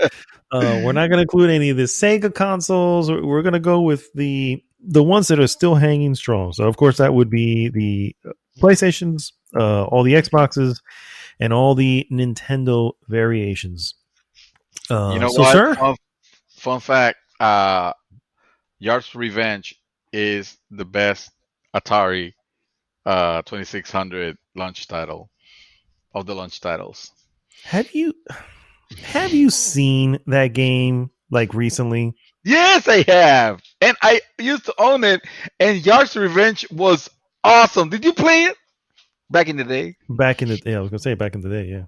We're not going to include any of the Sega consoles. We're going to go with the ones that are still hanging strong. So, of course, that would be the PlayStations, all the Xboxes, and all the Nintendo variations. You know so, what? Sir? Fun fact, Yard's Revenge is the best Atari 2600 launch title of the launch titles. Have you seen that game like recently? Yes, I have. And I used to own it, and Yard's Revenge was awesome. Did you play it back in the day? I was gonna say back in the day, yeah.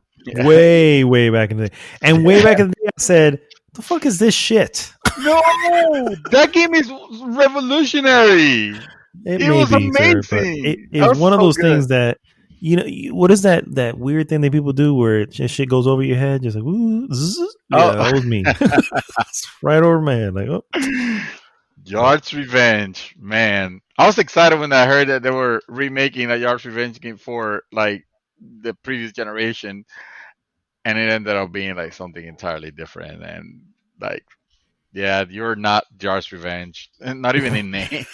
Way back in the day. And way back in the day I said, the fuck is this shit? No, that game is revolutionary. It was amazing. Sir, it's one of those things that, you know, what is that weird thing that people do where shit goes over your head, just like, ooh, that was me. It's right over my head, like, oh. Yard's Revenge, man. I was excited when I heard that they were remaking a Yard's Revenge game for like the previous generation, and it ended up being like something entirely different. And like, yeah, you're not Yard's Revenge, not even in name.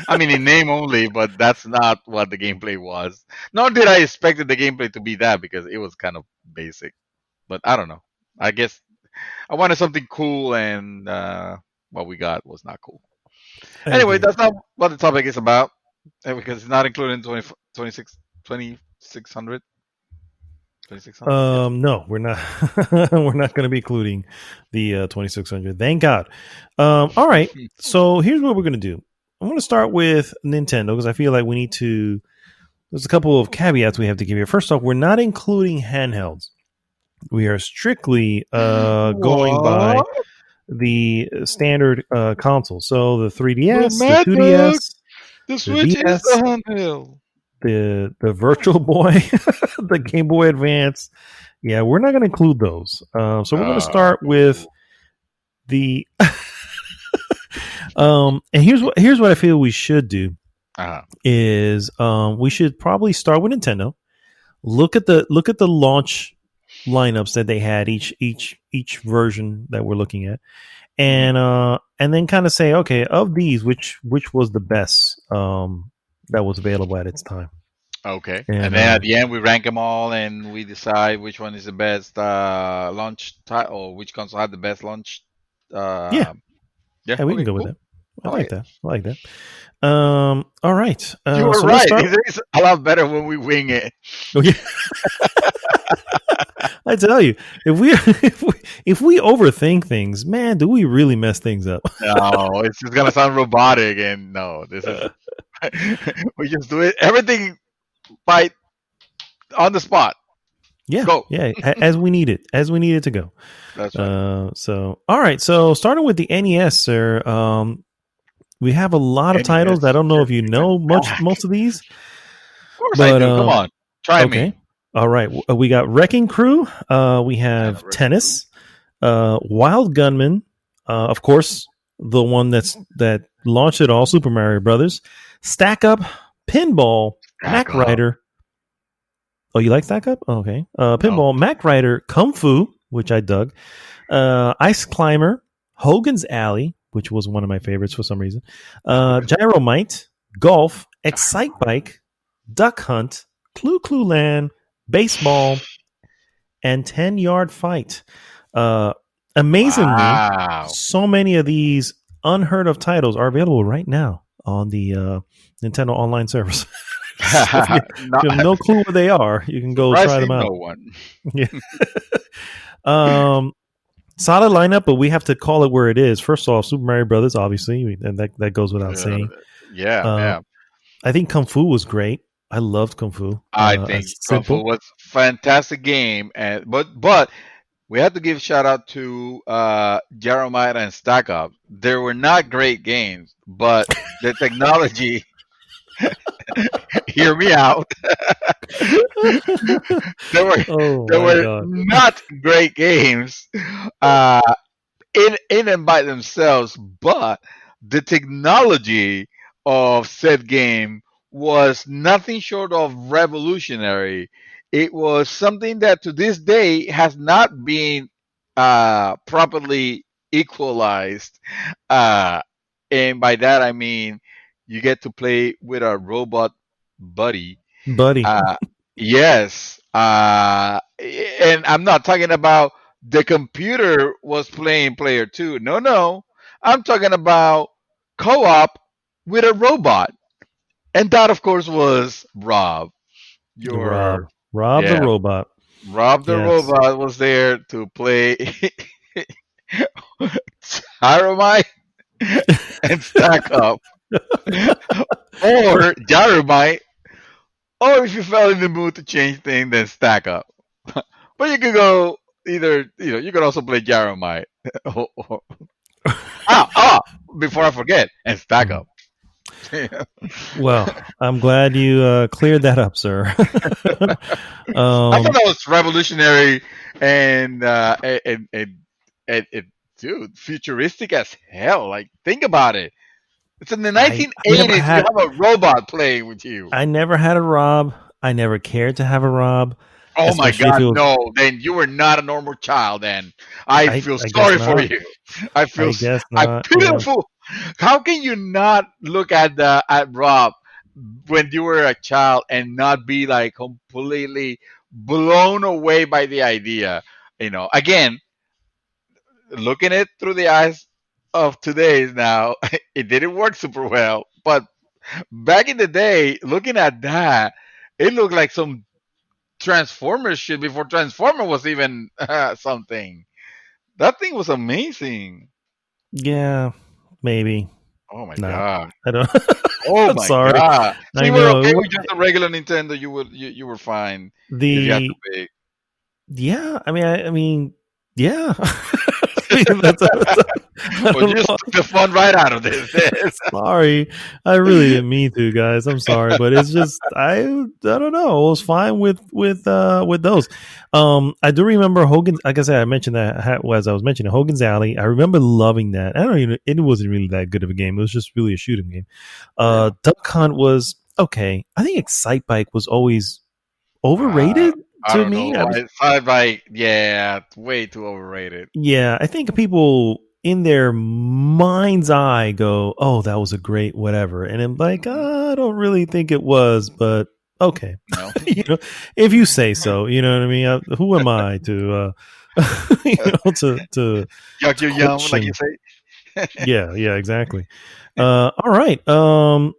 I mean, in name only, but that's not what the gameplay was. Nor did I expect the gameplay to be that, because it was kind of basic. But I don't know. I guess I wanted something cool, and what we got was not cool. Anyway, that's not what the topic is about, because it's not including 2600. 2600. No, we're not. We're not going to be including the 2600. Thank God. All right. So here's what we're going to do. I'm going to start with Nintendo, because I feel like we need to. There's a couple of caveats we have to give here. First off, we're not including handhelds. We are strictly going by the standard console. So the 3DS, the 2DS, the Switch is the handheld. The Virtual Boy, the Game Boy Advance. Yeah, we're not going to include those. So we're going to start with the. And here's what I feel we should do. Is we should probably start with Nintendo. Look at the launch lineups that they had, each version that we're looking at, and then kind of say, okay, of these, which was the best that was available at its time. Okay, and then at the end we rank them all, and we decide which one is the best launch title, or which console had the best launch. Yeah, we can go with that. I like that. All right. You were right. It's a lot better when we wing it. Okay. I tell you, if we overthink things, man, do we really mess things up? No, it's just gonna sound robotic, and no, this is we just do it everything by on the spot. Yeah, go. Yeah, as we need it to go. That's right. So all right, so starting with the NES, sir. We have a lot of titles. I don't know if you know most of these. Of course I do. Come on, try me. All right, we got Wrecking Crew. We have Tennis, Wild Gunman, of course, the one that launched it all, Super Mario Brothers, Stack Up, Pinball, Mac Rider. Oh, you like Stack Up? Oh, okay. Pinball, no. Mac Rider, Kung Fu, which I dug, Ice Climber, Hogan's Alley, which was one of my favorites for some reason, Gyromite, Golf, Excite Bike, Duck Hunt, Clue Clue Land, Baseball, and 10-Yard Fight. Amazingly, so many of these unheard of titles are available right now on the Nintendo online service. So if you have no clue where they are, you can go try them out. No one. Yeah. Solid lineup, but we have to call it where it is. First off, Super Mario Brothers, obviously, and that goes without saying. Yeah. I think Kung Fu was great. I loved Kung Fu. I think Kung Fu Simple. was fantastic game, and but we had to give shout out to Jeremiah and Stack Up. They were not great games, but the technology. Hear me out. They were Oh they my were god. not great games uh, in and by themselves, but the technology of said game was nothing short of revolutionary. It was something that to this day has not been properly equalized. Uh, and by that I mean you get to play with a robot buddy. Buddy. uh, yes. And I'm not talking about the computer was playing player two. No, no. I'm talking about co op with a robot. And that, of course, was Rob. Your, Rob the yeah, robot. Rob the Yes. robot was there to play Tyromite and Stack Up. Or Jaromite. Or if you felt in the mood to change things, then Stack Up. But you could go either, you could also play Jaromite. Ah, before I forget, and Stack Mhm. Up. I Well, I'm glad you cleared that up, sir. thought um, that was revolutionary and, and dude, futuristic as hell. Like, think about it. It's in the I never 1980s. You had have a robot playing with you. I never had a Rob. I never cared to have a Rob, Oh my especially if God, it was. no! Then you were not a normal child. Then I feel I guess sorry for not. you. I feel I guess I not. Yeah. pitiful. How can you not look at Rob when you were a child and not be like completely blown away by the idea? Again, looking it through the eyes of today's now, it didn't work super well. But back in the day, looking at that, it looked like some Transformers shit before Transformer was even something. That thing was amazing. Yeah. Maybe Oh my not. god. I don't. Oh I'm my sorry. god. So I you were know okay with just a regular Nintendo? You were fine if you had to the. pick. Yeah. I mean. Yeah. I mean, I Well, you don't just know. took the fun right out of this. Sorry, I really didn't mean to, guys. I'm sorry, but it's just I don't know. I was fine with those. I do remember Hogan. Like I said, I mentioned that as I was mentioning Hogan's Alley. I remember loving that. I don't even. It wasn't really that good of a game. It was just really a shooting game. Yeah. Duck Hunt was okay. I think Excite Bike was always Uh, overrated I to don't me. know. I like, yeah, way too overrated. Yeah, I think people in their mind's eye go, "Oh, that was a great whatever," and I'm like, Mhm. I don't really think it was, but okay, No. you know, if you say so, you know what I mean. Who am I to, to Yuck your yum, like you question? say. Yeah, exactly. All right. All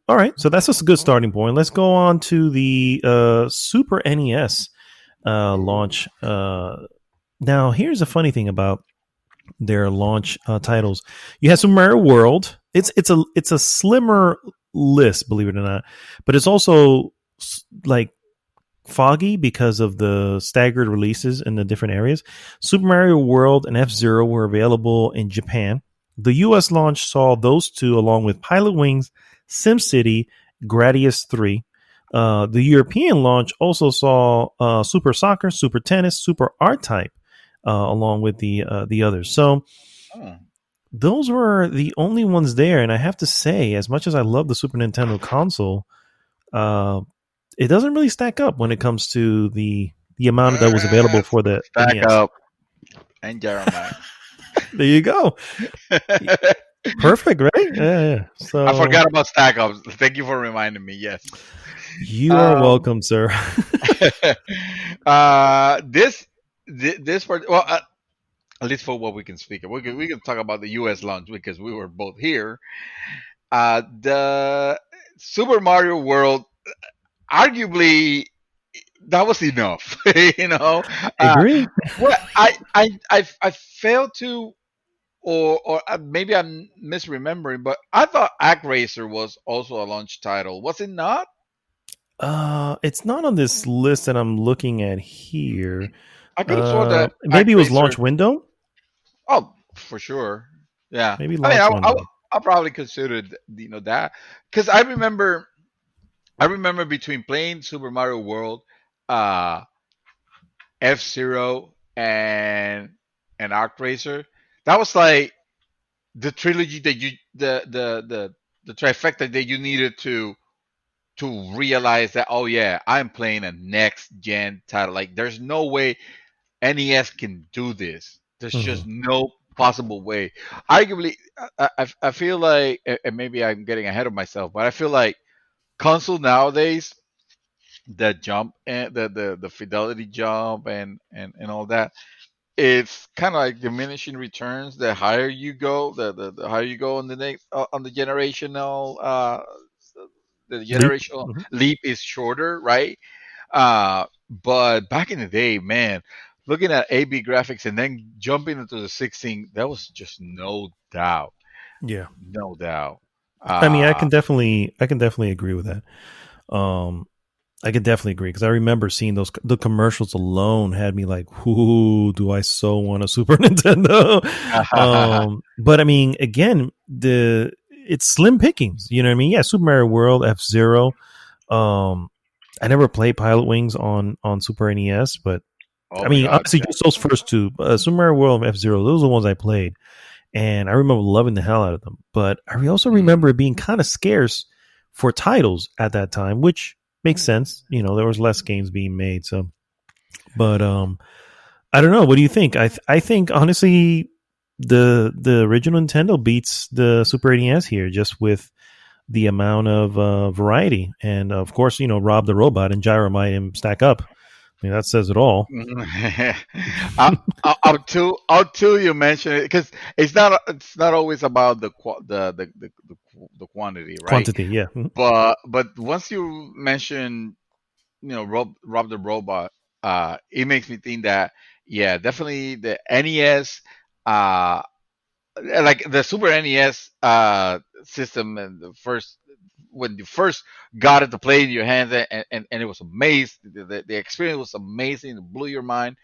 right. So that's just a good starting point. Let's go on to the Super NES Ooh. launch. Now, here's a funny thing about their launch titles. You have Super Mario World. It's a slimmer list, believe it or not, but it's also like foggy because of the staggered releases in the different areas. Super Mario World and F Zero were available in Japan. The US launch saw those two along with Pilot Wings, SimCity, Gradius 3. The European launch also saw Super Soccer, Super Tennis, Super R Type, along with the others. So Oh. those were the only ones there. And I have to say, as much as I love the Super Nintendo console, uh, it doesn't really stack up when it comes to the amount that was available for the Stack NES. up and Jeremiah. There you go. I Perfect, right? Yeah. So forgot about stack ups. Thank you for reminding me. Yes. you are Um, welcome, sir. this this part. Well, at least for what we can speak of, we can talk about the U.S. launch because we were both here. The Super Mario World, arguably, that was enough. you know, I uh, agree. well, I failed to, or maybe I'm misremembering, but I thought ActRacer was also a launch title. Was it not? It's not on this list that I'm looking at here. I could have sworn that Maybe it was Actracer. launch window. Oh, for sure. Yeah. Maybe I mean, launch window. I probably considered that because I remember between playing Super Mario World, uh, F Zero, and Arc Racer. That was like the trilogy that you the trifecta that you needed to realize that, oh yeah, I'm playing a next gen title. Like there's no way NES can do this. There's Mhm. just no possible way. Arguably, I feel like, and maybe I'm getting ahead of myself, but I feel like console nowadays, the jump and the fidelity jump and all that, it's kind of like diminishing returns. The higher you go, the higher you go on the next on the Leap. generational Mhm. leap is shorter, right? But back in the day, man, looking at AB graphics and then jumping into the 16, that was just no doubt, Yeah. no doubt. I mean, Uh, I can definitely agree with that. Um, I can definitely agree because I remember seeing the commercials alone had me like, "Whoo, do I so want a Super Nintendo?" But I mean, again, the it's slim pickings. You know what I mean? Yeah, Super Mario World, F Zero. Um, I never played Pilot Wings on Super NES, but oh I my mean, God, honestly, just those first two, Super Mario World and F Zero, those are the ones I played, and I remember loving the hell out of them. But I also mm, remember it being kind of scarce for titles at that time, which makes sense. You know, there was less games being made, so. But I don't know. What do you think? I think honestly, the original Nintendo beats the Super NES here, just with the amount of variety, and of course, you know, Rob the Robot and Gyromite and Stack Up. I mean, that says it all. I, until you mention it, because it's not always about the quantity, right? Quantity, yeah. Mhm. But once you mention, Rob the Robot, it makes me think that, yeah, definitely the NES, uh like the Super NES system, and the first when you first got it to play in your hands, and it was amazing. The experience was amazing. It blew your mind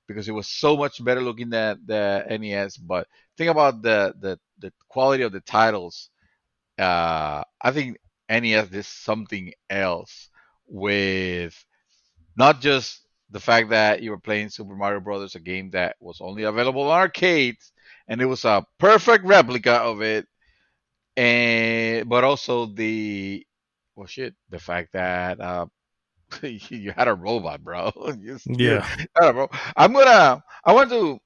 because it was so much better looking than the NES. But think about the quality of the titles. I think NES did something else with not just the fact that you were playing Super Mario Brothers, a game that was only available on arcades, and it was a perfect replica of it, and but also the fact that you had a robot, bro. You Yeah. had a I want to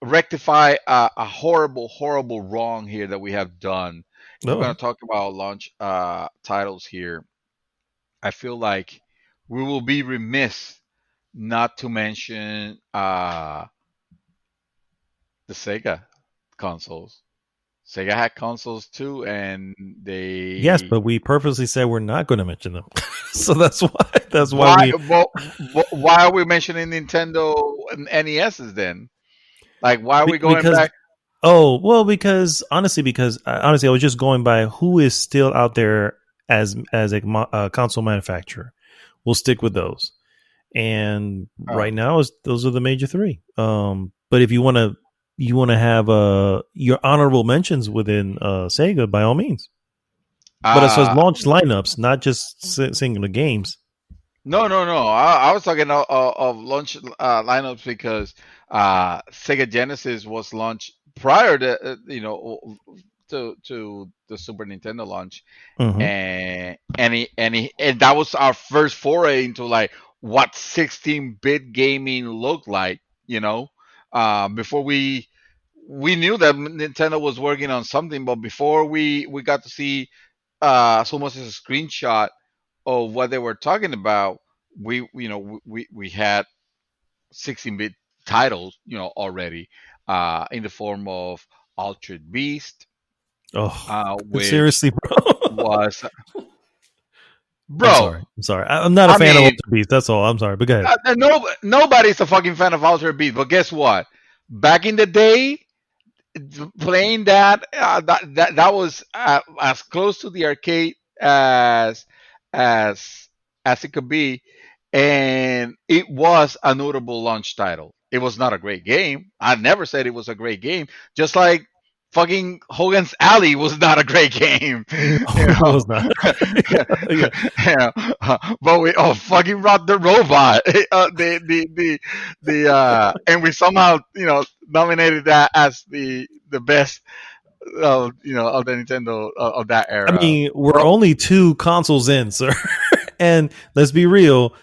rectify a horrible, horrible wrong here that we have done. If we're gonna Oh, talk about launch titles here, I feel like we will be remiss not to mention the Sega consoles. Sega had consoles too, and yes, they but we purposely said we're not going to mention them, so that's why why we why are we mentioning Nintendo and NESs then? Like, why are we going because back? oh well because honestly I was just going by who is still out there as a console manufacturer. We'll stick with those. And Oh, right now, those are the major three. But if you want to have your honorable mentions within Sega, by all means. But as far as uh, launch lineups, not just singular games. no, no, no. I was talking of launch lineups because Sega Genesis was launched prior to to the Super Nintendo launch, Hmm. and that was our first foray into like what 16-bit gaming looked like. Before we knew that Nintendo was working on something, but before we got to see so much as a screenshot of what they were talking about, we had 16-bit titles, already in the form of Altered Beast, Oh, which seriously, bro. was, I'm bro. sorry. I'm sorry. I'm not a I fan of mean, Ultra Beast. That's all. I'm sorry. But go ahead. nobody's a fucking fan of Altered Beast, but guess what? Back in the day, playing that was as close to the arcade as as it could be, and it was a notable launch title. It was not a great game. I never said it was a great game. Just like fucking Hogan's Alley was not a great game, No, you it know. was not. Yeah. Yeah, but we fucking robbed the robot. And we somehow nominated that as the best of the Nintendo of that I era. mean, we're only 2 consoles in, sir. And let's be real,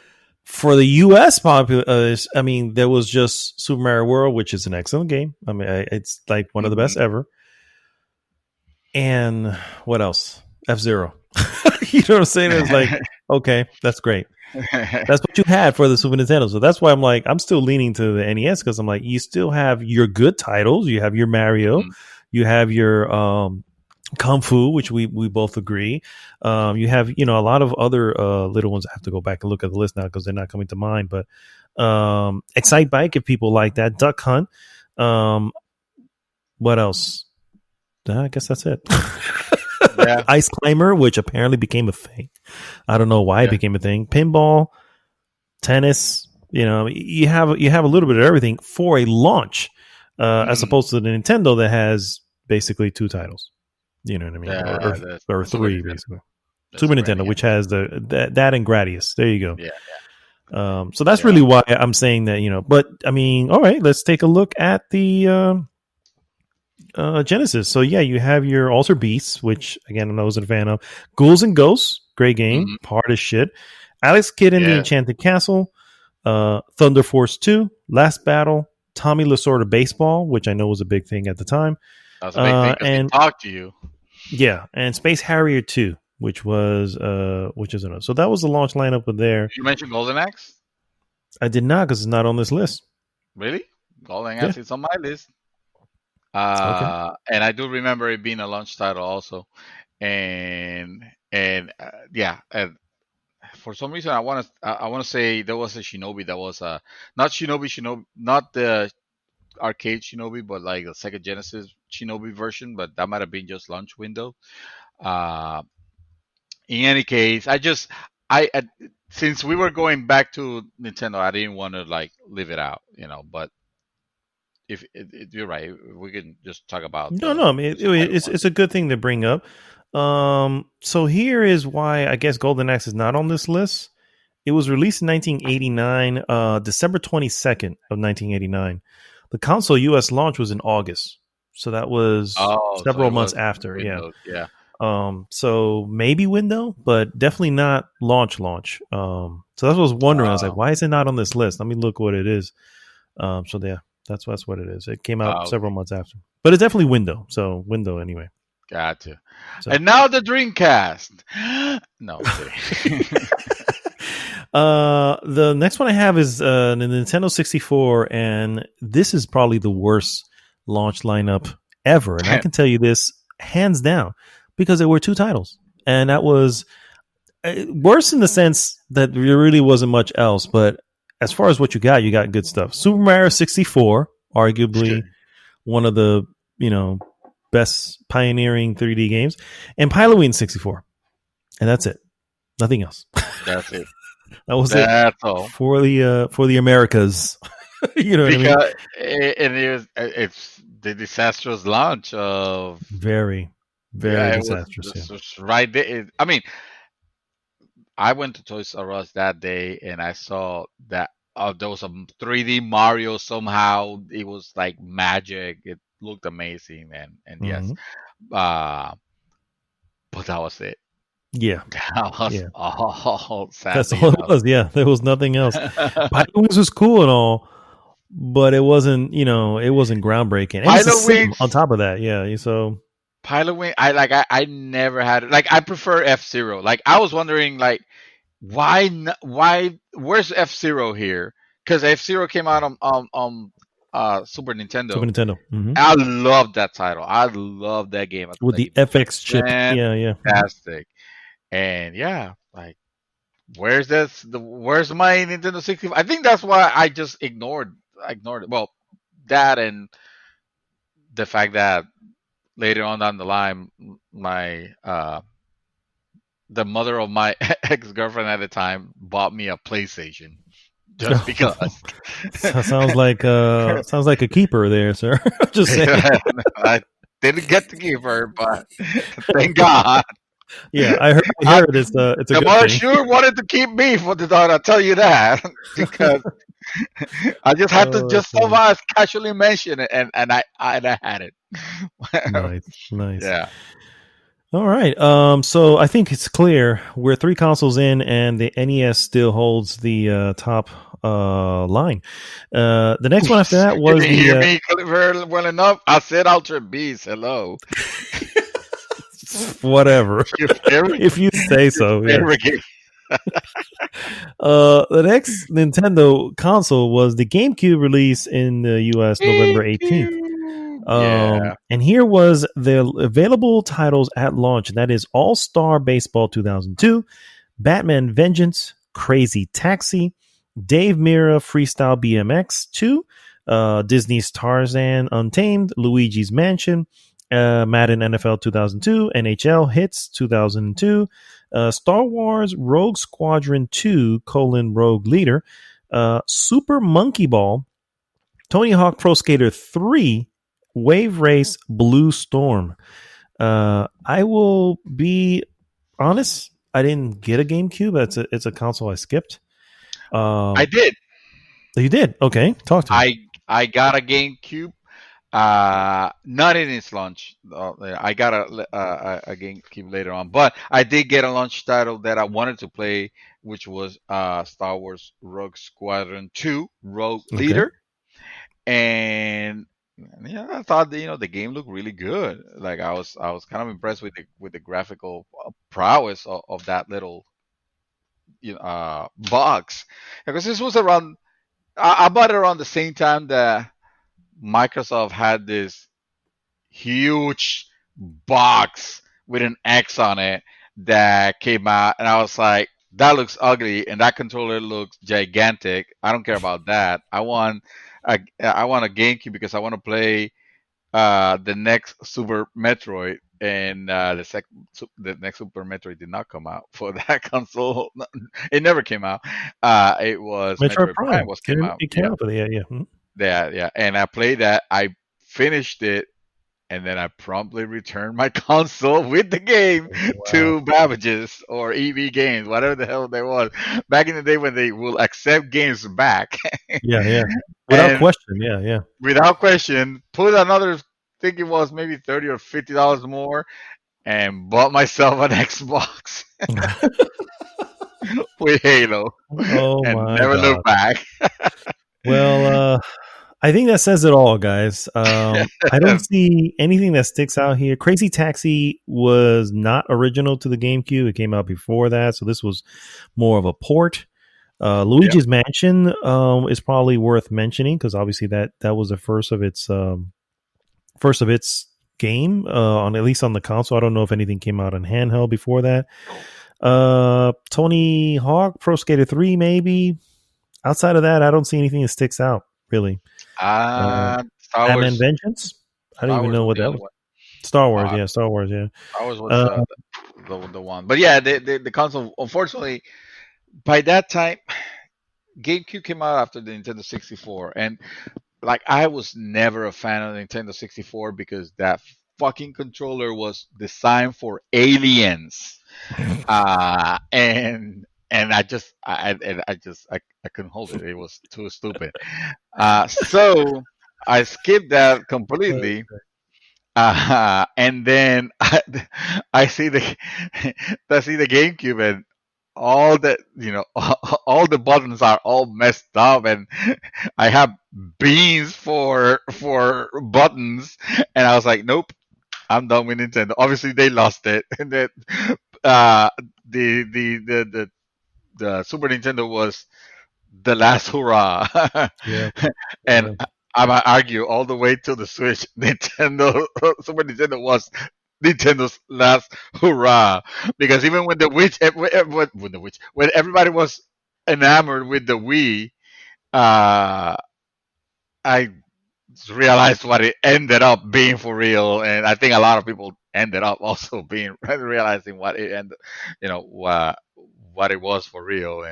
for the US I mean, there was just Super Mario World, which is an excellent game. I mean, it's like one of the best ever. And what else? F-Zero. You know what I'm saying? It's like, okay, that's great. That's what you had for the Super Nintendo. So that's why I'm like, I'm still leaning to the NES, because I'm like, you still have your good titles. You have your Mario. You have your Kung Fu, which we both agree. You have, a lot of other little ones. I have to go back and look at the list now because they're not coming to mind. But Excite Bike, if people like that. Duck Hunt. What else? I guess that's it. Yeah. Ice Climber, which apparently became a thing. I don't know why it became a thing. Pinball, tennis. You have a little bit of everything for a launch, as opposed to the Nintendo that has basically 2 titles. You know what I mean? Or 3, basically. Super Nintendo, which has that and Gradius. There you go. Yeah. So that's really why I'm saying that, but I mean, all right, let's take a look at the Genesis. So yeah, you have your Alter Beasts, which again, I wasn't a fan of. Ghouls and Ghosts, great game, hard as shit. Alex Kidd and the Enchanted Castle, Thunder Force 2, Last Battle, Tommy Lasorda Baseball, which I know was a big thing at the time. That was a big thing because and he talked to you. Yeah, and Space Harrier 2, which is another. So that was the launch lineup with there. Did you mention Golden Axe? I did not, because it's not on this list. Really? Golden Axe is on my list. Okay. And I do remember it being a launch title also, and for some reason I want to say there was a Shinobi that was not Shinobi, not the arcade Shinobi, but like the Sega Genesis Shinobi version, but that might have been just launch window. In any case, since we were going back to Nintendo, I didn't want to like leave it out, but if you're right, we can just talk about. No. I mean, it's a good thing to bring up. So here is why I guess Golden Axe is not on this list. It was released in 1989, December 22nd of 1989. The console US launch was in August, so that was several months after. Windows, yeah. So maybe window, but definitely not launch. So that's what I was wondering. I was like, why is it not on this list? Let me look what it is. So yeah. That's what it is. It came out several months after, but it's definitely window. So window anyway. Gotcha. So. And now the Dreamcast. No. The next one I have is the Nintendo 64, and this is probably the worst launch lineup ever. And I can tell you this hands down because there were 2 titles, and that was worse in the sense that there really wasn't much else, but as far as what you got good stuff. Super Mario 64, arguably one of the, best pioneering 3D games, and Pilotwing 64. And that's it. Nothing else. That's it. That was it all. For the Americas. You know what I mean? It's the disastrous launch of very, very disastrous. It was right there. I mean, I went to Toys R Us that day and I saw that there was a 3D Mario somehow. It was like magic. It looked amazing and yes. But that was it. Yeah. That was all. That's all it was. Yeah. There was nothing else. Pilotwings was cool and all, but it wasn't, it wasn't groundbreaking. And it's on top of that. Yeah. So Pilotwing, I never had it. Like I prefer F-Zero. Like I was wondering, like why where's F-Zero here? Because F-Zero came out on Super Nintendo. Mm-hmm. I love that title. I love that game with the FX chip. Yeah. Fantastic. And like where's my Nintendo 64? I think that's why I just ignored it. Well, that and the fact that later on down the line, my the mother of my ex-girlfriend at the time bought me a PlayStation just because. Sounds like a keeper there, sir. Just saying. I didn't get to keep her, but thank God. Yeah, I I, heard it's a the good mother thing. sure wanted to keep me for the dog. I'll tell you that because I just had to Oh, that's just funny. somehow casually mention it, and I had it. Nice, nice. Yeah. All right. So I think it's clear we're three consoles in, and the NES still holds the top line. The next one after that You was didn't hear the me very well enough. I said Ultra Beast. Hello. whatever, Your favorite, if you say your so. Yeah. favorite game. The next Nintendo console was the GameCube release in the US November 18th. GameCube. Yeah. And here was the available titles at launch. And that is All Star Baseball 2002, Batman Vengeance, Crazy Taxi, Dave Mirra Freestyle BMX 2, Disney's Tarzan Untamed, Luigi's Mansion, Madden NFL 2002, NHL Hits 2002, Star Wars Rogue Squadron 2, Rogue Leader, Super Monkey Ball, Tony Hawk Pro Skater 3, Wave Race Blue Storm. I will be honest, I didn't get a GameCube. It's a console I skipped. I did. You did? Okay, talk to me. I got a GameCube. Not in its launch. I got a GameCube later on, but I did get a launch title that I wanted to play, which was Star Wars Rogue Squadron 2, Rogue Okay. Leader, and yeah, I thought the game looked really good. Like I was kind of impressed with the graphical prowess of that little box, because this was around. I bought it around the same time that Microsoft had this huge box with an X on it that came out, and I was like, that looks ugly, and that controller looks gigantic. I don't care about that. I want a GameCube because I want to play the next Super Metroid, and the next Super Metroid did not come out for that console. It never came out. It was Metroid Metroid Prime Prime. was came out. It came Yeah, out for the yeah. Mhm. yeah. And I played that. I finished it, and then I promptly returned my console with the game Wow. to Babbage's or EV Games, whatever the hell they was. Back in the day when they will accept games back. Yeah, yeah. Without And question. Yeah, yeah. without question, put another, think it was maybe $30 or $50 more, and bought myself an Xbox with Halo, Oh and my never god. looked back. Well, I think that says it all, guys. I don't see anything that sticks out here. Crazy Taxi was not original to the GameCube. It came out before that, so this was more of a port. Yeah. Luigi's Mansion is probably worth mentioning because obviously that was the first of its game on at least on the console. I don't know if anything came out on handheld before that. Tony Hawk Pro Skater 3 maybe. Outside of that, I don't see anything that sticks out really. Star Batman Wars. Vengeance. I don't Star even Wars know was what the that other was. one. Star Wars, Uh, yeah, Star Wars, yeah. Star Wars was Uh, the one. But yeah, the console. Unfortunately, by that time, GameCube came out after the Nintendo 64, and like I was never a fan of the Nintendo 64 because that fucking controller was designed for aliens. And I couldn't hold it. It was too stupid. So I skipped that completely. And then I see the I see the GameCube, and all the all the buttons are all messed up, and I have beans for buttons, and I was like, nope, I'm done with Nintendo. Obviously, they lost it, and then uh, the Super Nintendo was the last hurrah. yeah, And yeah. I might argue all the way to the Switch, Nintendo Super Nintendo was Nintendo's last hurrah, because even when when everybody was enamored with the Wii, uh, I realized what it ended up being for real, and I think a lot of people ended up also being realizing what it ended, what it was for real,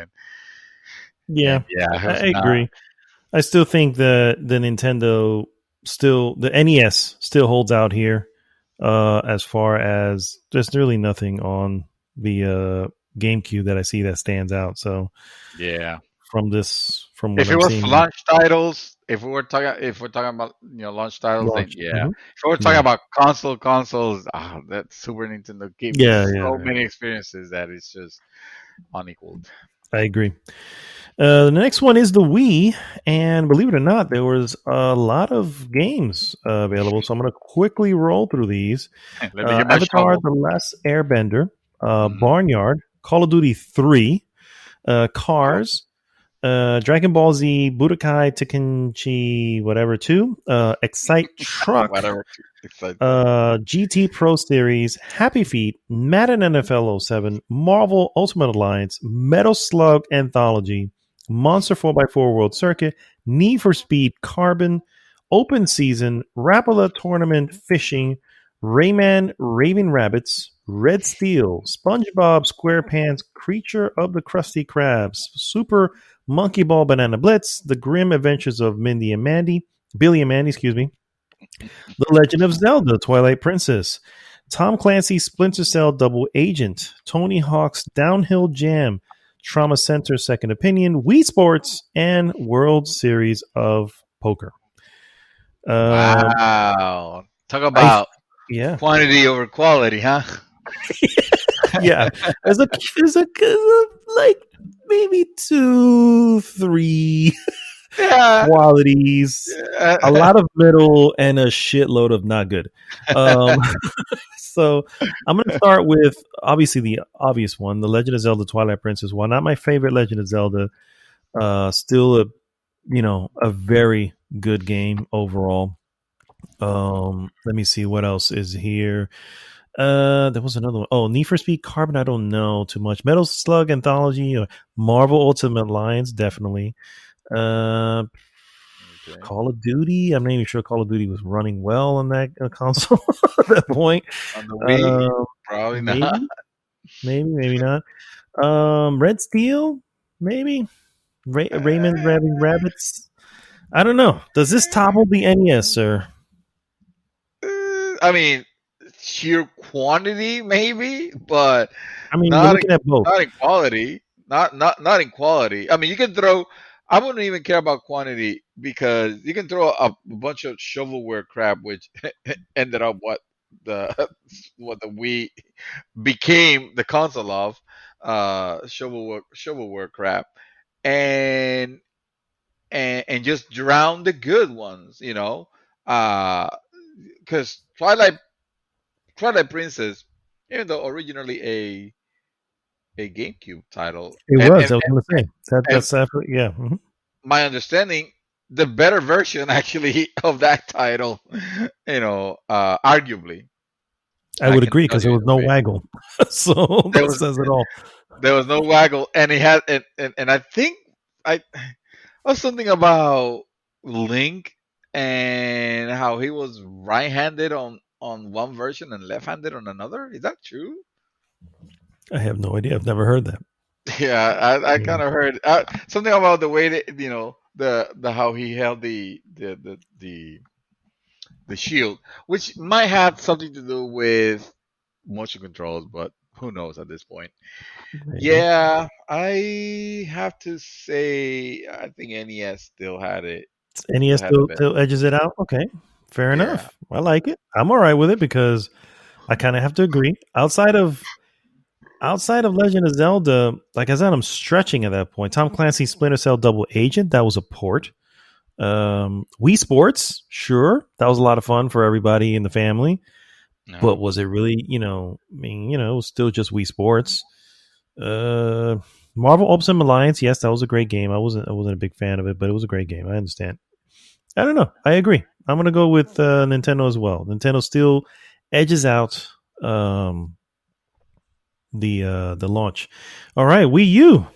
Yeah, and yeah, it was I not. agree. I still think that the NES still holds out here. As far as there's really nothing on the GameCube that I see that stands out. So Yeah, from what if it I'm was seeing, launch titles, if we're talking about launch titles, then launch. yeah. Hmm. If we're talking Yeah, about consoles, that Super Nintendo gave me yeah, yeah, so yeah. many experiences that it's just unequaled. I agree. The next one is the Wii, and believe it or not, there was a lot of games available. So I'm going to quickly roll through these: Let me get my Avatar: shovel. The Last Airbender, Hmm. Barnyard, Call of Duty 3, Oh, Cars, Dragon Ball Z, Budokai Tenkaichi, whatever 2, Excite Truck, whatever. Excited. GT Pro Series, Happy Feet, Madden NFL 07, Marvel Ultimate Alliance, Metal Slug Anthology, Monster 4x4 World Circuit, Need for Speed Carbon, Open Season, Rapala Tournament Fishing, Rayman Raving Rabbits, Red Steel, SpongeBob SquarePants Creature of the Krusty Krabs, Super Monkey Ball Banana Blitz, The Grim Adventures of Billy and Mandy, excuse me, the Legend of Zelda Twilight Princess, Tom Clancy's Splinter Cell Double Agent, Tony Hawk's Downhill Jam, Trauma Center Second Opinion, Wii Sports, and World Series of Poker. Um, Wow. Talk I about yeah quantity over quality, huh? yeah. There's a like maybe 2, 3 Yeah. qualities, a Yeah. lot of middle, and a shitload of not good. Um, So I'm going to start with obviously the obvious one, The Legend of Zelda: Twilight Princess. While not my favorite Legend of Zelda, still a very good game overall. Let me see what else is here. There was another one. Oh, Need for Speed Carbon. I don't know too much. Metal Slug Anthology or Marvel Ultimate Alliance, definitely. Uh, Okay. Call of Duty. I'm not even sure Call of Duty was running well on that console at that point. On the Wii, Um, probably not. maybe. Maybe, maybe not. Red Steel, maybe. Raymond Rabbit Rabbits. I don't know. Does this topple the NES, sir? I mean, sheer quantity maybe, but I mean, we're not in, looking at both. not in quality. Not in quality. I mean, you can throw. I wouldn't even care about quantity because you can throw a bunch of shovelware crap, which ended up the what the Wii became the console of, shovelware crap, and and just drown the good ones, uh, because Twilight Princess, even though originally a GameCube title, It and was. I was going to say and that's absolutely yeah. my understanding, the better version actually of that title, arguably, I I would can agree tell because you there in was a no way, waggle, so there that was says it all. there was no waggle, and it had and I think I was something about Link and how he was right-handed on one version and left-handed on another. Is that true? I have no idea. I've never heard that. Yeah, I Yeah. kind of heard something about the way that the how he held the shield, which might have something to do with motion controls, but who knows at this point. Maybe Yeah, I have to say I think NES still NES had the best. still edges it out. Okay, fair Yeah. enough. I like it. I'm all right with it because I kind of have to agree. Outside of Legend of Zelda, like I said, I'm stretching at that point. Tom Clancy's Splinter Cell Double Agent, that was a port. Wii Sports, sure, that was a lot of fun for everybody in the family. But No. was it really, it was still just Wii Sports. Uh, Marvel Ultimate Alliance, yes, that was a great game. I wasn't a big fan of it, but it was a great game. I understand. I don't know. I agree. I'm gonna go with Nintendo as well. Nintendo still edges out the launch. All right, Wii U.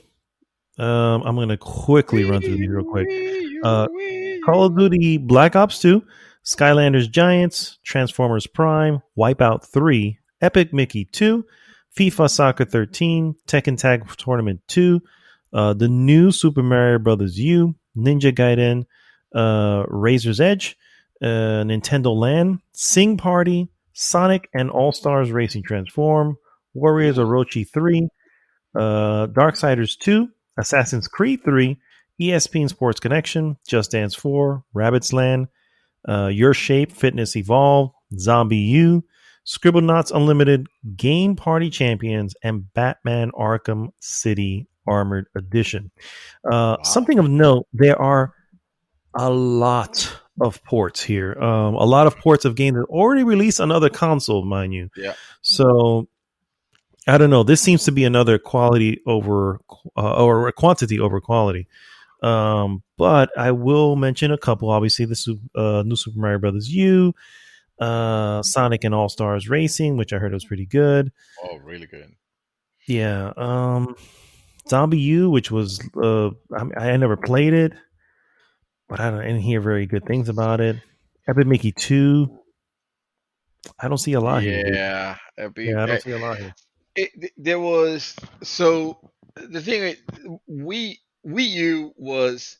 I'm gonna quickly run through these real quick. Wii U, Uh, Wii Call of U. Duty Black Ops 2, Skylanders Giants, Transformers Prime, Wipeout 3, Epic Mickey 2, FIFA Soccer 13, Tekken Tag Tournament 2, the new Super Mario Brothers U, Ninja Gaiden, Razor's Edge, Nintendo Land, Sing Party, Sonic and All Stars Racing Transform, Warriors Ooh, Orochi 3, Darksiders 2, Assassin's Creed 3, ESPN Sports Connection, Just Dance 4, Rabbids Land, Your Shape, Fitness Evolved, Zombie U, Scribblenauts Unlimited, Game Party Champions, and Batman Arkham City Armored Edition. wow. Something of note, there are a lot of ports here. A lot of ports of games that already released on other console, mind you. Yeah. So I don't know. This seems to be another quality over or quantity over quality. But I will mention a couple. Obviously, the new Super Mario Brothers U, Sonic and All Stars Racing, which I heard was pretty good. Oh, really good. Yeah, Zombie U, which was I never played it, but I didn't hear very good things about it. Epic Mickey 2, I don't see a lot here, dude. Yeah. Yeah, I don't see a lot here. There was so the thing is, Wii U was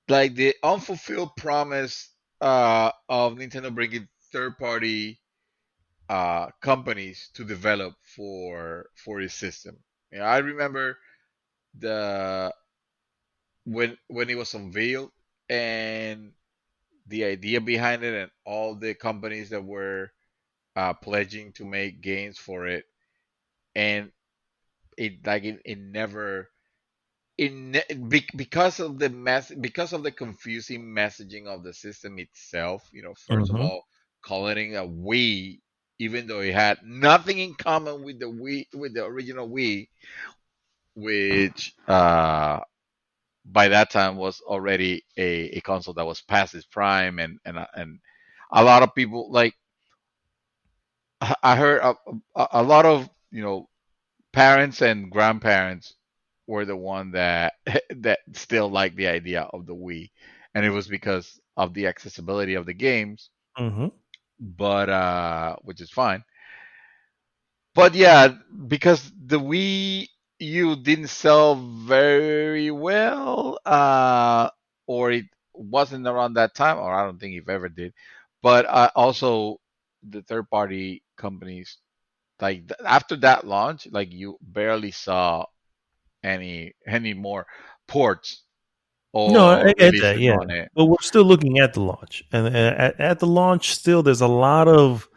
like the unfulfilled promise of Nintendo bringing third party companies to develop for its system. Yeah, I remember the when it was unveiled and the idea behind it and all the companies that were pledging to make games for it, and it never because of because of the confusing messaging of the system itself. First of Mm-hmm. all, calling it a Wii, even though it had nothing in common with the Wii, with the original Wii, which by that time was already a console that was past its prime, and a lot of people like I heard a lot of parents and grandparents were the one that that still liked the idea of the Wii, and it was because of the accessibility of the games, Mm-hmm. but which is fine. But yeah, because the Wii U didn't sell very well, or it wasn't around that time, or I don't think it ever did. But also, the third party companies, like after that launch, like you barely saw any more ports No, or I get that. releases Yeah, on it. but we're still looking at the launch, and at the launch, still there's a lot of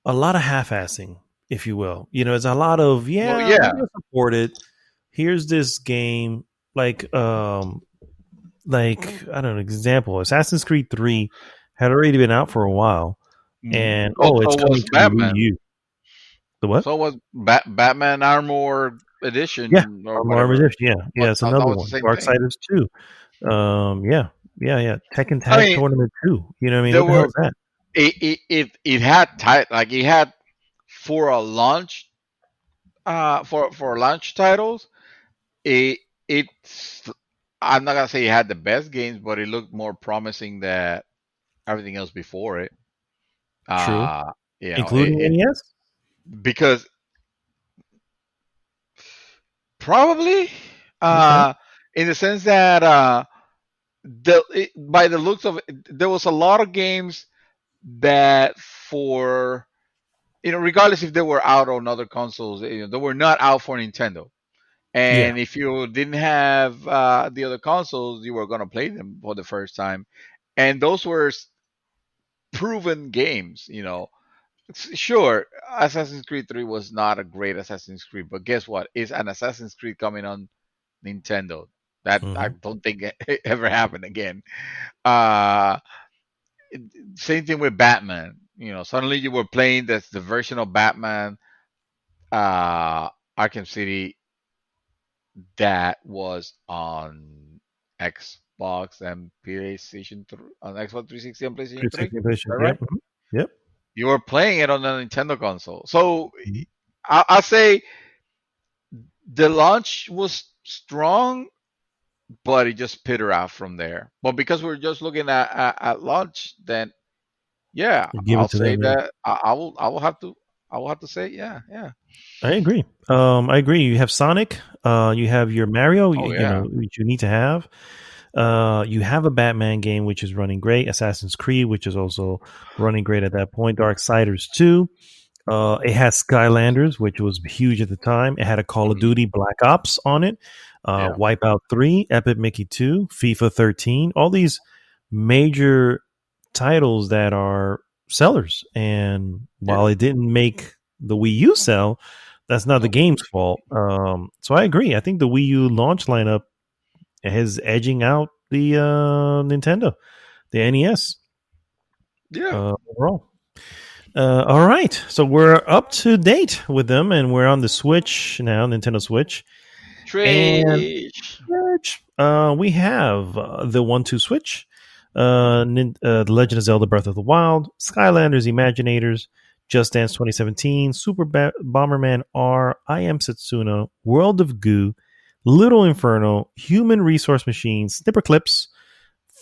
half-assing, if you will. It's a lot of Well, yeah, we're yeah, gonna support it. Here's this game, like I don't know, example. Assassin's Creed 3 had already been out for a while, and well, it's so coming was to the Wii Batman. U. The what? So was Batman Armor Yeah, Edition or Armor whatever. Edition. Yeah, yeah, it's That another was the one. same thing. Darksiders 2. Yeah, yeah, yeah. Tekken I Tag mean, Tournament 2. You know what I mean? there What the hell were is that? it had like it had for a launch for launch titles. It's I'm not gonna say it had the best games, but it looked more promising than everything else before it. True, Uh, including NES. because probably Okay. in the sense that by the looks of it, there was a lot of games that for regardless if they were out on other consoles, they were not out for Nintendo. Yeah. And if you didn't have the other consoles, you were gonna play them for the first time, and those were proven games. Sure, Assassin's Creed 3 was not a great Assassin's Creed, but guess what? It's an Assassin's Creed coming on Nintendo. That I Hmm. don't think it ever happened again. Uh, Same thing with Batman. Suddenly you were playing the version of Batman, uh, Arkham City, that was on Xbox and PlayStation 3, on Xbox 360 and PlayStation 3. Is 360 edition. that right? Yep. Mhm. Yep. You were playing it on a Nintendo console. So Mhm. I say the launch was strong, but it just petered out from there. But because we're just looking at launch, then yeah, Give I'll it to say them. Yeah. that I will have to say yeah, yeah. I agree. I agree. You have Sonic. You have your Mario. Oh You yeah. know, which you need to have. You have a Batman game, which is running great. Assassin's Creed, which is also running great at that point. Darksiders 2. It had Skylanders, which was huge at the time. It had a Call of Mhm. Duty Black Ops on it. Yeah. Wipeout 3, Epic Mickey 2, FIFA 13. All these major titles that are sellers. And Yeah. while it didn't make the Wii U sell, that's not the No. game's fault. So I agree. I think the Wii U launch lineup is edging out the Nintendo, the NES Yeah. overall. All right, so we're up to date with them, and we're on the Switch now, Nintendo Switch, and Trish. we have the 1-2 Switch, The Legend of Zelda: Breath of the Wild, Skylanders Imaginators, Just Dance 2017, Bomberman R, I Am Setsuna, World of Goo, Little Inferno, Human Resource Machine, Snipper Clips,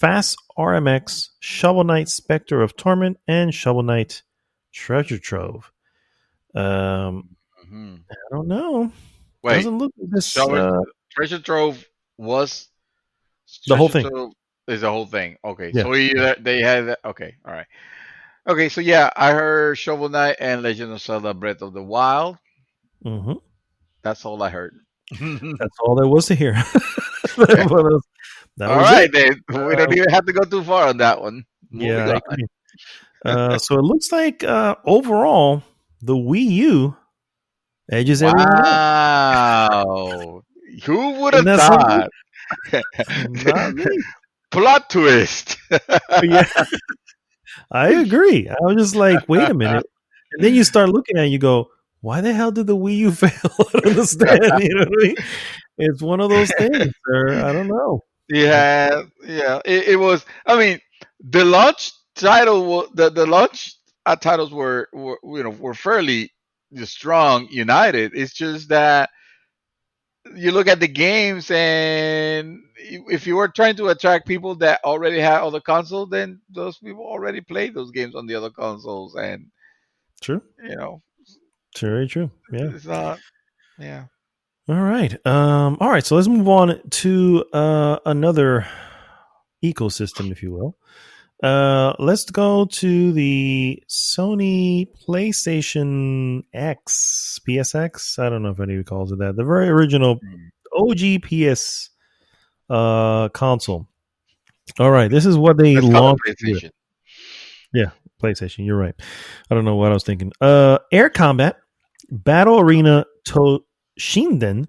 Fast RMX, Shovel Knight Spectre of Torment, and Shovel Knight Treasure Trove. Mhm. I don't know. Wait, Doesn't look like this. Shower Treasure Trove was The whole Treasure thing. Trove is the whole thing. Okay, Yeah. so they had that. Okay, all right. Okay, so yeah, I heard Shovel Knight and Legend of Zelda: Breath of the Wild. Hmm. That's all I heard. That's all there was to hear. that was, that All was right, it. then we don't even have to go too far on that one. Yeah, Moving I on. agree. So it looks like overall the Wii U edges everyone out. Wow, who would Isn't have that something? thought? Not me. Plot twist. Yeah, I agree. I was just like, wait a minute. And then you start looking at it, you go, why the hell did the Wii U fail? I don't understand. You know what I mean? It's one of those things, sir. I don't know. Yeah, yeah. It was. I mean, the launch title, the launch titles were were fairly strong, united. It's just that you look at the games, and if you were trying to attract people that already had other consoles, then those people already played those games on the other consoles, and True. you know, Very true. Yeah. it's not. Yeah. All right. All right. So let's move on to another ecosystem, if you will. Let's go to the Sony PlayStation X, PSX. I don't know if anybody calls it that. The very original Mm. OG PS console. All right. This is what they Let's call it launched with. PlayStation. Yeah, PlayStation. You're right. I don't know what I was thinking. Air Combat, Battle Arena Toshinden,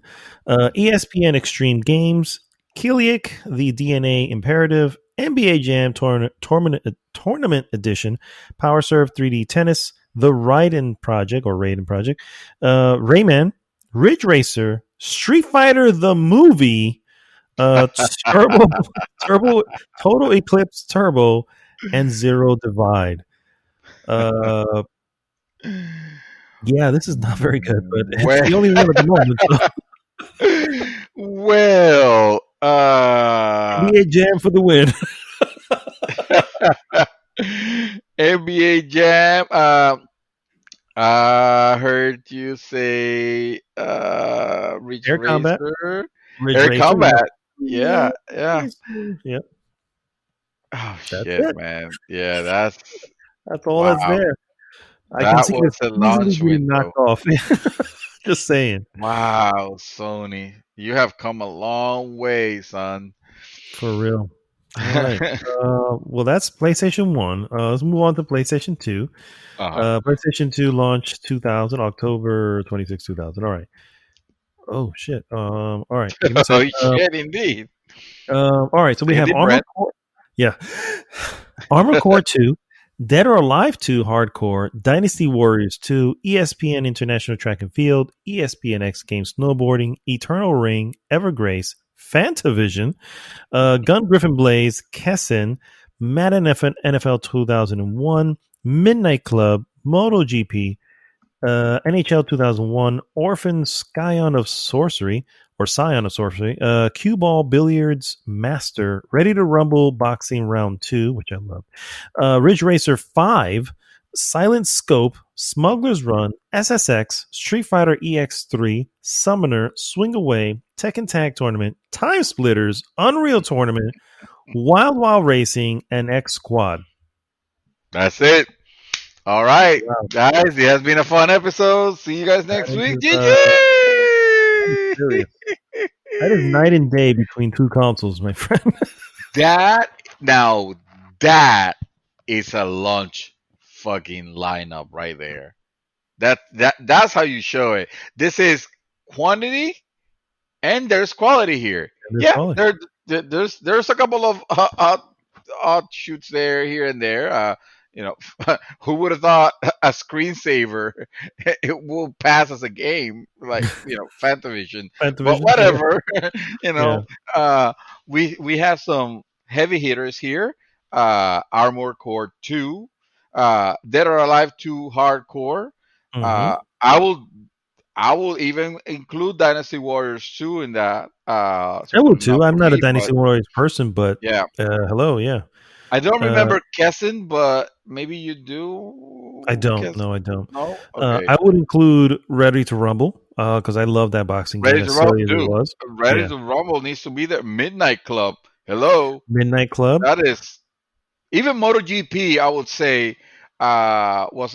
ESPN Extreme Games, Kiliak, the DNA Imperative, NBA Jam Tournament Edition, Power Serve 3D Tennis, The Raiden Project Rayman, Ridge Racer, Street Fighter the Movie, Turbo, Turbo, Total Eclipse Turbo, and Zero Divide. Uh, yeah, this is not very good, but it's the only one at the moment. So Well, NBA Jam for the win. NBA Jam. I heard you say Ridge Air Combat, Racer, Ridge Air Racer. Combat. Yeah, Yeah, yeah. yep, Oh that's shit, it. man. Yeah, that's That's all that's wow. there. I can That see was this a easily launch getting window. knocked off. Just saying. Wow, Sony, you have come a long way, son. For real. All right. Well, that's PlayStation 1. Let's move on to PlayStation 2. Uh-huh. PlayStation 2 launched 2000, October 26, 2000. All right. Oh, shit. All right. Give me a Oh second. shit, indeed. All right. So we Take a have deep Armor breath. Core. Yeah. Armor Core 2, Dead or Alive 2 Hardcore, Dynasty Warriors 2, ESPN International Track and Field, ESPN X Games Snowboarding, Eternal Ring, Evergrace, Fantavision, Gun Griffin Blaze, Kessen, Madden NFL 2001, Midnight Club, MotoGP, NHL 2001, Orphan Scion of Sorcery, or Scion of Sorcery, Cue Ball Billiards Master, Ready to Rumble Boxing Round 2, which I love, Ridge Racer 5, Silent Scope, Smuggler's Run, SSX, Street Fighter EX3, Summoner, Swing Away, Tekken Tag Tournament, Time Splitters, Unreal Tournament, Wild Wild Racing, and X Squad. That's it. All right, Wow. guys. It has been a fun episode. See you guys next That week. is, that is GG! serious. That is night and day between two consoles, my friend. That now that is a launch fucking lineup right there. That's how you show it. This is quantity and there's quality here. There's Yeah, quality. there's a couple of odd shoots there here and there. You know, who would have thought a screensaver it will pass as a game like Fantavision, but Fantavision, whatever. you yeah. know, we have some heavy hitters here. Armor Core 2, Dead or Alive 2 Hardcore. Mm-hmm. I will even include Dynasty Warriors 2 in that. I will Not too. I'm for not a me, Dynasty but Warriors person, but yeah. hello, yeah. I don't Uh, remember Kessin, but maybe you do. I don't. Kessin? No, I don't. No? Okay. I would include Ready to Rumble because I love that boxing game Ready as to Rumble, silly as it dude. was. Ready Yeah. to Rumble needs to be there. Midnight Club. Hello. Midnight Club. That is even MotoGP. I would say was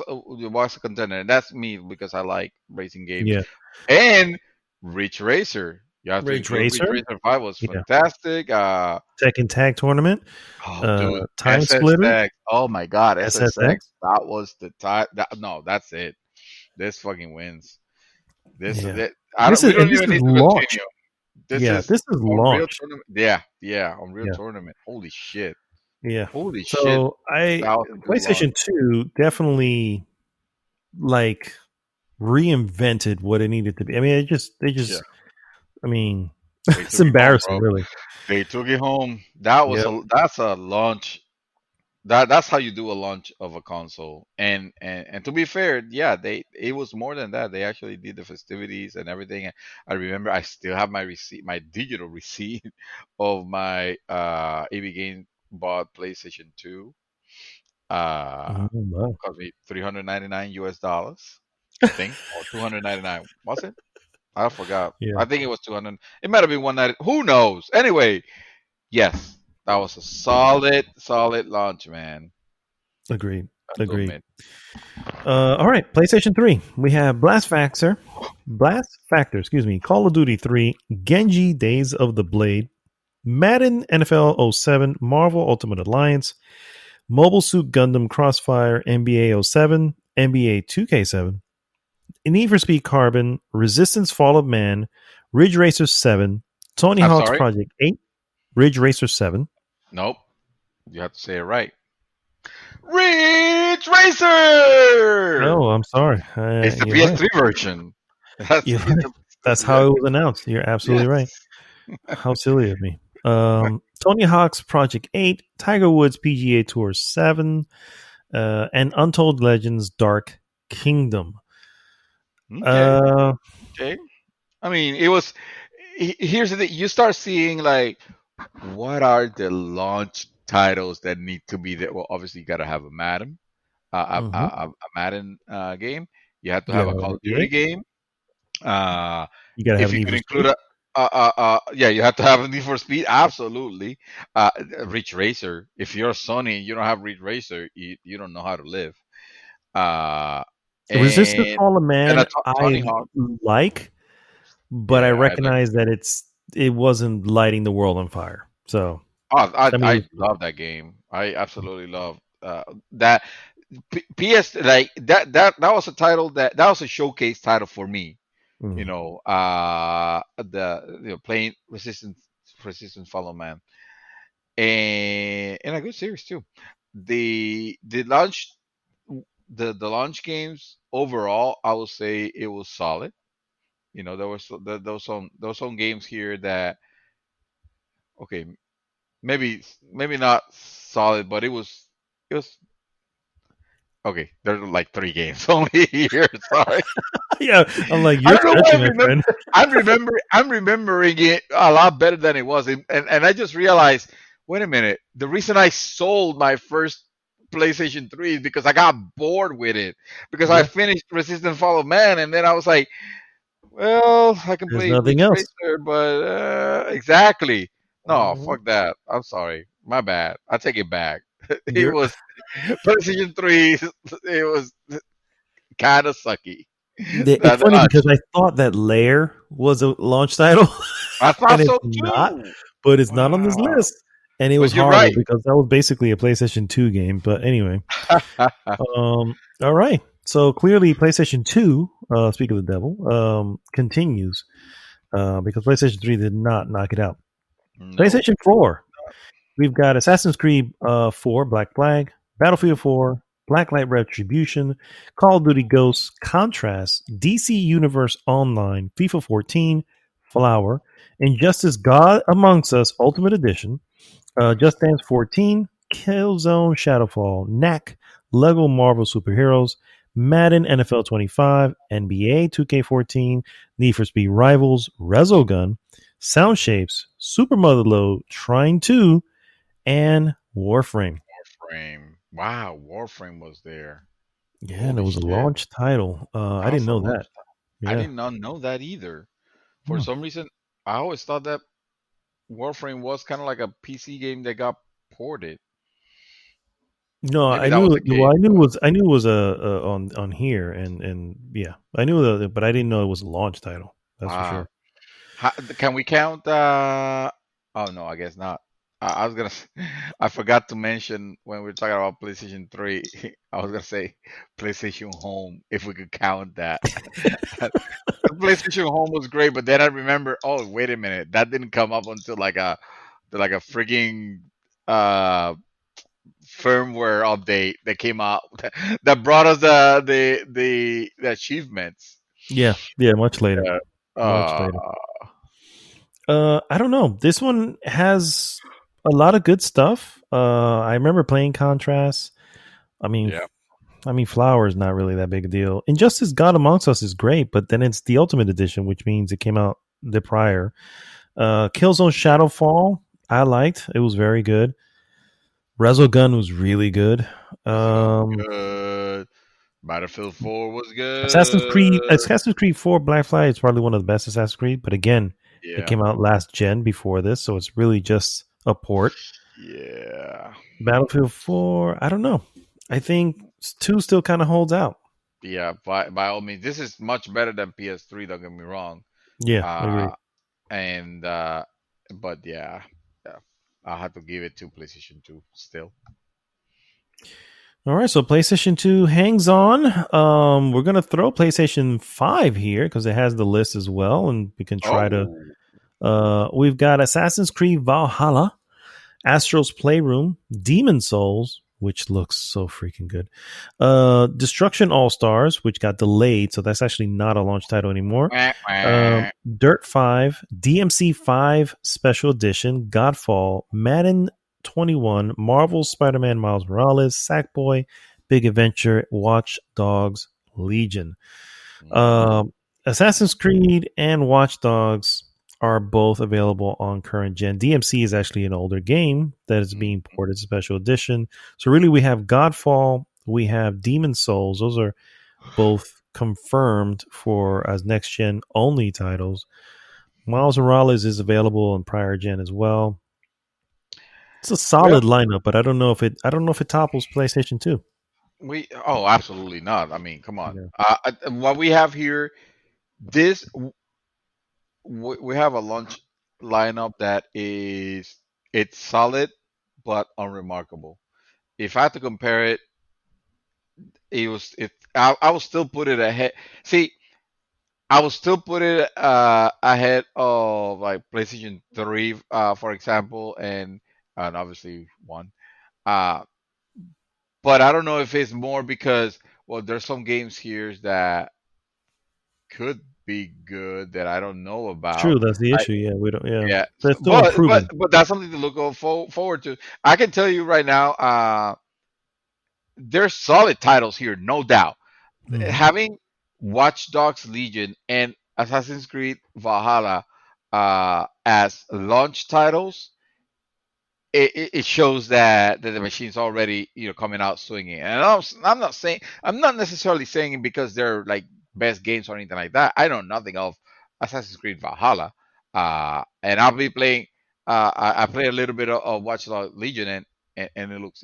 a contender, and that's me because I like racing games. Yeah. And Ridge Racer. You have to Ridge include Ridge Racer. Racer 5 was Yeah. fantastic. Tekken Tag Tournament. Oh, dude, Time SSX. Splitter. Oh my God, SSX. SSX. That was the time. No, that's it. This fucking wins. This is Yeah. it. This We is and don't this even is need to launch. continue. This Yeah, is this is Unreal launch. Tournament. Yeah, yeah, Unreal Yeah. Tournament. Holy shit. Yeah. Holy shit. So That was a good launch. PlayStation 2 definitely like reinvented what it needed to be. I mean, they just Yeah. I mean, They it's took it home, embarrassing, bro. really. They took it home. That was Yep. that's a launch. That's how you do a launch of a console. And to be fair, yeah, it was more than that. They actually did the festivities and everything. I remember I still have my receipt, my digital receipt of my EB Game bought PlayStation 2. Oh, wow. Cost me $399 I think, or 299. Was it? I forgot. Yeah. I think it was 200. It might have been 190. Who knows? Anyway, yes, that was a solid launch, man. Agreed. That's to Agreed. admit. All right, PlayStation 3. We have Blast Factor, excuse me, Call of Duty 3, Genji Days of the Blade, Madden NFL 07, Marvel Ultimate Alliance, Mobile Suit Gundam Crossfire, NBA 07, NBA 2K7, Need for Speed Carbon, Resistance Fall of Man, Ridge Racer 7, Tony I'm Hawk's sorry. Project 8, Ridge Racer 7. Nope. You have to say it right. Ridge Racer. Oh, I'm sorry. It's the You're PS3 version. That's, You're right. That's how it was announced. You're absolutely right. Yes. How silly of me. Tony Hawk's Project 8, Tiger Woods PGA Tour 7, and Untold Legends Dark Kingdom. Okay. Okay. I mean, it was. Here's the thing: you start seeing like, what are the launch titles that need to be there? Well, obviously, you got to have a Madden, a Madden game. You have to have a Call of Duty game. You got to have If you could include yeah, you have to have a Need for Speed. Absolutely. Ridge Racer. If you're Sony and you don't have Ridge Racer, you don't know how to live. Resistance Fall of Man, Tony I Hawk. like, but Yeah, I recognize that it wasn't lighting the world on fire. So I love that game. I absolutely love that. PS like that was a title that was a showcase title for me. You know, playing Resistance Follow Man, and a good series too. The launch the launch games overall, I would say it was solid. You know, there was some games here that okay, maybe not solid, but it was Okay, there's like 3 games only here. Sorry. Yeah, I'm like, I you're don't know why stretching, my friend. I'm remembering it a lot better than it was, and I just realized, wait a minute, the reason I sold my first PlayStation 3 is because I got bored with it, because I Yeah, finished Resistance Fall of Man, and then I was like, well, I can there's play nothing Ridge else. Racer, but exactly. No, Mhm. fuck that. I'm sorry. My bad. I take it back. It You're was PlayStation 3. It was kind of sucky. It's funny because I thought that Lair was a launch title, I and thought it's so not. too. But it's not on this Wow. list, and it was But you're horrible right. because that was basically a PlayStation 2 game. But anyway, all right. So clearly, PlayStation 2. Speak of the devil, continues because PlayStation 3 did not knock it out. Nope. PlayStation 4. We've got Assassin's Creed 4, Black Flag, Battlefield 4, Blacklight Retribution, Call of Duty Ghosts, Contrast, DC Universe Online, FIFA 14, Flower, Injustice God Amongst Us Ultimate Edition, Just Dance 14, Killzone Shadowfall, Knack, Lego Marvel Superheroes, Madden NFL 25, NBA 2K14, Need for Speed Rivals, Resogun, Sound Shapes, Super Motherload, Trine 2, and Warframe. Warframe. Wow, Warframe was there. Yeah, and it Holy was a shit. launch title. I didn't That's a know launch that. title. I Yeah. did not know that either. For Hmm. some reason, I always thought that Warframe was kind of like a PC game that got ported. No, Maybe I that was knew. the Well, case, but I knew it was on here, and yeah, I knew that, but I didn't know it was a launch title. That's for wow. sure. Can we count? Oh no, I guess not. I was gonna. I forgot to mention when we were talking about PlayStation 3. I was gonna say PlayStation Home, if we could count that. The PlayStation Home was great, but then I remember, oh wait a minute, that didn't come up until like a freaking uh firmware update that came out that brought us the achievements. Yeah, yeah, much later. Yeah. Much Uh, later. I don't know. This one has a lot of good stuff. I remember playing Contrast. I mean, yeah. Flower is not really that big a deal. Injustice God Amongst Us is great, but then it's the Ultimate Edition, which means it came out the prior. Killzone Shadowfall, I liked. It was very good. Resogun was really good. Resident Um, good. Battlefield 4 was good. Assassin's Creed 4 Black Flag is probably one of the best Assassin's Creed, but again, it Yeah. came out last gen before this, so it's really just a port. Yeah. Battlefield 4, I don't know. I think 2 still kind of holds out. Yeah. By all means, this is much better than PS3. Don't get me wrong. Yeah, Uh, agreed. and but yeah, I have to give it to PlayStation 2 still. All right, so PlayStation 2 hangs on. We're going to throw PlayStation 5 here because it has the list as well, and we can try to. Oh, We've got Assassin's Creed Valhalla, Astro's Playroom, Demon Souls, which looks so freaking good. Destruction All Stars, which got delayed, so that's actually not a launch title anymore. wah, wah. Dirt 5, DMC 5 Special Edition, Godfall, Madden 21, Marvel Spider-Man Miles Morales, Sackboy, Big Adventure, Watch Dogs Legion. Mhm. Assassin's Creed and Watch Dogs are both available on current gen. DMC is actually an older game that is being ported to special edition. So really we have Godfall, we have Demon Souls. Those are both confirmed for as next gen only titles. Miles Morales is available on prior gen as well. It's a Well, solid lineup, but I don't know if it topples PlayStation 2. absolutely not. I mean, come on. Yeah. What we have here, this we have a launch lineup that is it's solid but unremarkable. If I had to compare it, I will still put it ahead. See, I will still put it ahead of like PlayStation 3, for example, and obviously one. Uh, but I don't know if it's more because, well, there's some games here that could be good that I don't know It's true, about. that's the I issue. Yeah, we don't Yeah, they're still but improving. that's something to look forward to. I can tell you right now, there's solid titles here, no doubt. Hmm. Having Watch Dogs Legion and Assassin's Creed Valhalla as launch titles, it shows that the machine's already coming out swinging. And I'm not necessarily saying it because they're like best games or anything like that. I know nothing of Assassin's Creed Valhalla, and I'll be playing. I play a little bit of Watch Dogs Legion, and it looks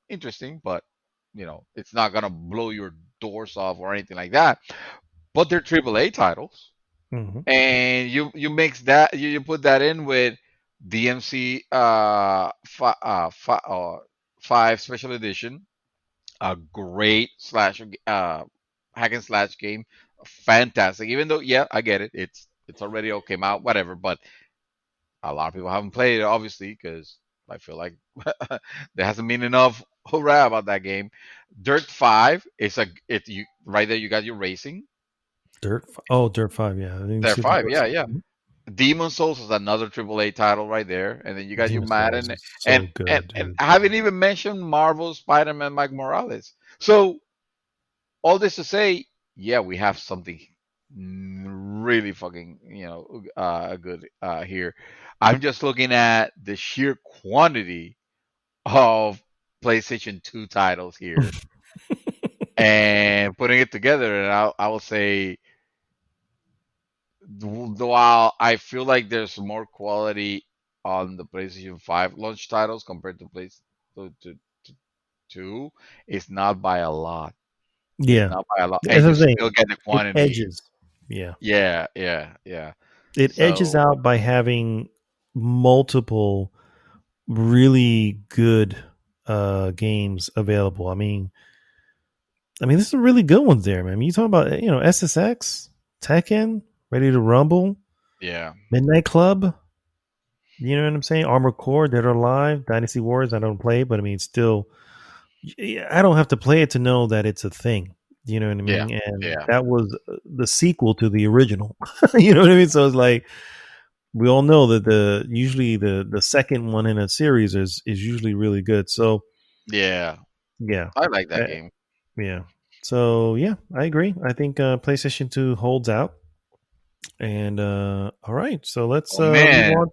interesting, but it's not gonna blow your doors off or anything like that. But they're AAA titles, Hmm. and you mix that, you put that in with DMC 5 special edition, a great slash hack and slash game, fantastic. Even though, yeah, I get it, it's already all came out, whatever, but a lot of people haven't played it, obviously, because I feel like there hasn't been enough hurrah about that game. Dirt 5 is you right there. You got your racing. Dirt 5. Yeah, I didn't Dirt see the 5, first yeah, yeah. one. Demon Souls is another AAA title right there, and then you got your Demon Souls Madden, is and so good, and dude. I haven't even mentioned Marvel Spider-Man Mike Morales. So all this to say, yeah, we have something really fucking good here. I'm just looking at the sheer quantity of PlayStation 2 titles here and putting it together, and I will say, while I feel like there's more quality on the PlayStation 5 launch titles compared to to 2, it's not by a lot. It's Yeah, not by a lot, as and I you was saying, still get the it quantity. edges. Yeah, Yeah, yeah, yeah. it edges So out by having multiple really good games available. I mean, there's some really good ones there, man. You talking about SSX, Tekken, Ready to Rumble, yeah, Midnight Club. You know what I'm saying? Armored Core, Dead or Alive, Dynasty Wars. I don't play, but I mean, still, I don't have to play it to know that it's a thing. You know what I yeah, mean? And yeah, that was the sequel to the original. You know what I mean? So it's like we all know that usually the second one in a series is usually really good. So yeah. yeah, I like that uh, game. yeah. So yeah, I agree. I think PlayStation 2 holds out. And all right, so let's Oh move man, on.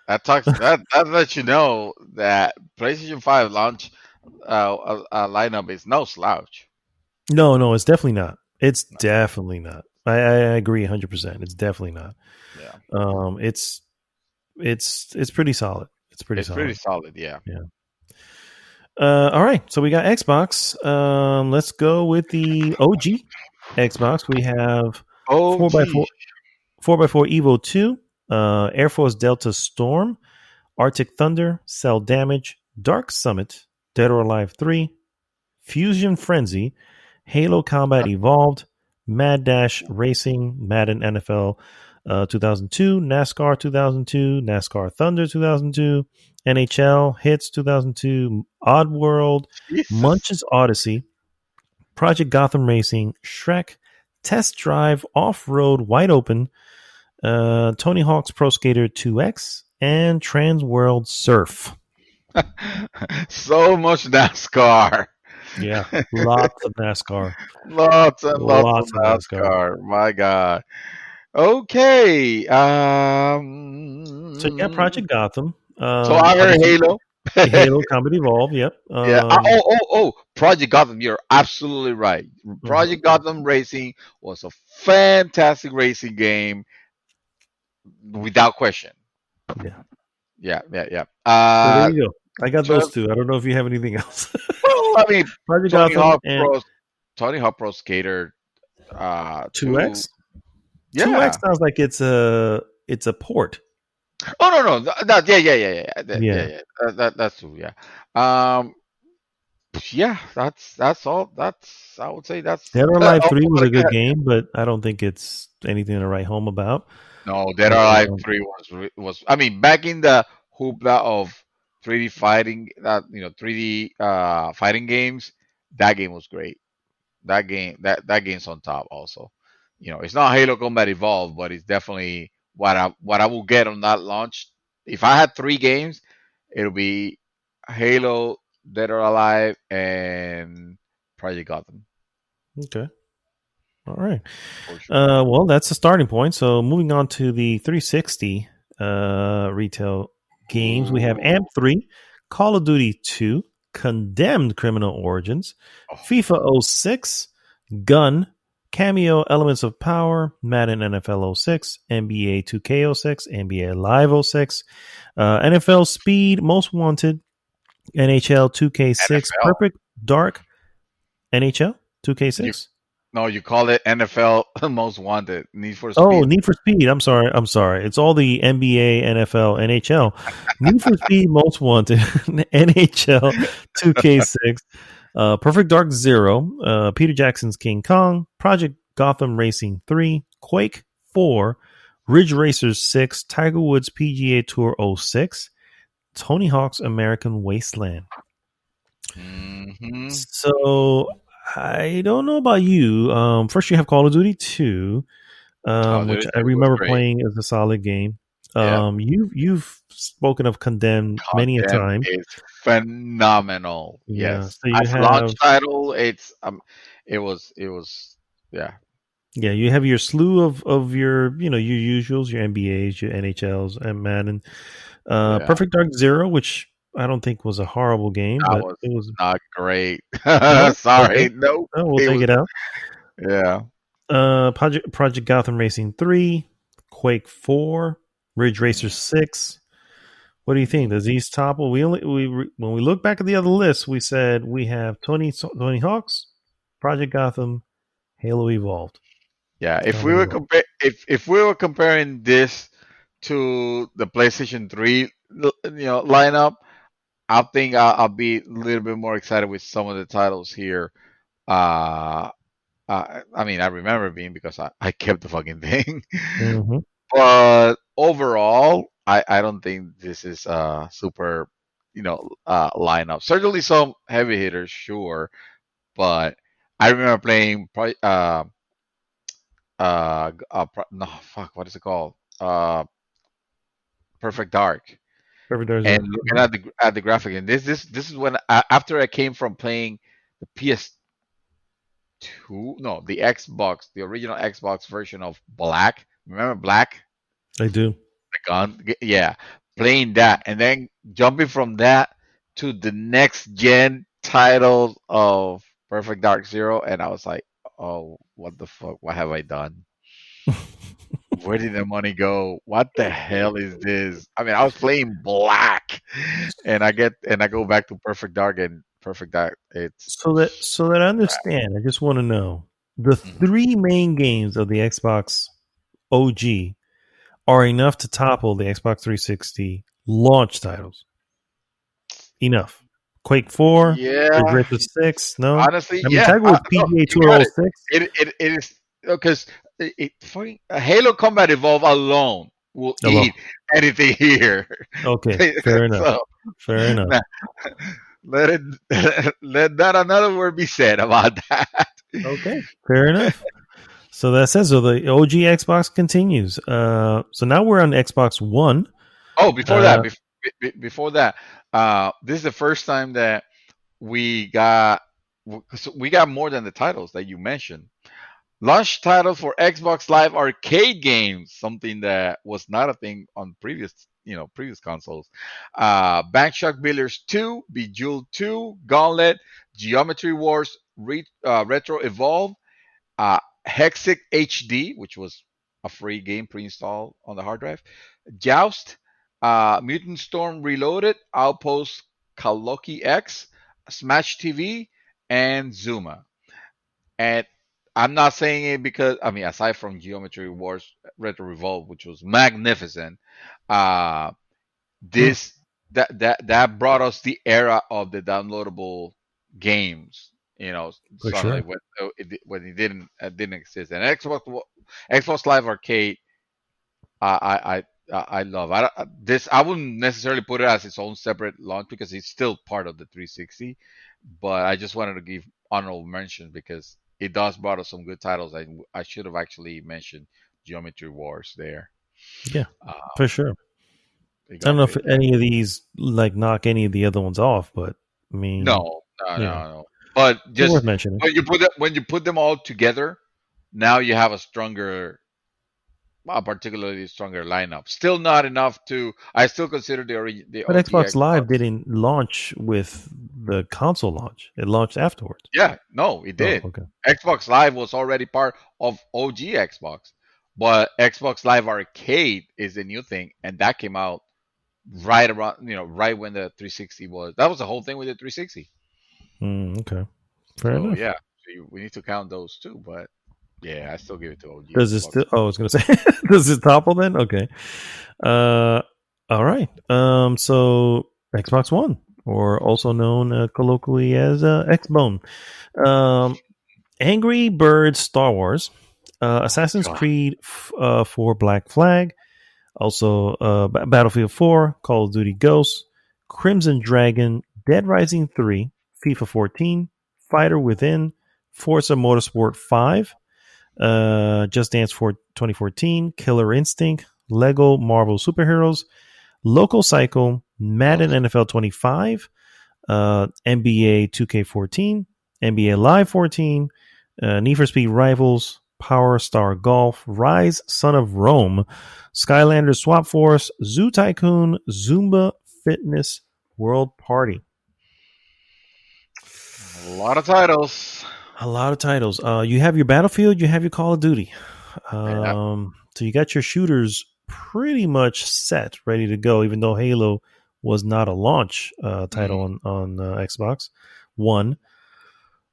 that lets you know that PlayStation 5 launch lineup is no slouch. No, no, it's definitely not. It's definitely not. I agree 100%. It's definitely not. Yeah, It's it's pretty solid. It's pretty it's pretty solid. solid. Yeah. Yeah. All right. So we got Xbox. Let's go with the OG Xbox. We have Oh, four by gee. four, 4x4 Evo 2, Air Force Delta Storm, Arctic Thunder, Cell Damage, Dark Summit, Dead or Alive 3, Fusion Frenzy, Halo Combat Evolved, Mad Dash Racing, Madden NFL 2002, NASCAR 2002, NASCAR Thunder 2002, NHL Hits 2002, Oddworld, Jesus. Munch's Odyssey, Project Gotham Racing, Shrek, Test Drive, Off Road Wide Open, Tony Hawk's Pro Skater 2X, and Trans World Surf. So much NASCAR. Yeah, lots of NASCAR. Lots and lots of Lots of NASCAR. NASCAR. My God. Okay. So you got Project Gotham. So I heard Obviously, Halo. Halo Combat Evolve. Yep. Yeah. Project Gotham. You're absolutely right. Mhm. Project Gotham Racing was a fantastic racing game, without question. Yeah. Yeah, yeah, yeah. So there you go. I got those Just two. I don't know if you have anything else. well, I mean, Project Tony Gotham Hawk and Pro, Tony Hawk Pro Skater, Two 2. X. Two Yeah. X sounds like it's a port. Oh no, no, yeah, yeah, yeah, yeah, yeah, Yeah. yeah. That's true. Yeah. Um. Yeah. That's all. I would say that's. Dead or Alive Oh, 3 was but a good again, game, but I don't think it's anything to write home about. no, Dead or Alive Um, 3 was. I mean, back in the hoopla of 3D fighting, 3D fighting games, that game was great. That game's on top also. It's not Halo Combat Evolved, but it's definitely what I will get on that launch. If I had 3 games, it'll be Halo, Dead or Alive, and Project Gotham. Okay. All right. For sure. Well, that's the starting point. So moving on to the 360 retail games, we have Ooh. AMP3, Call of Duty 2, Condemned Criminal Origins, Oh. FIFA '06, Gun, Cameo Elements of Power, Madden NFL '06, NBA 2K '06, NBA Live '06, NFL Speed, Most Wanted, NHL 2K6, NFL. Perfect Dark, NHL You 2K6. No, you call it NFL Most Wanted, Need for Oh, Speed. Need for Speed. I'm sorry. I'm sorry. It's all the NBA, NFL, NHL. Need for Speed Most Wanted, NHL 2K6, Perfect Dark Zero, Peter Jackson's King Kong, Project Gotham Racing 3, Quake 4, Ridge Racers 6, Tiger Woods PGA Tour '06, Tony Hawk's American Wasteland. Mm-hmm. So I don't know about you. First, you have Call of Duty 2, Oh, dude, which it I was remember great. playing as a solid game. Yeah. You've spoken of Condemned many a Content time. is phenomenal. Yeah. Yes. So you As a launch have title, it was yeah. you have your slew of your your usuals, your NBAs, your NHLs, and Madden. Yeah. Perfect Dark Zero, which I don't think was a horrible game, That but was it was not great. no okay. Sorry. Nope. No, we'll It take was it out. yeah. Project Gotham Racing 3, Quake 4, Ridge Racer 6. What do you think? Does these topple? When we look back at the other list, we said we have Tony Hawk's, Project Gotham, Halo Evolved. Yeah. Tell me what. If we were comparing this to the PlayStation 3 lineup, I think I'll be a little bit more excited with some of the titles here. Uh, I mean, I remember being because I kept the fucking thing. Mm-hmm. But overall, I don't think this is a super, lineup. Certainly some heavy hitters, sure. But I remember playing, no, fuck, what is it called? Perfect Dark. Perfect Dark And Zero. looking at the graphic, and this is when after I came from playing the PS2, no, the Xbox, the original Xbox version of Black. Remember Black, I do. the gun? Yeah, playing that, and then jumping from that to the next gen title of Perfect Dark Zero, and I was like, oh, what the fuck? What have I done? Where did the money go? What the hell is this? I mean, I was playing Black, and I go back to Perfect Dark, and Perfect Dark. It's So that I crap. understand, I just want to know the Mhm. three main games of the Xbox OG are enough to topple the Xbox 360 launch titles. Enough. Quake 4, Ridge Yeah, Racer 6. No, honestly, I mean yeah. Tiger Woods No, PGA you Tour got it. '06. It is because Halo Combat Evolve alone will Hello. eat anything here. Okay, fair enough. So Fair enough. nah, let it let not another word be said about that. Okay, fair enough. So that says so. The OG Xbox continues. So now we're on Xbox One. Oh, before Uh, that, before that, this is the first time that we got so we got more than the titles that you mentioned. Launch title for Xbox Live arcade games, something that was not a thing on previous consoles. Bank Shock Billiards 2, Bejeweled 2, Gauntlet, Geometry Wars Retro Evolve, uh, Hexic HD, which was a free game pre-installed on the hard drive, Joust, Mutant Storm Reloaded, Outpost Kaloki X, Smash TV, and Zuma. And I'm not saying it because I mean, aside from Geometry Wars Retro Revolve, which was magnificent, uh, hmm, this that brought us the era of the downloadable games. for Suddenly sure. when it didn't exist, and Xbox Live Arcade, I love. This I wouldn't necessarily put it as its own separate launch because it's still part of the 360. But I just wanted to give honorable mention because it does brought us some good titles. I should have actually mentioned Geometry Wars there. Yeah, Uh, for sure. it I don't got know if good. any of these like knock any of the other ones off, but I mean, No, no, yeah. no, no. But So worth just mentioning. when you put them all together, now you have a stronger, a particularly stronger lineup. Still not enough to. I still consider the But OG Xbox Live Xbox. didn't launch with the console launch. It launched afterwards. Yeah, no, it Oh, did. okay. Xbox Live was already part of OG Xbox, but Xbox Live Arcade is the new thing, and that came out right around, right when the 360 was. That was the whole thing with the 360. Okay. Fair So enough. yeah, we need to count those too. But yeah, I still give it to OG Does it Xbox. still? Oh, I was going to say, does it topple then? Okay. All right. So Xbox One, or also known colloquially as Xbone. Um, Angry Birds Star Wars, Assassin's God. Creed 4 Black Flag, also Battlefield 4, Call of Duty Ghosts, Crimson Dragon, Dead Rising 3, FIFA 14, Fighter Within, Forza Motorsport 5, Just Dance for 2014, Killer Instinct, Lego Marvel Superheroes, Local Cycle, Madden Ugh. NFL 25, NBA 2K14, NBA Live 14, Need for Speed Rivals, Power Star Golf, Rise Son of Rome, Skylanders Swap Force, Zoo Tycoon, Zumba Fitness World Party. A lot of titles. A lot of titles. You have your Battlefield, you have your Call of Duty. Yeah. So you got your shooters pretty much set, ready to go, even though Halo was not a launch title Mhm. on Xbox One.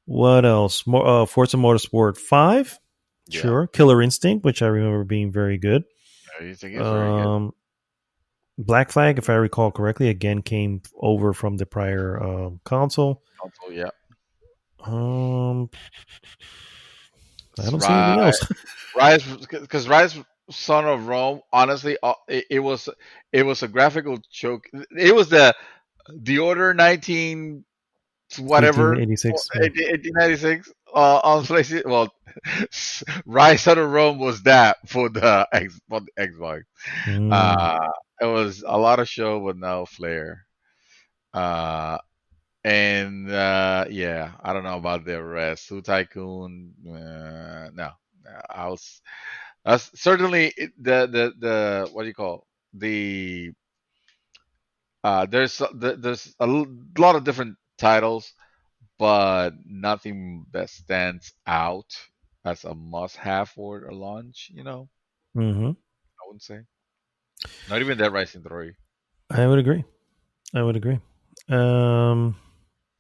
What else? Forza Motorsport 5. Yeah. Sure. Killer Instinct, which I remember being very good. I think it's very good. Um, Black Flag, if I recall correctly, again came over from the prior console. Also, yeah. Um, I It's don't see anything else. Rise, because Rise Son of Rome, honestly, it was a graphical joke. It was the Order 19 whatever 1886. Yeah. 1896 on PlayStation. Well, Rise Son of Rome was that for for the Xbox. Mm. Uh, it was a lot of show but no flair. Uh, and yeah, I don't know about the rest. Su Tycoon, no. I was That's certainly the what do you call the there's lot of different titles, but nothing that stands out as a must-have for a launch. Hmm. I wouldn't say not even Dead Rising 3. I would agree. I would agree. Um,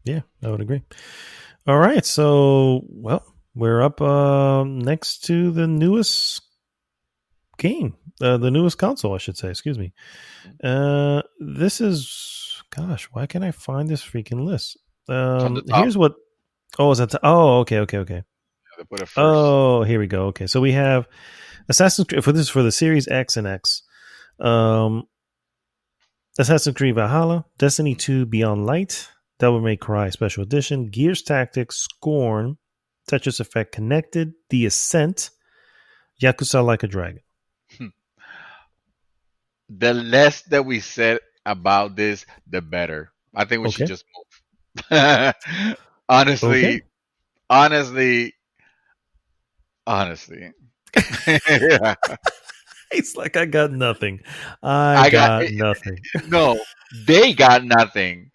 yeah, I would agree. All right. So, well, we're up next to the newest game, the newest console, I should say. Excuse me. This is, gosh, why can't I find this freaking list? It's on the top. Here's what. Oh, is that? Oh, okay, okay, okay. They put it first. Oh, here we go. Okay, so we have Assassin's Creed for this for the Series X and X. Um, Assassin's Creed Valhalla, Destiny 2 Beyond Light, Devil May Cry Special Edition, Gears Tactics, Scorn, Tetris Effect Connected, The Ascent, Yakuza Like a Dragon. The less that we said about this, the better. I think we should Okay. just move. Okay. honestly, honestly, honestly. Yeah. It's like I got nothing. I I got got nothing. no. They got nothing.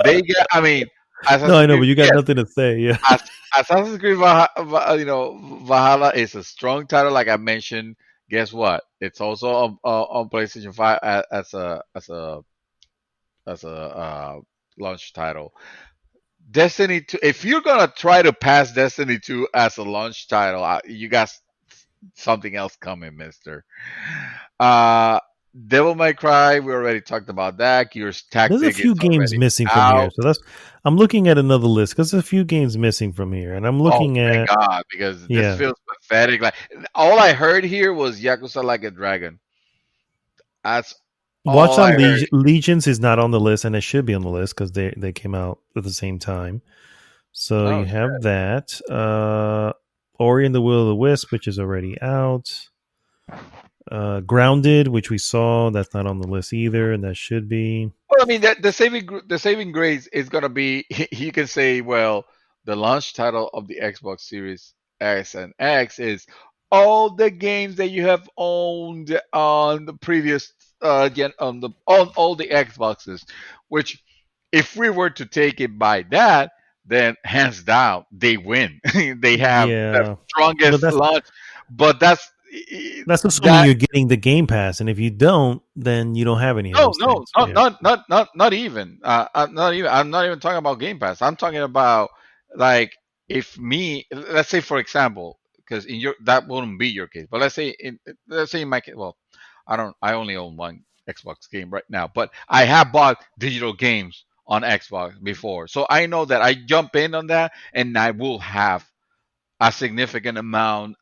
They got. I mean, No, I Assassin's know, Creed. but you got Yes, nothing to say. Yeah. As, Assassin's Creed. Valhalla is a strong title. Like I mentioned. Guess what? It's also on PlayStation 5 as a launch title. Destiny 2. If you're gonna try to pass Destiny 2 as a launch title, you got something else coming, Mister. Uh, Devil May Cry. We already talked about that. Gears There's a Tactic few is games already missing from here. out. So I'm looking at another list because there's a few games missing from here. And I'm Oh, looking thank at, God, because this yeah. feels pathetic. Like all I heard here was Yakuza Like a Dragon. That's Watch all I Dogs heard. Legions is not on the list, and it should be on the list because they came out at the same time. So Oh, you have that. Ori and the Will of the Wisp, which is already out. Grounded, which we saw, that's not on the list either, and that should be. well, I mean, the saving grace is gonna be. You can say, well, the launch title of the Xbox Series S and X is all the games that you have owned on the previous gen on all the Xboxes. Which, if we were to take it by that, then hands down they win. They have the Yeah, but strongest launch. But that's assuming that you're getting the Game Pass, and if you don't, then you don't have any of no, those no, things. not Yeah, not not not not even. I'm not even. I'm not even talking about Game Pass. I'm talking about, like, if me, let's say for example, because in your that wouldn't be your case, but let's say in my case, well, I don't. I only own one Xbox game right now, but I have bought digital games on Xbox before, so I know that I jump in on that, and I will have a significant amount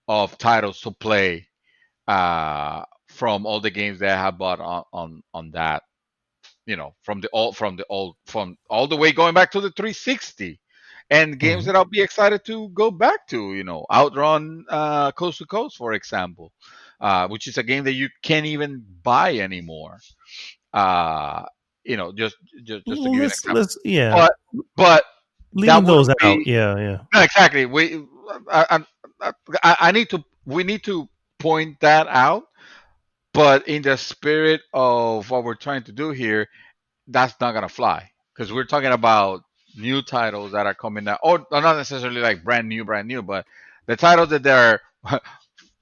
of titles to play from all the games that I have bought on that, from all the way going back to the 360, and games hmm that I'll be excited to go back to, Outrun, Coast to Coast, for example, which is a game that you can't even buy anymore. uh just to well, give you an example. let's yeah, but but that leaving those wouldn't out. be. Yeah, yeah. No, exactly. I need to. We need to point that out. But in the spirit of what we're trying to do here, that's not gonna fly, because we're talking about new titles that are coming out, or not necessarily like brand new, but the titles that they're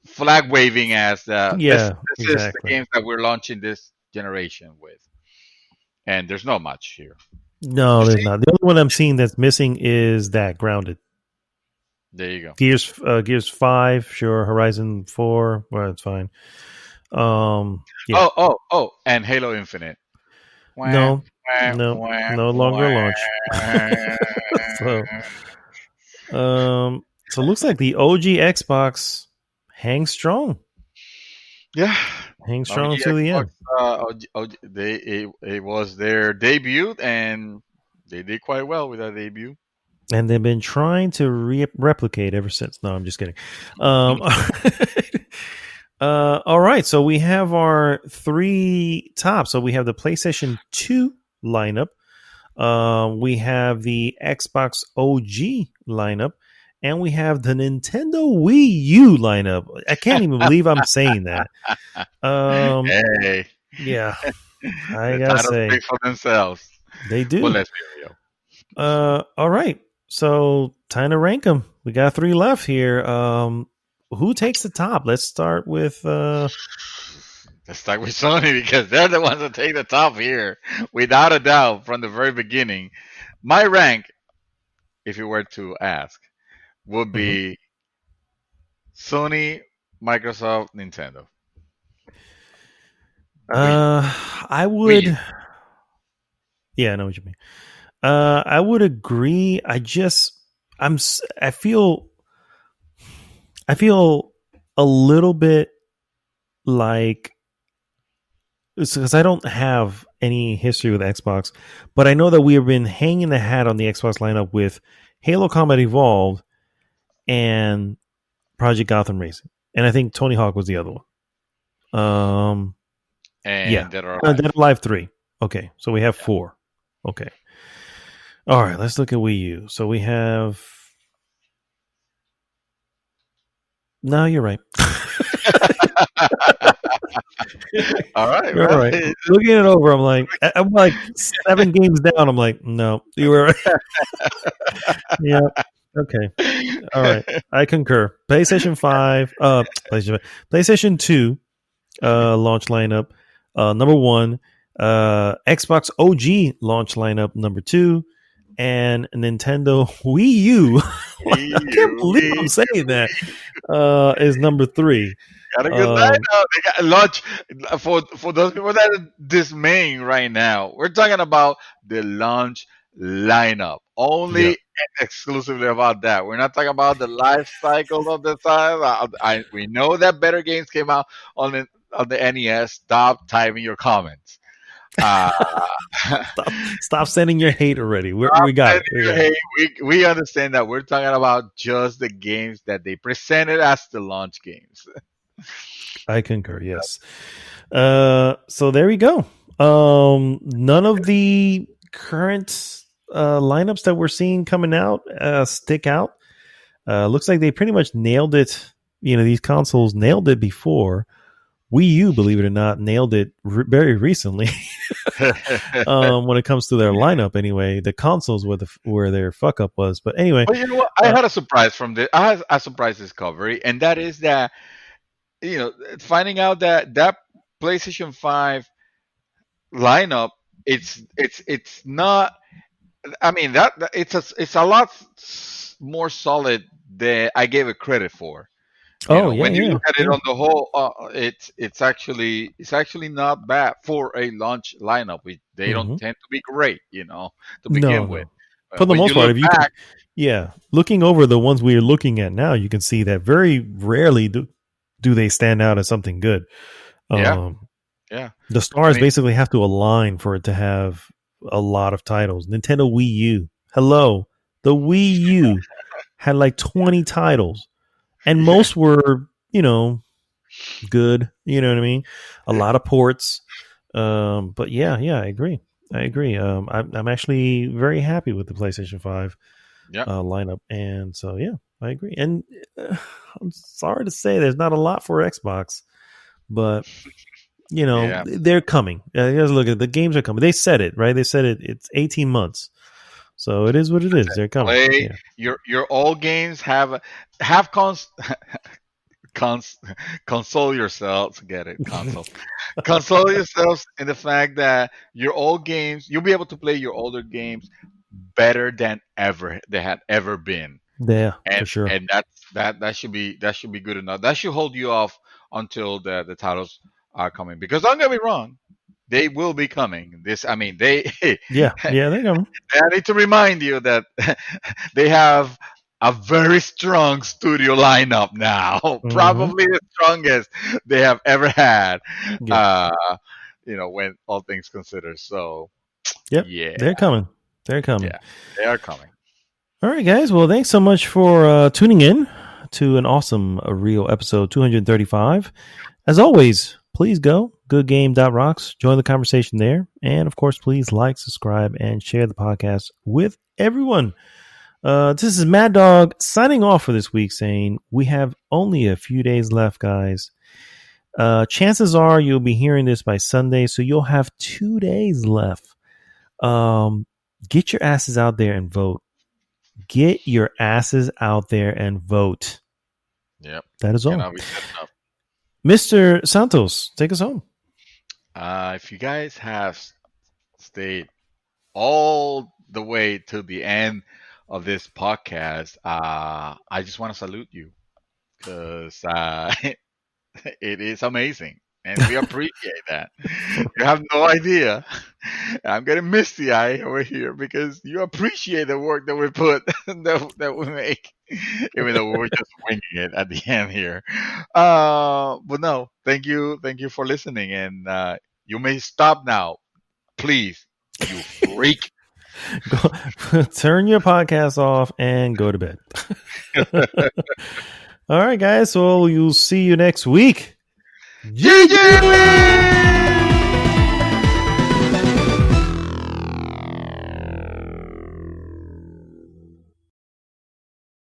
flag waving as this. Yeah, This is the exactly. games that we're launching this generation with, and there's not much here. No, You there's see, not. The only one I'm seeing that's missing is that Grounded. there you go. Gears 5, sure. Horizon 4, well, it's fine. Yeah. And Halo Infinite. Wah, No, wah, no, wah, no longer launch. wah. so, so it looks like the OG Xbox hangs strong. Yeah, Hangs strong OG to the Xbox. end. It was their debut, and they did quite well with that debut. And they've been trying to replicate ever since. No, I'm just kidding. All right. So we have our three tops. So we have the PlayStation 2 lineup. We have the Xbox OG lineup. And we have the Nintendo Wii U lineup. I can't even believe I'm saying that. Hey, Yeah, I the gotta titles say speak for themselves. they Well, do. let's be real. All right. So time to rank them. We got three left here. Who takes the top? Let's start with Let's start with Sony, because they're the ones that take the top here, without a doubt, from the very beginning. My rank, if you were to ask, would mhm. be Sony, Microsoft, Nintendo. Wii. I Wii U. would yeah, I know what you mean. I would agree. I feel a little bit like, because I don't have any history with Xbox, but I know that we have been hanging the hat on the Xbox lineup with Halo Combat Evolved and Project Gotham Racing, and I think Tony Hawk was the other one. Yeah, And Dead or Dead or Alive. Alive 3. Okay, so we have four. Okay, all right. Let's look at Wii U. So we have. No, you're right. All right, You're all right. right. Looking it over, I'm like 7 games down. I'm like, no, you were right. Yeah. Okay. All right. I concur. PlayStation 5, PlayStation 2 launch lineup number 1, Xbox OG launch lineup number 2, and Nintendo Wii U. I can't believe I'm saying that. Is number 3. Got a good lineup. They got launch for those people that are dismaying right now. We're talking about the launch lineup only, Yeah. and exclusively about that. We're not talking about the life cycle of the time. We know that better games came out on the NES. Stop typing your comments. Uh, Stop sending your hate already. We got it. We got it. hey, we understand that we're talking about just the games that they presented as the launch games. I concur. Yes. So there we go. None of the current lineups that we're seeing coming out stick out. Looks like they pretty much nailed it. These consoles nailed it before. Wii U, believe it or not, nailed it very recently. When it comes to their lineup, anyway, the consoles where their fuck up was. But anyway, But you know what? I had a surprise from this. I had a surprise discovery, and that is that finding out that PlayStation 5 lineup, it's not. I mean it's a lot more solid than I gave it credit for. When you look at it on the whole, it's actually not bad for a launch lineup. They don't tend to be great, to begin with. For the most part, looking over the ones we are looking at now, you can see that very rarely do they stand out as something good. The stars basically have to align for it to have a lot of titles. Nintendo Wii U, hello, the Wii U had like 20 titles. And most were, good. You know what I mean? A lot of ports. But yeah, I agree. I'm actually very happy with the PlayStation 5 lineup. And so, yeah, I agree. And I'm sorry to say there's not a lot for Xbox. But, they're coming. Look at the games are coming. They said it, right? They said it's 18 months. So it is what it is. They're coming. Your old games have console yourselves. Get it? Console yourselves in the fact that your old games, you'll be able to play your older games better than ever they had ever been. Yeah, for sure. And that should be good enough. That should hold you off until the titles are coming. Because don't get me wrong, they will be coming. They're coming. I need to remind you that they have a very strong studio lineup now, probably the strongest they have ever had. When all things considered. So, they're coming. Yeah, they are coming. All right, guys. Well, thanks so much for tuning in to an awesome real episode 235. As always, please go goodgame.rocks. Join the conversation there. And of course, please like, subscribe, and share the podcast with everyone. This is Mad Dog signing off for this week, saying we have only a few days left, guys. Chances are you'll be hearing this by Sunday, so you'll have 2 days left. Get your asses out there and vote. Get your asses out there and vote. Yep. That is all. Mr. Santos, take us home. If you guys have stayed all the way to the end of this podcast, I just want to salute you because it is amazing. And we appreciate that. You have no idea. I'm getting misty eye over here because you appreciate the work that we put, that we make, even though we're just winging it at the end here. But no, thank you for listening, and you may stop now, please, you freak. Turn your podcast off and go to bed. All right, guys. So you'll see you next week. GG!